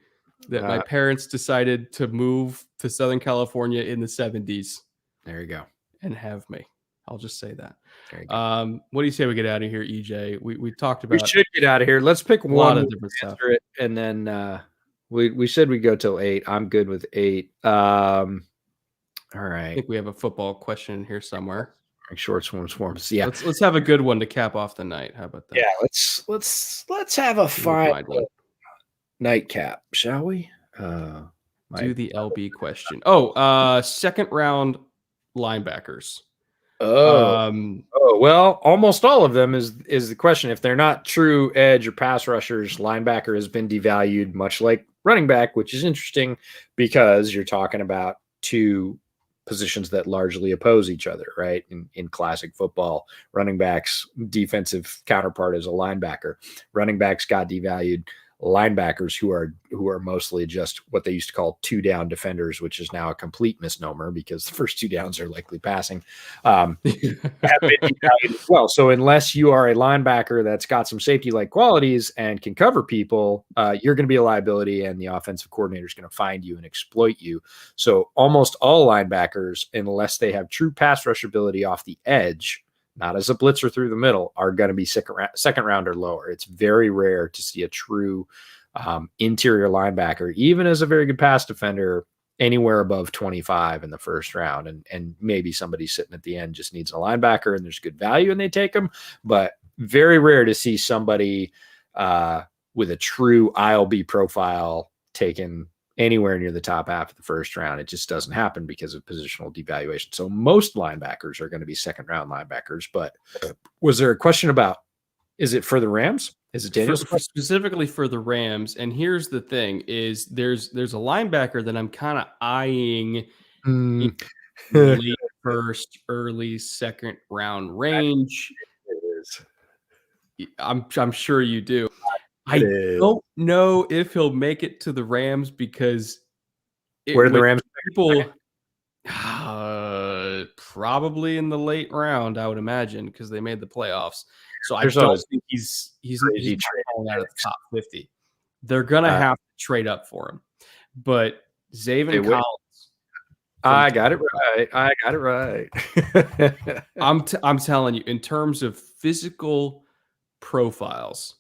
that my parents decided to move to Southern California in the 70s. There you go. And have me. I'll just say that. There you go. What do you say we get out of here, EJ? We talked about. We should get out of here. Let's pick a one lot of different stuff, and then we said we'd go till 8. I'm good with 8. All right. I think we have a football question in here somewhere. Short swarms. Yeah. Let's have a good one to cap off the night. How about that? Yeah. Let's have a fine nightcap, shall we? Do the LB question. Oh, second round linebackers. Well, almost all of them is the question. If they're not true edge or pass rushers, linebacker has been devalued, much like running back, which is interesting because you're talking about two positions that largely oppose each other, right? In classic football, running backs' defensive counterpart is a linebacker. Running backs got devalued. Linebackers, who are mostly just what they used to call 2-down defenders, which is now a complete misnomer because the first 2 downs are likely passing, have been devalued as well. So unless you are a linebacker that's got some safety-like qualities and can cover people, you're going to be a liability, and the offensive coordinator is going to find you and exploit you. So almost all linebackers, unless they have true pass rush ability off the edge, not as a blitzer through the middle, are going to be second round or lower. It's very rare to see a true interior linebacker, even as a very good pass defender, anywhere above 25 in the first round. And maybe somebody sitting at the end just needs a linebacker and there's good value and they take them. But very rare to see somebody with a true ILB profile taken anywhere near the top half of the first round. It just doesn't happen because of positional devaluation. So most linebackers are going to be second round linebackers. But was there a question about, is it for the Rams? Is it Daniel? Specifically for the Rams? And here's the thing: is there's a linebacker that I'm kind of eyeing in late first, early second round range. I'm sure you do. I don't know if he'll make it to the Rams because where do the Rams people probably in the late round, I would imagine, because they made the playoffs. So I don't think he's out of the top 50. They're gonna have to trade up for him. But Zaven Collins, I got it right. I'm telling you, in terms of physical profiles,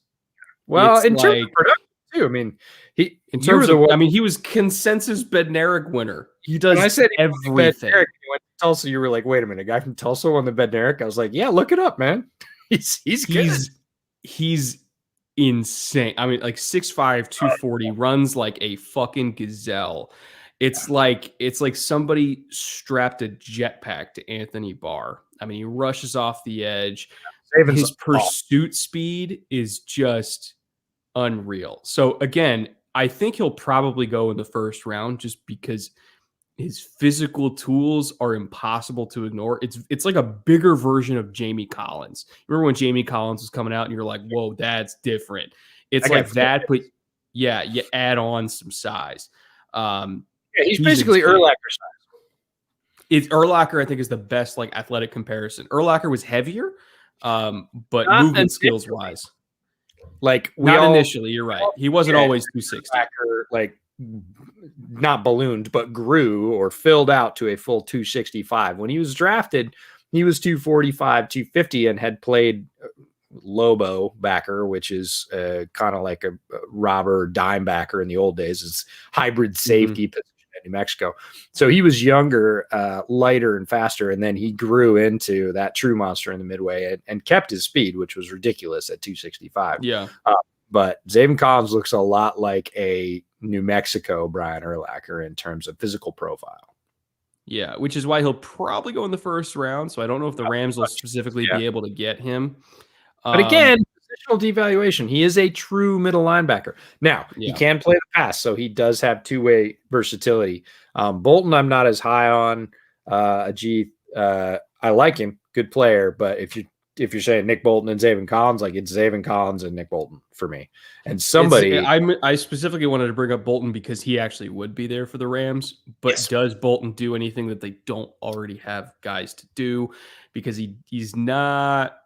Well, It's in terms like of production too, I mean, in you were terms the of, one I mean, he was consensus Bednarik winner. He does when I said he won the everything. Bednarik, he went to Tulsa. You were like, "Wait a minute, a guy from Tulsa won the Bednarik?" I was like, "Yeah, look it up, man. He's good." He's insane. I mean, like 6'5", 240, runs like a fucking gazelle. It's like somebody strapped a jetpack to Anthony Barr. I mean, he rushes off the edge. Saban's His pursuit speed is just unreal. So again, I think he'll probably go in the first round just because his physical tools are impossible to ignore. It's like a bigger version of Jamie Collins. Remember when Jamie Collins was coming out and you're like, whoa, that's different. It's like that, but yeah, you add on some size. Yeah, he's basically insane. Urlacher size. Urlacher, I think, is the best like athletic comparison. Urlacher was heavier, but Not movement skills wise. Like not initially, you're right. He wasn't always 260. Urlacher, like not ballooned, but grew or filled out to a full 265. When he was drafted, he was 245, 250, and had played Lobo backer, which is kind of like a robber dime backer in the old days. It's hybrid safety position at New Mexico. So he was younger, lighter, and faster, and then he grew into that true monster in the midway and kept his speed, which was ridiculous at 265. Yeah. But Zaven Collins looks a lot like a New Mexico Brian Urlacher in terms of physical profile. Yeah, which is why he'll probably go in the first round. So I don't know if the Rams will specifically be able to get him. But again, positional devaluation. He is a true middle linebacker. Now, he can play the pass, so he does have two-way versatility. Bolton, I'm not as high on. I like him, good player, but if you're saying Nick Bolton and Zaven Collins, like it's Zaven Collins and Nick Bolton for me. And I specifically wanted to bring up Bolton because he actually would be there for the Rams, but does Bolton do anything that they don't already have guys to do? Because he's not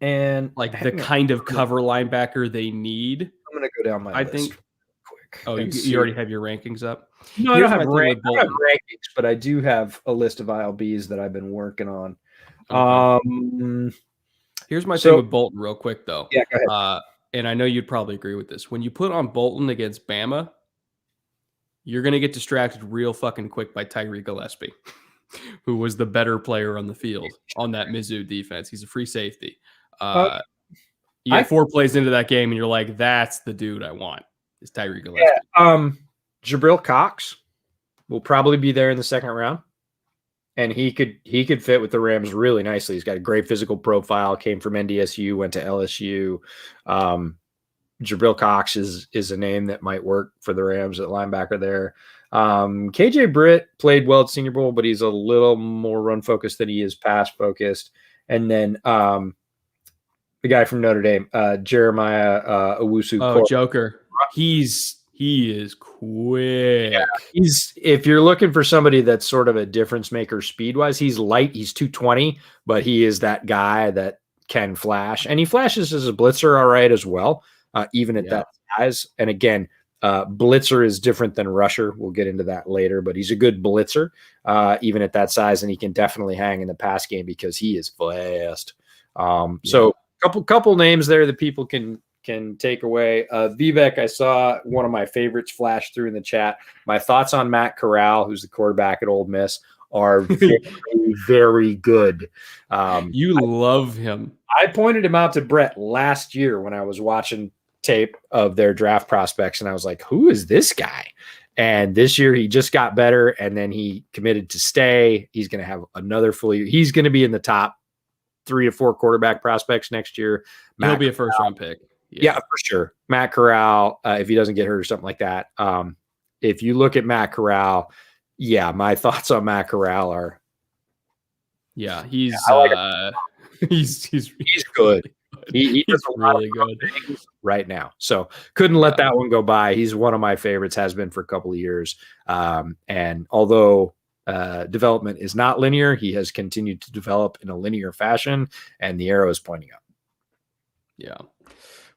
like the kind of cover linebacker they need. I'm going to go down my list quick. Oh, you already have your rankings up? No, I don't have rankings, but I do have a list of ILBs that I've been working on. Okay. Here's my thing with Bolton real quick, though. Yeah, go ahead. And I know you'd probably agree with this. When you put on Bolton against Bama, you're going to get distracted real fucking quick by Tyree Gillespie, who was the better player on the field on that Mizzou defense. He's a free safety. You get 4 plays into that game, and you're like, that's the dude I want. Is Tyree Gillespie. Yeah, Jabril Cox will probably be there in the second round. And he could fit with the Rams really nicely. He's got a great physical profile, came from NDSU, went to LSU. Jabril Cox is a name that might work for the Rams at linebacker there. KJ Britt played well at Senior Bowl, but he's a little more run focused than he is pass focused. And then the guy from Notre Dame, Jeremiah Owusu. Oh, Joker. He is quick. Yeah, if you're looking for somebody that's sort of a difference maker speed wise, he's light. He's 220, but he is that guy that can flash, and he flashes as a blitzer all right as well, even at that size. And again, blitzer is different than rusher. We'll get into that later, but he's a good blitzer, even at that size, and he can definitely hang in the pass game because he is fast. So couple names there that people can take away. Vivek, I saw one of my favorites flash through in the chat. My thoughts on Matt Corral, who's the quarterback at Ole Miss, are very, very good. You love him. I pointed him out to Brett last year when I was watching tape of their draft prospects, and I was like, who is this guy? And this year he just got better, and then he committed to stay. He's going to have another full year. He's going to be in the top 3 to 4 quarterback prospects next year. He'll be a first-round pick. Yeah, for sure. Matt Corral, if he doesn't get hurt or something like that. If you look at Matt Corral, my thoughts on Matt Corral are, he's good. He's really good right now. So couldn't let that one go by. He's one of my favorites, has been for a couple of years. And although development is not linear, he has continued to develop in a linear fashion, and the arrow is pointing up. Yeah.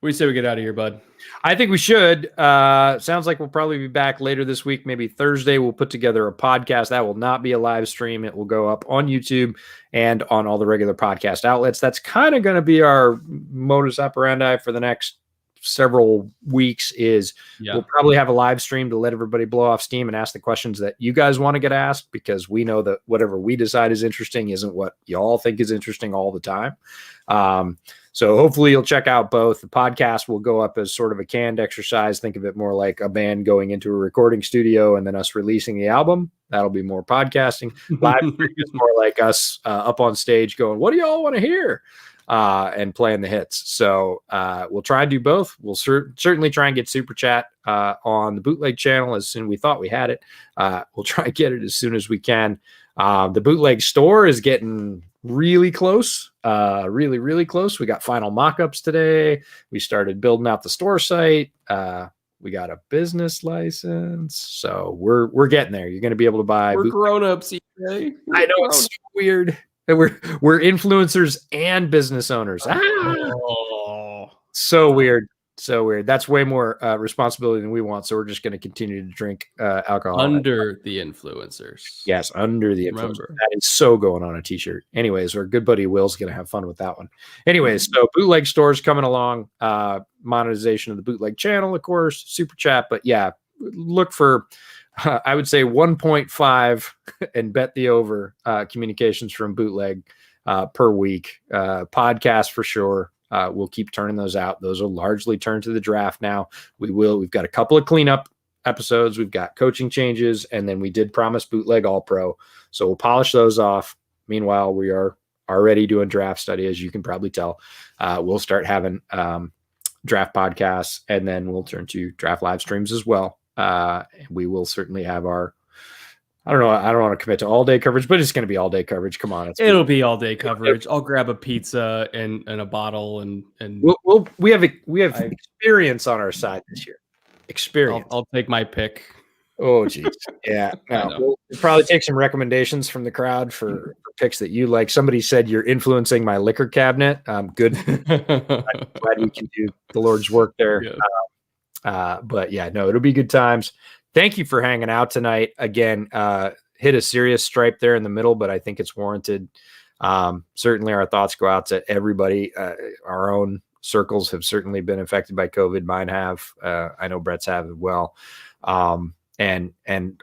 What do you say we get out of here, bud? I think we should. Sounds like we'll probably be back later this week, maybe Thursday. We'll put together a podcast. That will not be a live stream. It will go up on YouTube and on all the regular podcast outlets. That's kind of going to be our modus operandi for the next several weeks is we'll probably have a live stream to let everybody blow off steam and ask the questions that you guys want to get asked, because we know that whatever we decide is interesting isn't what y'all think is interesting all the time. So hopefully you'll check out both. The podcast will go up as sort of a canned exercise. Think of it more like a band going into a recording studio and then us releasing the album. That'll be more podcasting. Live is more like us up on stage going, what do y'all want to hear? And playing the hits. So we'll try and do both. We'll certainly try and get Super Chat on the Bootleg channel as soon as we thought we had it. We'll try and get it as soon as we can. The Bootleg store is getting really close, really, really close. We got final mock-ups today. We started building out the store site. We got a business license. So we're getting there. You're going to be able to buy. We're grown-ups. I know it's weird. We're influencers and business owners. So weird. So weird. That's way more responsibility than we want. So we're just going to continue to drink alcohol. Under the influencers. Yes, under the influencers. That is so going on a t-shirt. Anyways, our good buddy Will's going to have fun with that one. Anyways, so Bootleg stores coming along. Monetization of the Bootleg channel, of course. Super Chat. But yeah, look for, I would say 1.5 and bet the over communications from Bootleg per week. Podcast for sure. We'll keep turning those out. Those will largely turn to the draft now. We've got a couple of cleanup episodes. We've got coaching changes, and then we did promise Bootleg All Pro. So we'll polish those off. Meanwhile, we are already doing draft study, as you can probably tell. We'll start having draft podcasts, and then we'll turn to draft live streams as well. We will certainly have our, I don't want to commit to all day coverage, but it's going to be all day coverage. Come on. It'll be all day coverage. I'll grab a pizza and a bottle and we have experience on our side this year. Experience. I'll take my pick. Oh, geez. Yeah. No, we'll probably take some recommendations from the crowd for picks that you like. Somebody said you're influencing my liquor cabinet. Good. I'm glad we can do the Lord's work there. Yeah. But yeah, no, it'll be good times. Thank you for hanging out tonight. Again, hit a serious stripe there in the middle, but I think it's warranted. Certainly our thoughts go out to everybody. Our own circles have certainly been affected by COVID. Mine have. I know Brett's have as well. And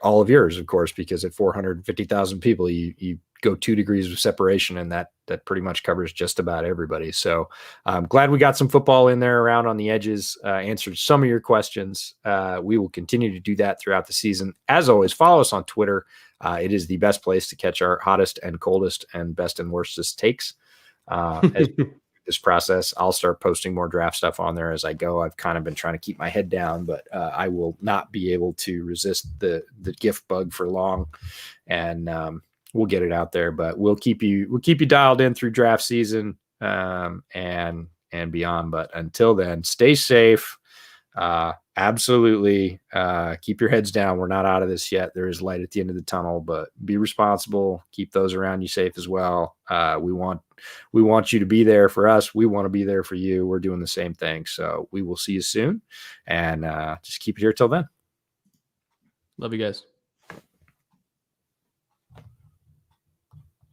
all of yours, of course, because at 450,000 people, you go 2 degrees of separation, and that pretty much covers just about everybody. So I'm glad we got some football in there around on the edges, answered some of your questions. We will continue to do that throughout the season. As always, follow us on Twitter. It is the best place to catch our hottest and coldest and best and worstest takes. As this process, I'll start posting more draft stuff on there as I go. I've kind of been trying to keep my head down, but I will not be able to resist the gift bug for long. And we'll get it out there, but we'll keep you dialed in through draft season and beyond. But until then, stay safe. Absolutely. Keep your heads down. We're not out of this yet. There is light at the end of the tunnel, but be responsible. Keep those around you safe as well. We want you to be there for us. We want to be there for you. We're doing the same thing. So we will see you soon, and just keep it here till then. Love you guys.